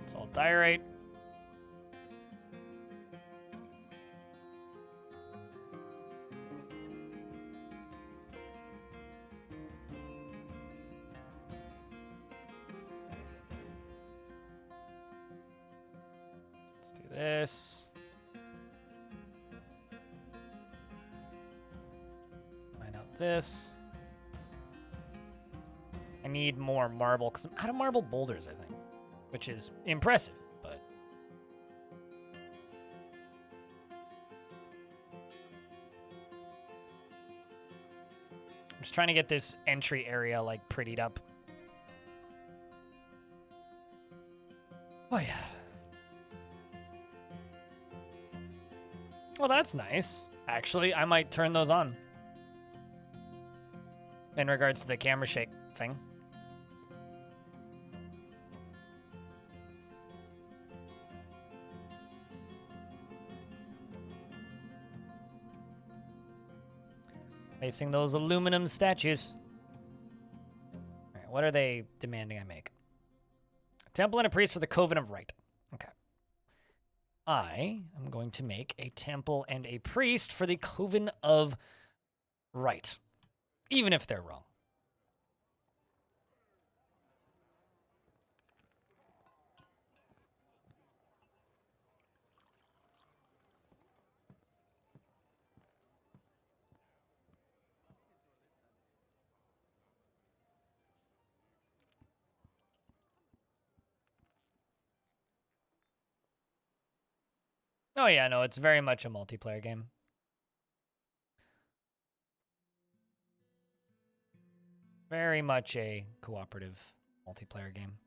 It's all diorite. Let's do this. Find out this. I need more marble because I'm out of marble boulders, I think, which is impressive, but I'm just trying to get this entry area like prettied up. Oh yeah. Well, that's nice. Actually, I might turn those on in regards to the camera shake thing. Facing those aluminum statues. All right, what are they demanding I make? A temple and a priest for the Coven of Right. Okay. I am going to make a temple and a priest for the Coven of Right, even if they're wrong. Oh yeah, no, it's very much a multiplayer game. Very much a cooperative multiplayer game.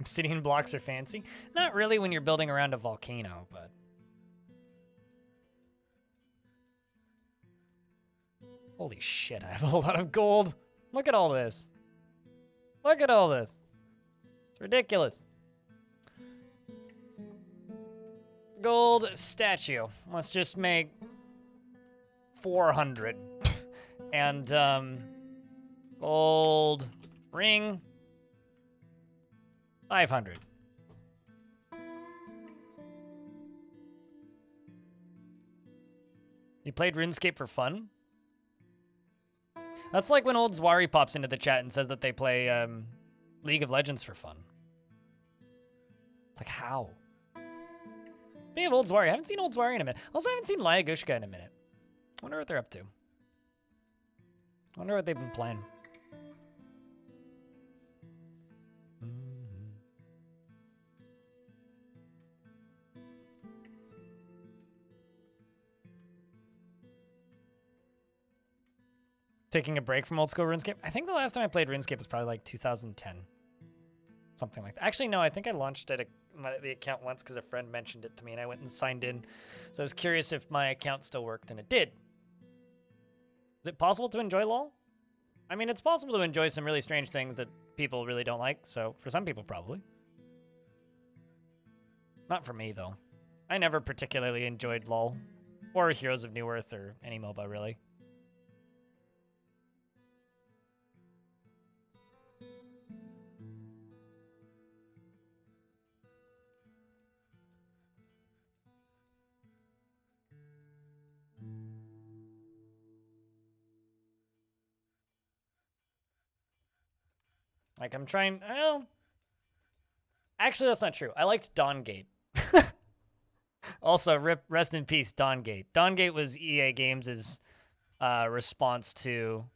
Obsidian blocks are fancy. Not really when you're building around a volcano, but... Holy shit, I have a lot of gold. Look at all this. Look at all this. It's ridiculous. Gold statue. Let's just make 400. And, gold ring. 500. You played RuneScape for fun? That's like when old Zwari pops into the chat and says that they play League of Legends for fun. It's like, how? Speaking of old Zwari, I haven't seen old Zwari in a minute. Also, I haven't seen Lyagushka in a minute. I wonder what they're up to. Wonder what they've been playing. Taking a break from old school RuneScape. I think the last time I played RuneScape was probably like 2010. Something like that. Actually, no, I think I launched the account once because a friend mentioned it to me and I went and signed in. So I was curious if my account still worked, and it did. Is it possible to enjoy LOL? I mean, it's possible to enjoy some really strange things that people really don't like. So for some people, probably. Not for me, though. I never particularly enjoyed LOL or Heroes of New Earth or any MOBA, really. Like, I'm trying... Well... Actually, that's not true. I liked Dawngate. Also, rest in peace, Dawngate. Dawngate was EA Games' response to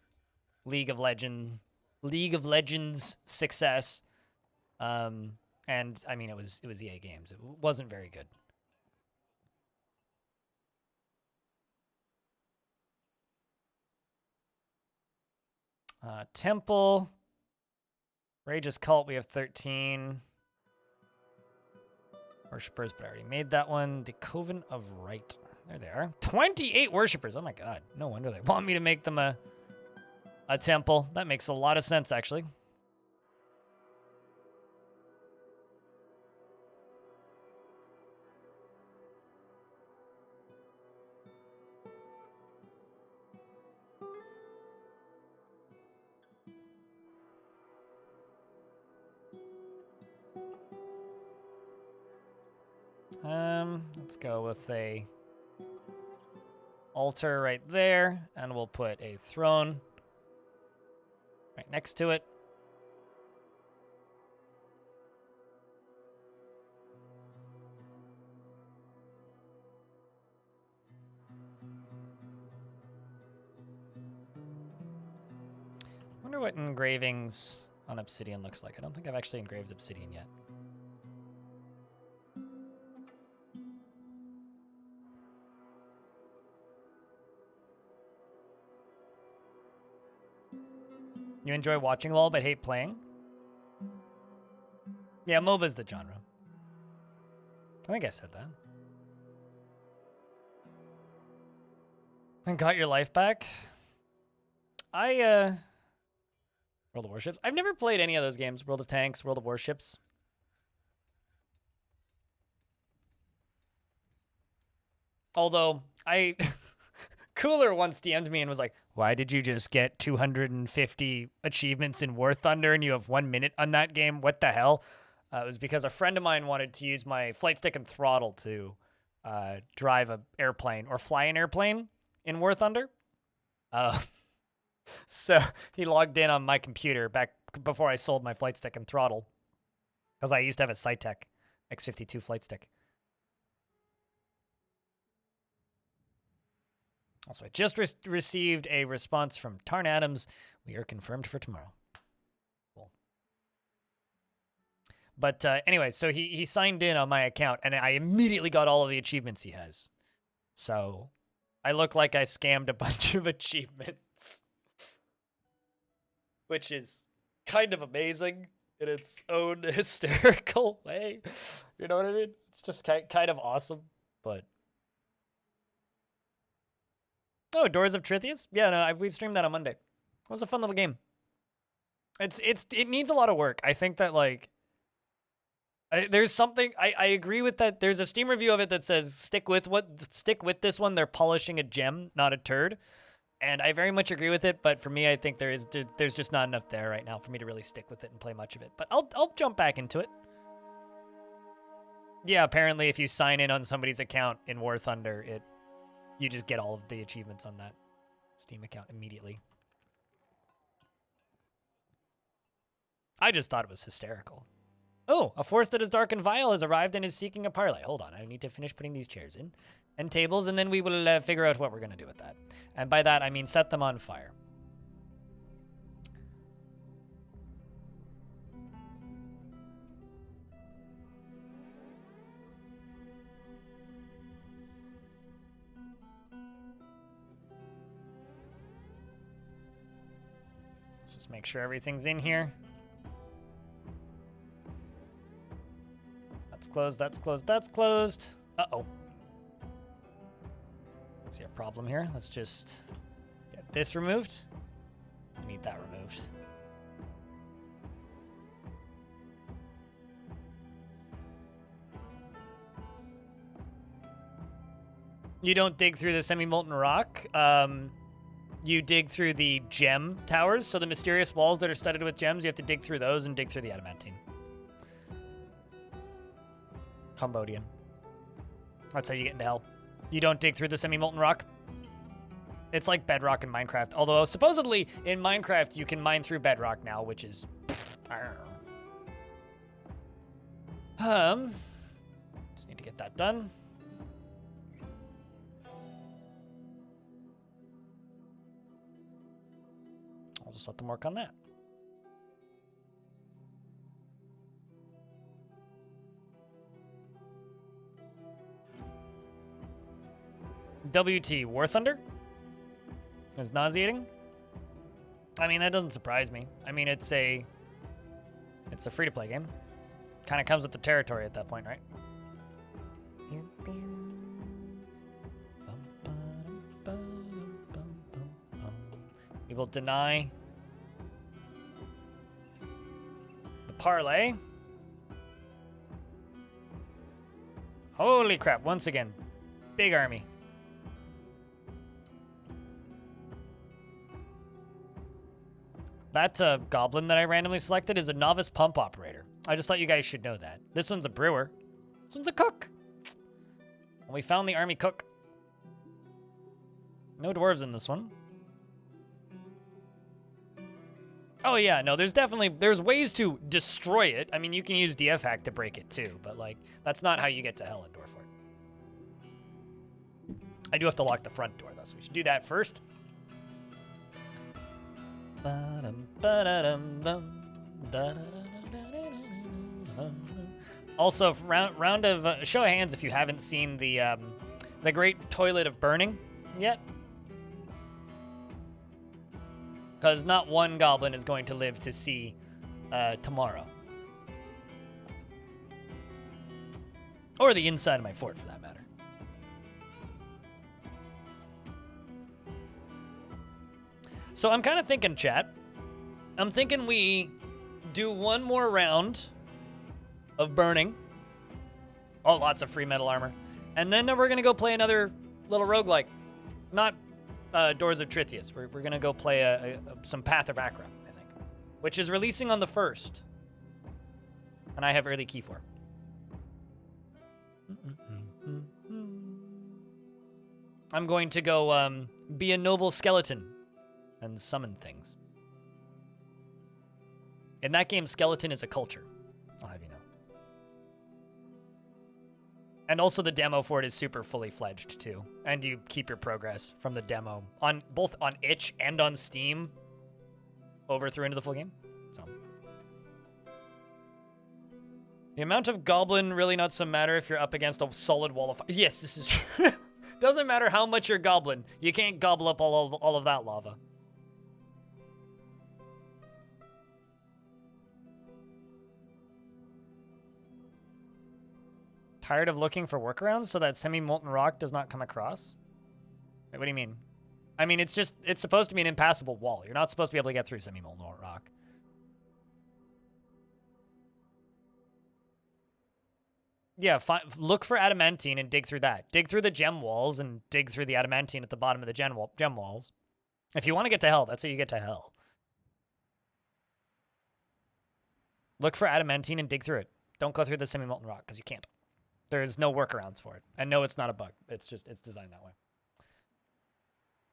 League of Legends' success. And, I mean, it was EA Games. It wasn't very good. Temple... Rageous Cult, we have 13. Worshippers, but I already made that one. The Coven of Right. There they are. 28 worshippers. Oh my god. No wonder they want me to make them a temple. That makes a lot of sense, actually. Let's go with a altar right there, and we'll put a throne right next to it. I wonder what engravings on obsidian looks like. I don't think I've actually engraved obsidian yet. You enjoy watching LOL but hate playing? Yeah, MOBA's the genre. I think I said that. And got your life back? World of Warships? I've never played any of those games. World of Tanks, World of Warships. Although, Cooler once DM'd me and was like, why did you just get 250 achievements in War Thunder and you have 1 minute on that game? What the hell? It was because a friend of mine wanted to use my flight stick and throttle to drive an airplane or fly an airplane in War Thunder. So he logged in on my computer back before I sold my flight stick and throttle, because I used to have a Cytec X52 flight stick. Also, I just received a response from Tarn Adams. We are confirmed for tomorrow. Cool. But anyway, so he signed in on my account, and I immediately got all of the achievements he has. So I look like I scammed a bunch of achievements, which is kind of amazing in its own hysterical way. You know what I mean? It's just kind of awesome, but... Oh, Doors of Trithias? Yeah, no, we streamed that on Monday. It was a fun little game. It needs a lot of work. I think that, like, there's something... I agree with that. There's a Steam review of it that says, stick with this one. They're polishing a gem, not a turd. And I very much agree with it, but for me, I think there's just not enough there right now for me to really stick with it and play much of it. But I'll jump back into it. Yeah, apparently if you sign in on somebody's account in War Thunder, you just get all of the achievements on that Steam account immediately. I just thought it was hysterical. Oh, a force that is dark and vile has arrived and is seeking a parley. Hold on, I need to finish putting these chairs in and tables, and then we will figure out what we're going to do with that. And by that, I mean set them on fire. Let's just make sure everything's in here. That's closed, that's closed, that's closed. Uh-oh. See a problem here. Let's just get this removed. I need that removed. You don't dig through the semi-molten rock. You dig through the gem towers. So the mysterious walls that are studded with gems, you have to dig through those and dig through the adamantine. Cambodian. That's how you get into hell. You don't dig through the semi-molten rock. It's like bedrock in Minecraft. Although supposedly in Minecraft you can mine through bedrock now, which is... Just need to get that done. I'll just let them work on that. WT War Thunder is nauseating. I mean, that doesn't surprise me. I mean, it's a free-to-play game. Kind of comes with the territory at that point, right? We will deny the parlay. Holy crap, once again, big army. That goblin that I randomly selected is a novice pump operator. I just thought you guys should know that. This one's a brewer. This one's a cook. And we found the army cook. No dwarves in this one. Oh yeah, no, there's ways to destroy it. I mean, you can use DF hack to break it too, but like, that's not how you get to hell in Dwarf. I do have to lock the front door though, so we should do that first. Also, round of show of hands if you haven't seen the Great Toilet of Burning yet, because not one goblin is going to live to see tomorrow, or the inside of my fort for that matter. So I'm kind of thinking, chat, I'm thinking we do one more round of burning. Oh, lots of free metal armor. And then we're going to go play another little roguelike. Not Doors of Trithias. We're going to go play some Path of Akra, I think, which is releasing on the 1st. And I have early key for. I'm going to go be a noble skeleton and summon things. In that game, skeleton is a culture. I'll have you know. And also the demo for it is super fully fledged too. And you keep your progress from the demo on both on itch and on Steam over through into the full game. So the amount of goblin really not so matter if you're up against a solid wall of fire. Yes, this is true. Doesn't matter how much you're goblin. You can't gobble up all of that lava. Tired of looking for workarounds so that semi-molten rock does not come across? Wait, what do you mean? I mean, it's supposed to be an impassable wall. You're not supposed to be able to get through semi-molten rock. Yeah, look for adamantine and dig through that. Dig through the gem walls and dig through the adamantine at the bottom of the gem walls. If you want to get to hell, that's how you get to hell. Look for adamantine and dig through it. Don't go through the semi-molten rock, because you can't. There's no workarounds for it. And no, it's not a bug. It's designed that way.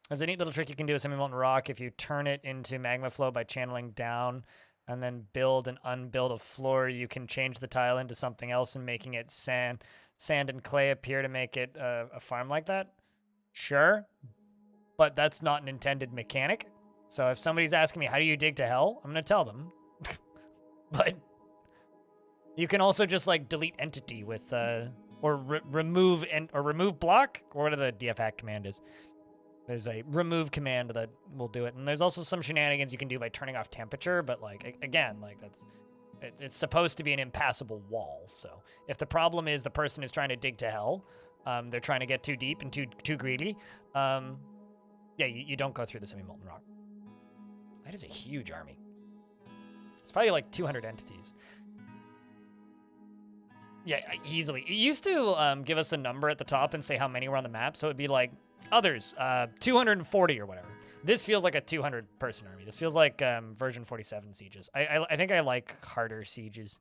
There's a neat little trick you can do with semi-molten rock. If you turn it into magma flow by channeling down and then build and unbuild a floor, you can change the tile into something else and making it sand and clay appear to make it a farm like that. Sure, but that's not an intended mechanic. So if somebody's asking me, how do you dig to hell? I'm going to tell them. But you can also just like delete entity with, or remove block, or whatever the df hack command is. There's a remove command that will do it, and there's also some shenanigans you can do by turning off temperature. But like again, like it's supposed to be an impassable wall. So if the problem is the person is trying to dig to hell, they're trying to get too deep and too greedy, yeah, you don't go through the semi-molten rock. That is a huge army. It's probably like 200 entities. Yeah, easily. It used to give us a number at the top and say how many were on the map, so it'd be like others, 240 or whatever. This feels like a 200-person army. This feels like version 47 sieges. I think I like harder sieges.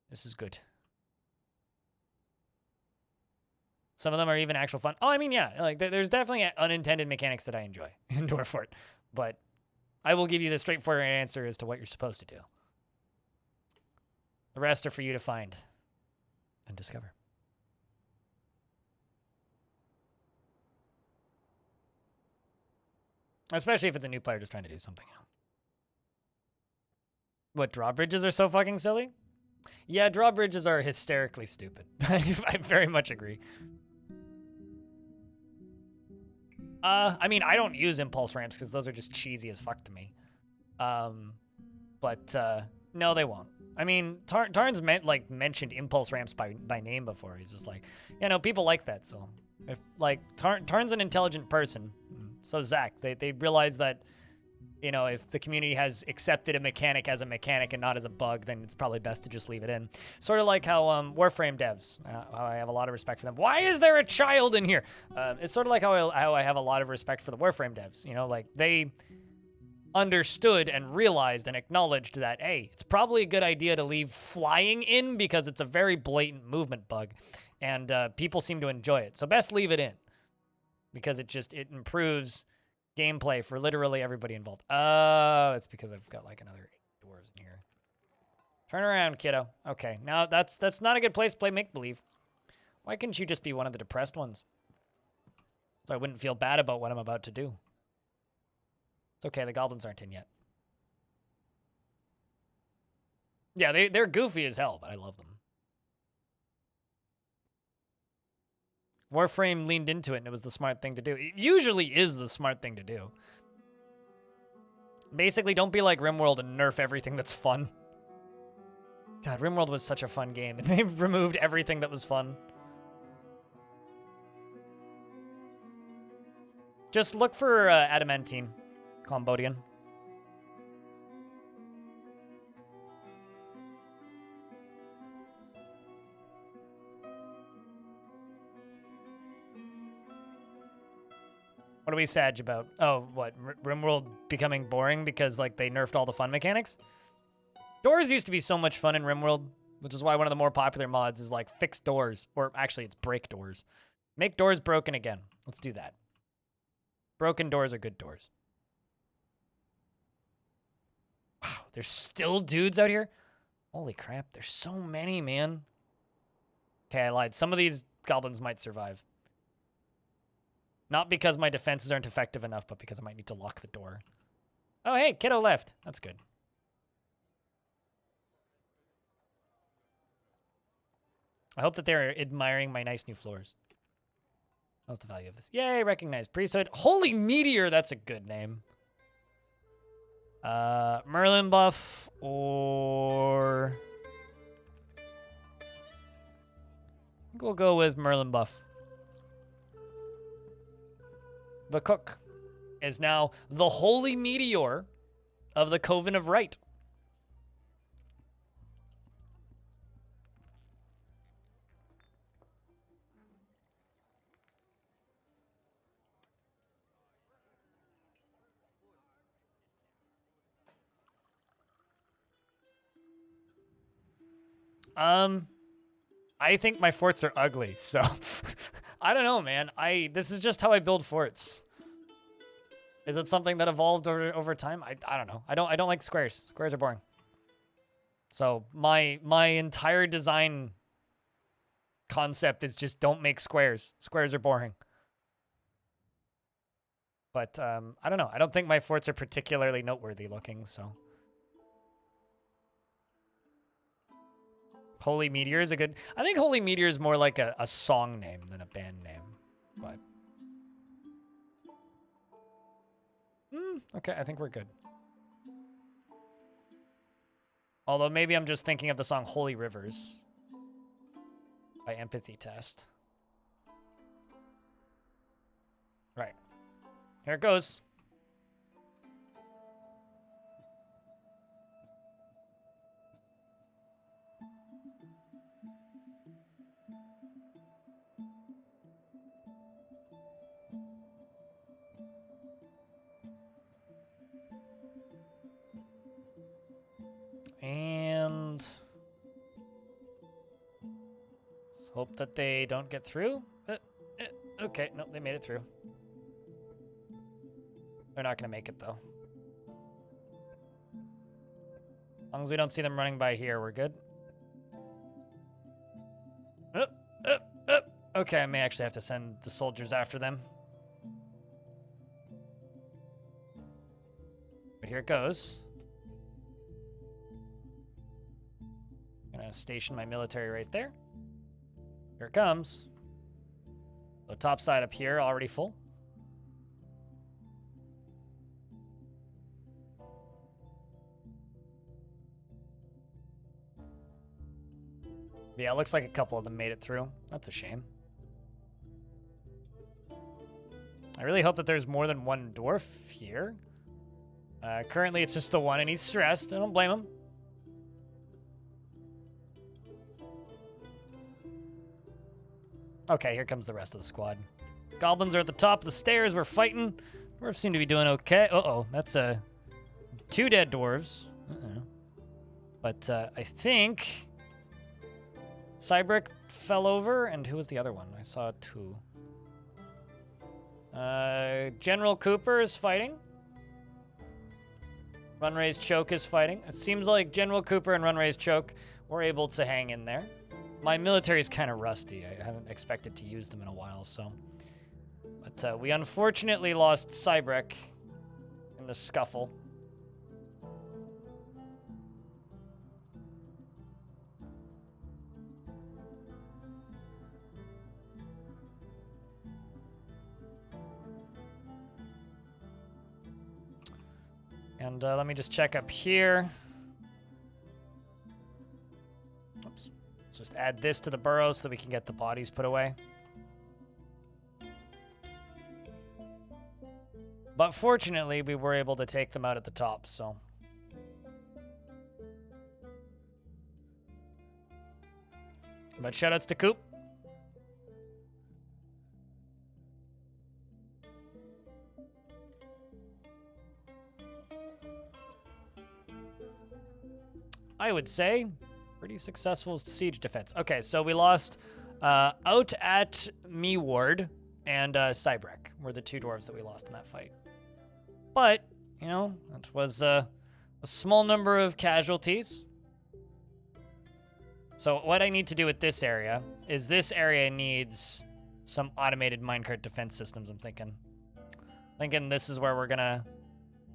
This is good. Some of them are even actual fun. Oh, I mean, yeah, like there's definitely unintended mechanics that I enjoy in Dwarf Fort, but I will give you the straightforward answer as to what you're supposed to do. The rest are for you to find and discover. Especially if it's a new player just trying to do something. What, drawbridges are so fucking silly? Yeah, drawbridges are hysterically stupid. I very much agree. I mean, I don't use impulse ramps because those are just cheesy as fuck to me. But no, they won't. I mean, Tarn's mentioned impulse ramps by name before. He's just like, you know, people like that. So if like Tarn's an intelligent person, so Zach, they realize that, you know, if the community has accepted a mechanic as a mechanic and not as a bug, then it's probably best to just leave it in. Sort of like how Warframe devs, how I have a lot of respect for them. Why is there a child in here? It's sort of like how I have a lot of respect for the Warframe devs. You know, like they understood and realized and acknowledged that, hey, it's probably a good idea to leave flying in because it's a very blatant movement bug, and people seem to enjoy it. So best leave it in because it improves gameplay for literally everybody involved. Oh, it's because I've got like another 8 dwarves in here. Turn around, kiddo. Okay, now that's not a good place to play make-believe. Why couldn't you just be one of the depressed ones? So I wouldn't feel bad about what I'm about to do. It's okay, the goblins aren't in yet. Yeah, they're goofy as hell, but I love them. Warframe leaned into it, and it was the smart thing to do. It usually is the smart thing to do. Basically, don't be like RimWorld and nerf everything that's fun. God, RimWorld was such a fun game, and they removed everything that was fun. Just look for Adamantine, Cambodian. What are we sad about? Oh, what? RimWorld becoming boring because, like, they nerfed all the fun mechanics? Doors used to be so much fun in RimWorld, which is why one of the more popular mods is, like, fix doors. Or, actually, it's break doors. Make doors broken again. Let's do that. Broken doors are good doors. Wow, there's still dudes out here? Holy crap, there's so many, man. Okay, I lied. Some of these goblins might survive. Not because my defenses aren't effective enough, but because I might need to lock the door. Oh, hey, kiddo left. That's good. I hope that they're admiring my nice new floors. What's the value of this? Yay, recognize priesthood. Holy Meteor, that's a good name. Merlin buff or... I think we'll go with Merlin buff. The cook is now the Holy Meteor of the Coven of Right. I think my forts are ugly, so I don't know, man. This is just how I build forts. Is it something that evolved over time? I don't know. I don't like squares. Squares are boring. So my entire design concept is just don't make squares. Squares are boring. But I don't know. I don't think my forts are particularly noteworthy looking, so. Holy Meteor is a good... I think Holy Meteor is more like a song name than a band name. But Okay, I think we're good. Although maybe I'm just thinking of the song Holy Rivers by Empathy Test. Right. Here it goes. And let's hope that they don't get through. Okay, nope, they made it through. They're not going to make it, though. As long as we don't see them running by here, we're good. Okay, I may actually have to send the soldiers after them. But here it goes. I'm going to station my military right there. Here it comes. So top side up here, already full. Yeah, it looks like a couple of them made it through. That's a shame. I really hope that there's more than one dwarf here. Currently, it's just the one, and he's stressed. I don't blame him. Okay, here comes the rest of the squad. Goblins are at the top of the stairs. We're fighting. Dwarves seem to be doing okay. Uh-oh, that's 2 dead dwarves. But I think Cybrick fell over, and who was the other one? I saw 2. General Cooper is fighting. Runray's Choke is fighting. It seems like General Cooper and Runray's Choke were able to hang in there. My military is kind of rusty. I haven't expected to use them in a while, so. But we unfortunately lost Cybrick in the scuffle. And let me just check up here. Oops. Let's just add this to the burrow so that we can get the bodies put away. But fortunately, we were able to take them out at the top, so. But shoutouts to Coop. I would say pretty successful siege defense. Okay, so we lost out at Meward and Cybrick were the 2 dwarves that we lost in that fight. But, you know, that was a small number of casualties. So what I need to do with this area is this area needs some automated minecart defense systems, I'm thinking. Thinking this is where we're going to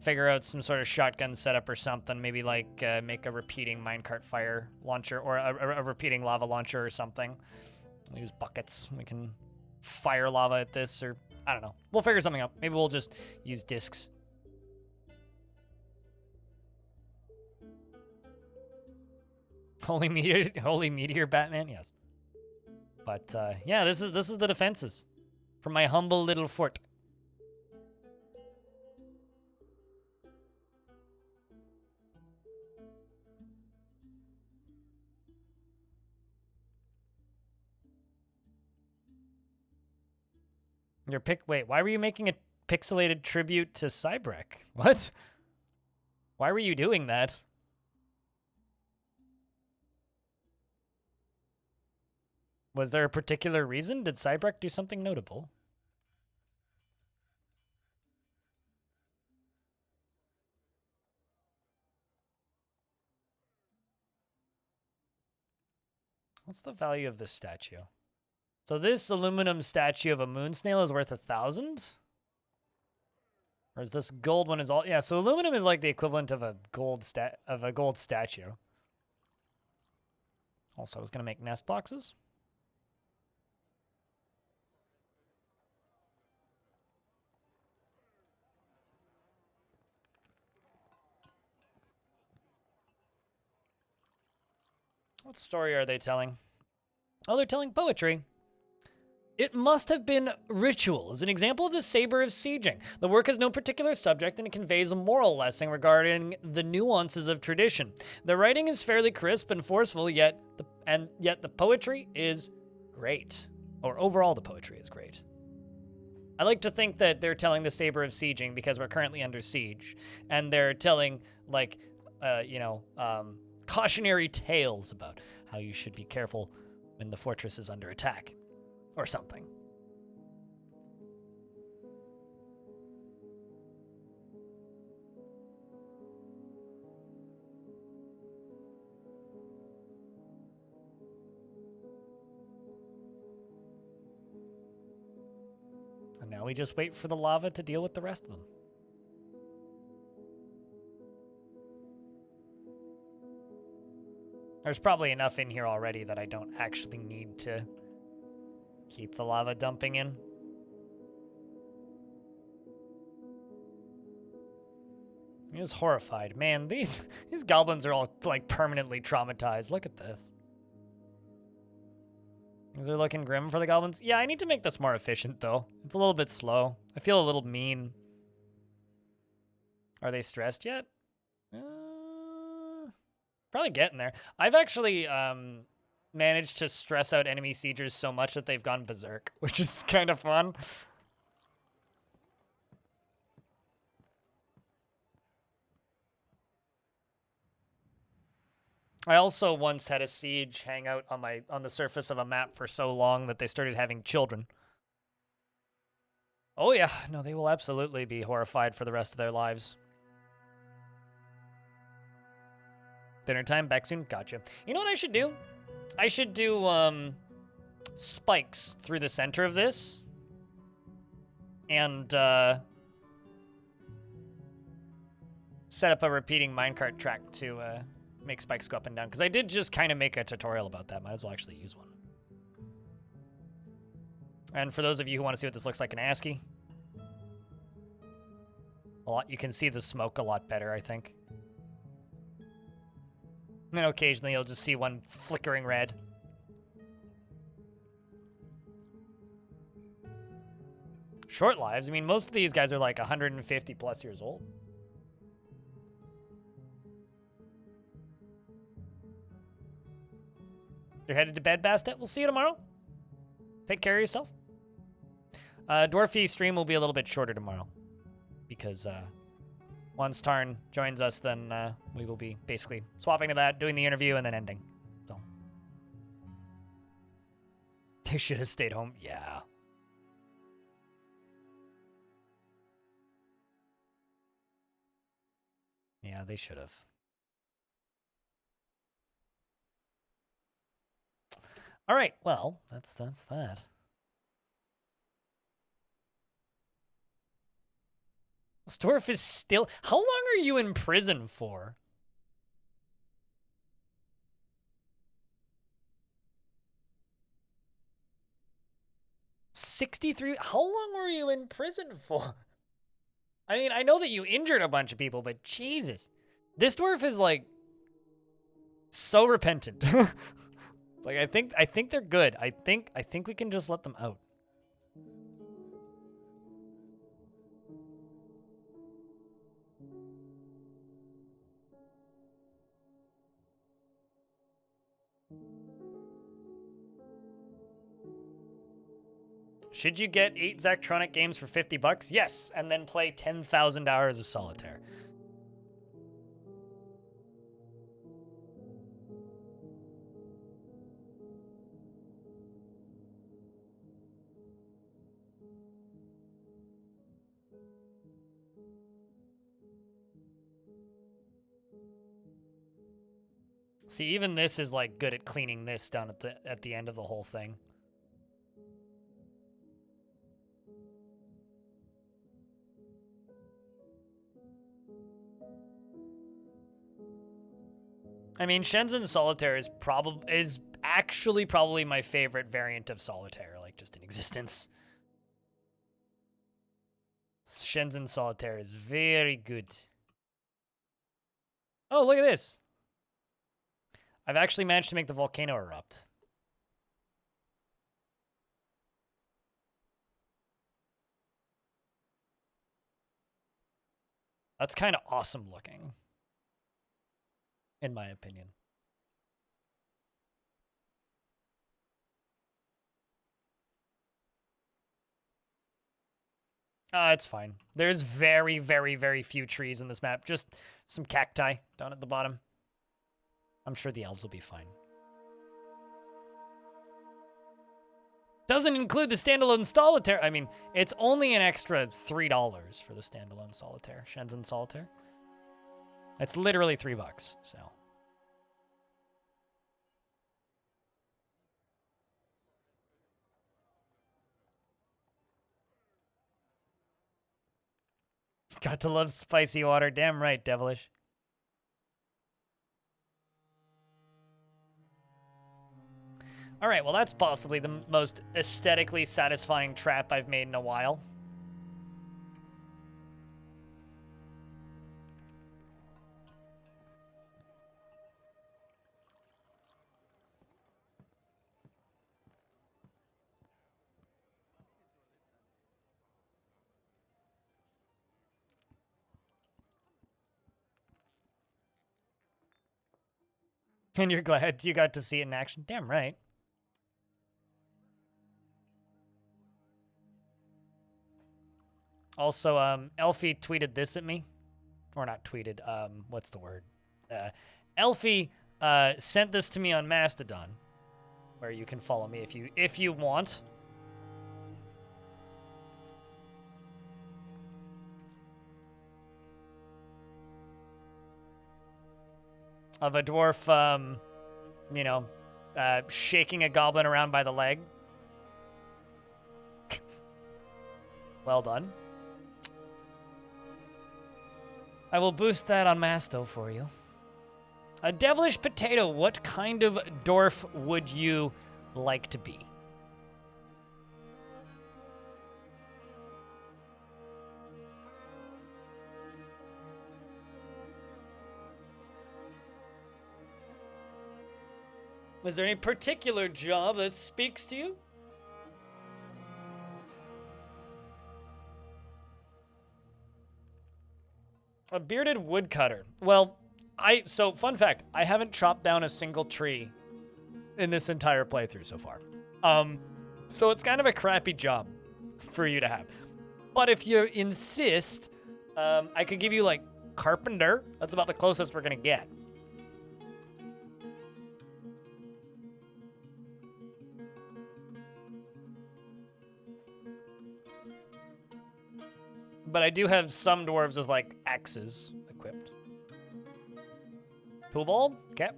figure out some sort of shotgun setup or something. Maybe like make a repeating minecart fire launcher or a repeating lava launcher or something. We'll use buckets. We can fire lava at this, or I don't know. We'll figure something out. Maybe we'll just use discs. Holy meteor Batman, yes. But yeah, this is the defenses from my humble little fort. Wait, why were you making a pixelated tribute to Cybrick? What? Why were you doing that? Was there a particular reason? Did Cybrick do something notable? What's the value of this statue? So this aluminum statue of a moon snail is worth 1,000? Or is this gold one is all? Yeah, so aluminum is like the equivalent of a gold statue. Also, I was gonna make nest boxes. What story are they telling? Oh, they're telling poetry. It must have been ritual as an example of the saber of sieging. The work has no particular subject and it conveys a moral lesson regarding the nuances of tradition. The writing is fairly crisp and forceful, yet the poetry is great. Or overall, the poetry is great. I like to think that they're telling the saber of sieging because we're currently under siege, and they're telling like, cautionary tales about how you should be careful when the fortress is under attack. Or something. And now we just wait for the lava to deal with the rest of them. There's probably enough in here already that I don't actually need to keep the lava dumping in. He is horrified. Man, these goblins are all like permanently traumatized. Look at this. Things are looking grim for the goblins. Yeah, I need to make this more efficient though. It's a little bit slow. I feel a little mean. Are they stressed yet? Probably getting there. I've actually managed to stress out enemy siegers so much that they've gone berserk, which is kind of fun. I also once had a siege hang out on the surface of a map for so long that they started having children. Oh yeah, no, they will absolutely be horrified for the rest of their lives. Dinner time, back soon? Gotcha. You know what I should do? I should do spikes through the center of this. And set up a repeating minecart track to make spikes go up and down. Because I did just kind of make a tutorial about that. Might as well actually use one. And for those of you who want to see what this looks like in ASCII, you can see the smoke a lot better, I think. And then occasionally you'll just see one flickering red. Short lives? I mean, most of these guys are like 150 plus years old. You're headed to bed, Bastet? We'll see you tomorrow. Take care of yourself. Dwarfy stream will be a little bit shorter tomorrow. Because once Tarn joins us, then we will be basically swapping to that, doing the interview, and then ending. So they should have stayed home. Yeah. Yeah, they should have. All right, well, that's that. This dwarf is still... How long are you in prison for? 63? How long were you in prison for? I mean, I know that you injured a bunch of people, but Jesus. This dwarf is, like, so repentant. Like, I think they're good. I think we can just let them out. Should you get 8 Zachtronic games for $50? Yes, and then play 10,000 hours of solitaire. See, even this is like good at cleaning this down at the end of the whole thing. I mean, Shenzhen Solitaire is actually probably my favorite variant of Solitaire, like just in existence. Shenzhen Solitaire is very good. Oh, look at this. I've actually managed to make the volcano erupt. That's kind of awesome looking, in my opinion. It's fine. There's very, very, very few trees in this map. Just some cacti down at the bottom. I'm sure the elves will be fine. Doesn't include the standalone solitaire. I mean, it's only an extra $3 for the standalone solitaire. Shenzhen solitaire. It's literally $3, so. Got to love spicy water. Damn right, devilish. All right, well, that's possibly the most aesthetically satisfying trap I've made in a while. And you're glad you got to see it in action. Damn right. Also, Elfie tweeted this at me. Or not tweeted, what's the word? Elfie sent this to me on Mastodon, where you can follow me if you want. Of a dwarf, you know, shaking a goblin around by the leg. Well done. I will boost that on Masto for you. A devilish potato, what kind of dwarf would you like to be? Is there any particular job that speaks to you? A bearded woodcutter. Well, so fun fact, I haven't chopped down a single tree in this entire playthrough so far. So it's kind of a crappy job for you to have. But if you insist, I could give you like carpenter. That's about the closest we're gonna get. But I do have some dwarves with, like, axes equipped. Pool ball? Okay.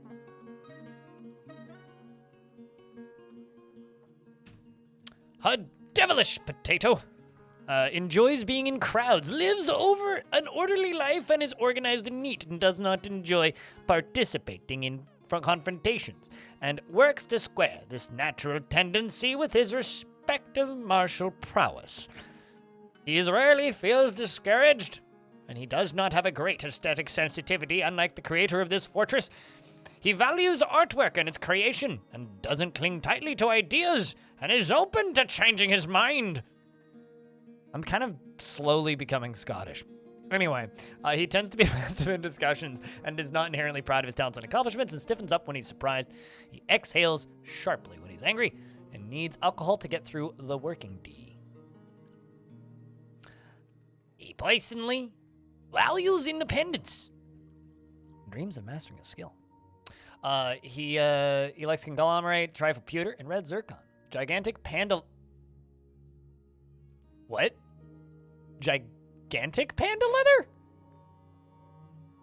A devilish potato. Enjoys being in crowds, lives over an orderly life, and is organized and neat, and does not enjoy participating in confrontations, and works to square this natural tendency with his respective martial prowess. He rarely feels discouraged, and he does not have a great aesthetic sensitivity, unlike the creator of this fortress. He values artwork and its creation, and doesn't cling tightly to ideas, and is open to changing his mind. I'm kind of slowly becoming Scottish. Anyway, he tends to be passive in discussions, and is not inherently proud of his talents and accomplishments, and stiffens up when he's surprised. He exhales sharply when he's angry, and needs alcohol to get through the working day. He personally values independence. Dreams of mastering a skill. He likes conglomerate, trifle pewter, and red zircon. Gigantic panda. What? Gigantic panda leather?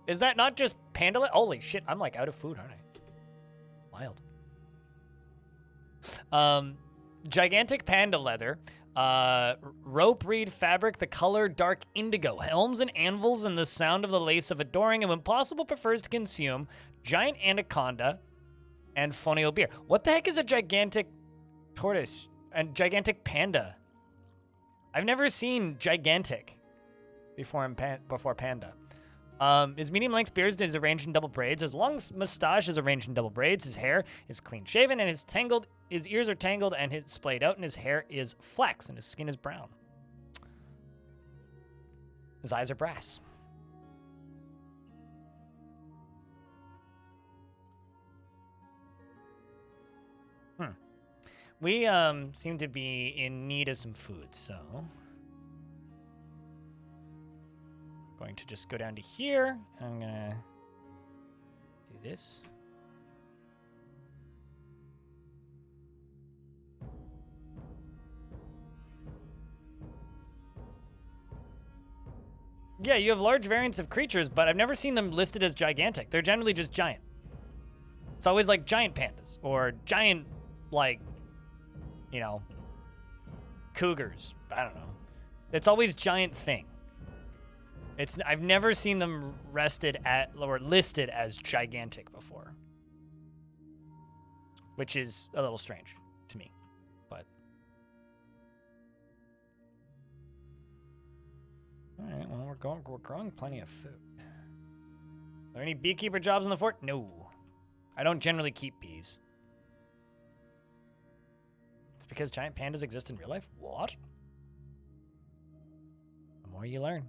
Is that not just panda leather? Holy shit! I'm like out of food, aren't I? Wild. Gigantic panda leather. Rope reed fabric, the color dark indigo, helms and anvils, and the sound of the lace of adoring, and when possible prefers to consume giant anaconda and fonio beer. What the heck is a gigantic tortoise and gigantic panda? I've never seen gigantic before panda. His medium-length beard is arranged in double braids. His long mustache is arranged in double braids. His hair is clean-shaven, and his ears are tangled and splayed out, and his hair is flax, and his skin is brown. His eyes are brass. We seem to be in need of some food, so going to just go down to here. I'm gonna do this. Yeah, you have large variants of creatures, but I've never seen them listed as gigantic. They're generally just giant. It's always like giant pandas or giant, like, you know, cougars. I don't know. It's always giant thing. I've never seen them listed as gigantic before, which is a little strange to me, but all right. Well, we're growing plenty of food. Are there any beekeeper jobs in the fort? No, I don't generally keep bees. It's because giant pandas exist in real life. What? The more you learn.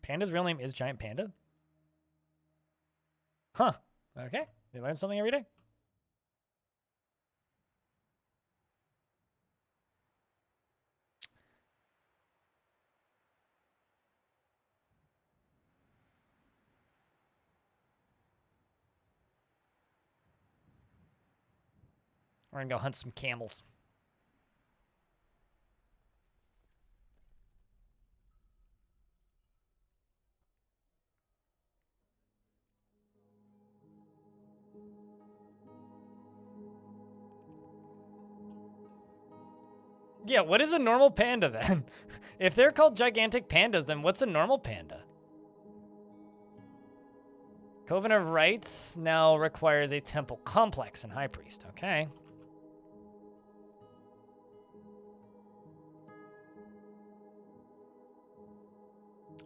Panda's real name is Giant Panda? Huh. Okay. You learn something every day. We're gonna go hunt some camels. Yeah, what is a normal panda then? If they're called gigantic pandas, then what's a normal panda? Coven of Rites now requires a temple complex and high priest. Okay.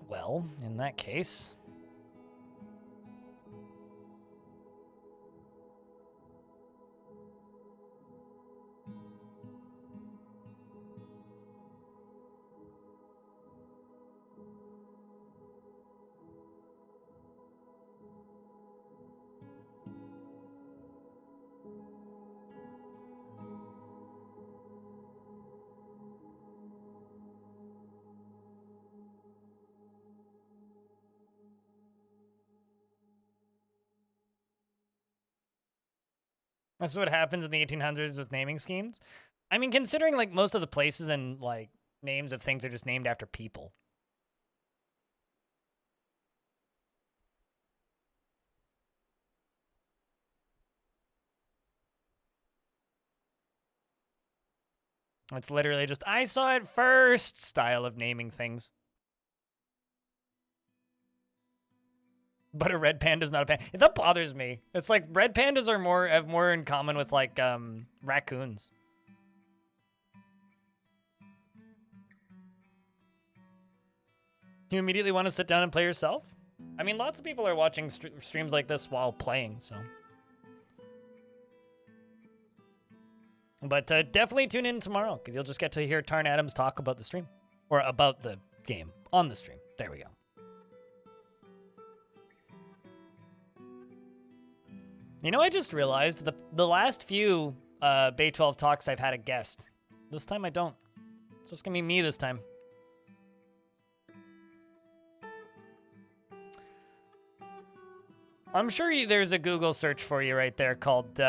Well, in that case... That's what happens in the 1800s with naming schemes. I mean, considering like most of the places and like names of things are just named after people. It's literally just, I saw it first style of naming things. But a red panda is not a panda. That bothers me. It's like red pandas are have more in common with like raccoons. You immediately want to sit down and play yourself? I mean, lots of people are watching streams like this while playing, so. But definitely tune in tomorrow, because you'll just get to hear Tarn Adams talk about the stream. Or about the game on the stream. There we go. You know, I just realized the last few Bay 12 talks I've had a guest. This time I don't. It's just gonna be me this time. I'm sure there's a Google search for you right there called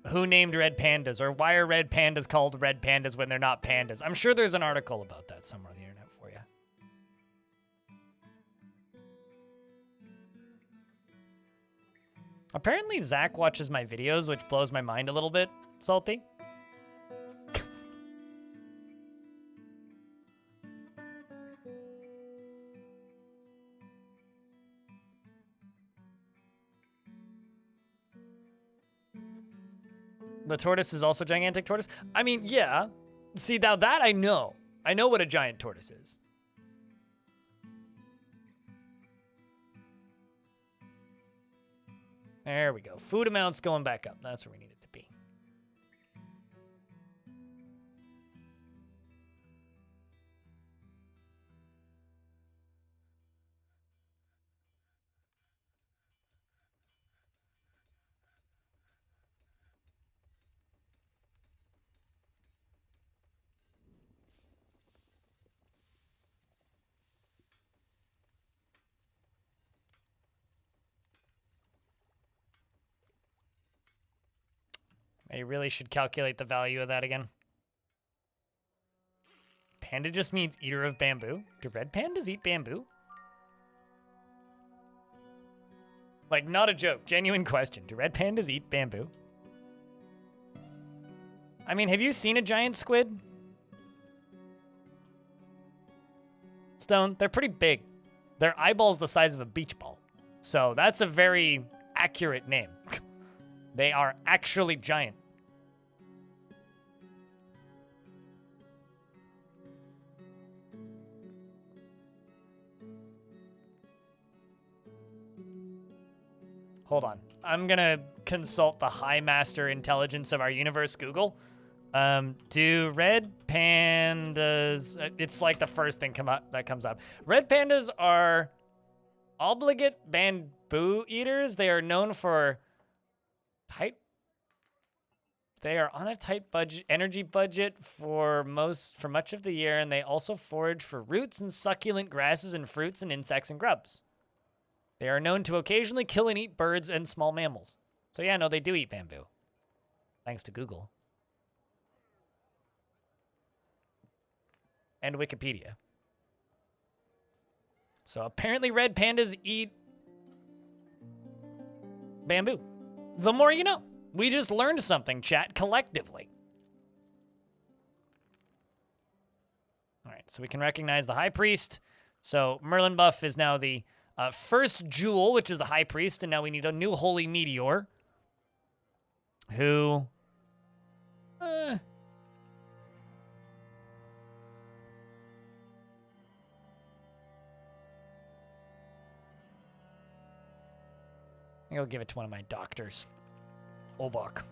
Who Named Red Pandas? Or why are red pandas called red pandas when they're not pandas? I'm sure there's an article about that somewhere on the internet for you. Apparently Zach watches my videos, which blows my mind a little bit, Salty. The tortoise is also gigantic tortoise? I mean, yeah. See, now that I know. I know what a giant tortoise is. There we go. Food amounts going back up. That's where we need it to be. I really should calculate the value of that again. Panda just means eater of bamboo. Do red pandas eat bamboo? Like, not a joke. Genuine question. Do red pandas eat bamboo? I mean, have you seen a giant squid? Stone, they're pretty big. Their eyeball's the size of a beach ball. So that's a very accurate name. They are actually giant. Hold on. I'm going to consult the high master intelligence of our universe, Google. Do red pandas... It's like the first thing that comes up. Red pandas are obligate bamboo eaters. They are known for They are on a tight energy budget for much of the year, and they also forage for roots and succulent grasses and fruits and insects and grubs. They are known to occasionally kill and eat birds and small mammals. So yeah, no, they do eat bamboo. Thanks to Google. And Wikipedia. So apparently red pandas eat bamboo. The more you know. We just learned something, chat, collectively. All right, so we can recognize the high priest. So Merlin buff is now the first jewel, which is the high priest, and now we need a new holy meteor. Who... I think I'll give it to one of my doctors. Obok.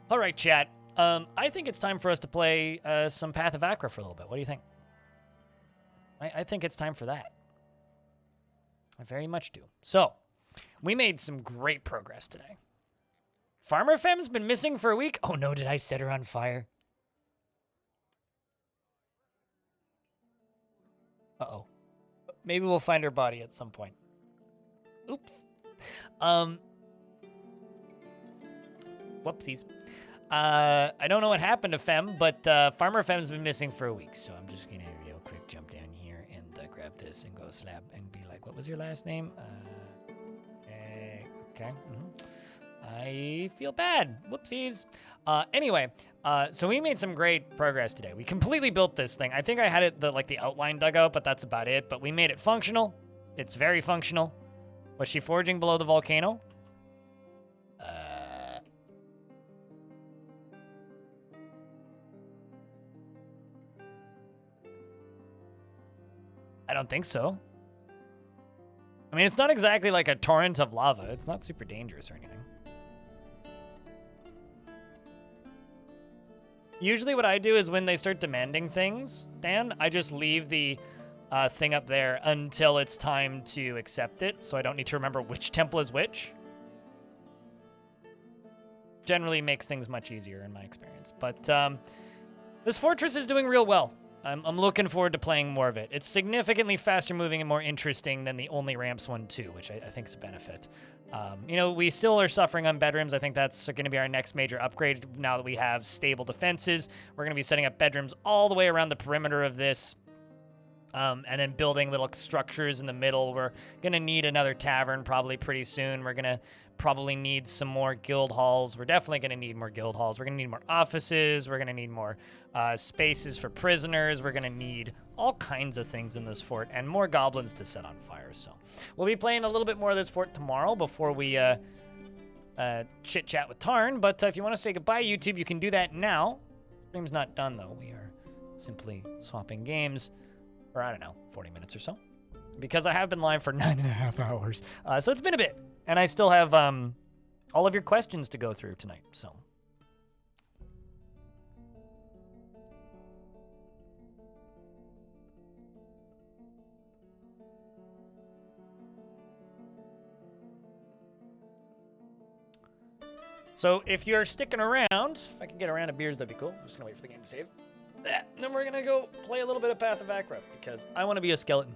All right, chat. I think it's time for us to play some Path of Acra for a little bit. What do you think? I think it's time for that. I very much do. So, we made some great progress today. Farmer Fem's been missing for a week. Oh no, did I set her on fire? Uh-oh. Maybe we'll find her body at some point. Oops. Whoopsies. I don't know what happened to Fem, but Farmer Fem's been missing for a week, so I'm just gonna real quick jump down here and grab this and go slap and be like, what was your last name? Okay. I feel bad. Whoopsies. Anyway, so we made some great progress today. We completely built this thing. I think I had it the outline dug out, but that's about it. But we made it functional. It's very functional. Was she foraging below the volcano? I don't think so. I mean, it's not exactly like a torrent of lava. It's not super dangerous or anything. Usually what I do is when they start demanding things, Dan, I just leave the thing up there until it's time to accept it, so I don't need to remember which temple is which. Generally makes things much easier in my experience. But this fortress is doing real well. I'm looking forward to playing more of it. It's significantly faster moving and more interesting than the only ramps one too, which I think is a benefit. We still are suffering on bedrooms. I think that's going to be our next major upgrade now that we have stable defenses. We're going to be setting up bedrooms all the way around the perimeter of this. And then building little structures in the middle. We're going to need another tavern probably pretty soon. We're going to probably need some more guild halls. We're definitely going to need more guild halls. We're going to need more offices. We're going to need more spaces for prisoners. We're going to need all kinds of things in this fort and more goblins to set on fire. So we'll be playing a little bit more of this fort tomorrow before we chit-chat with Tarn. But if you want to say goodbye, YouTube, you can do that now. Stream's not done, though. We are simply swapping games for, I don't know, 40 minutes or so. Because I have been live for 9.5 hours. So it's been a bit. And I still have all of your questions to go through tonight, so. So if you're sticking around, if I can get a round of beers, that'd be cool. I'm just gonna wait for the game to save. And then we're gonna go play a little bit of Path of Akrab because I want to be a skeleton.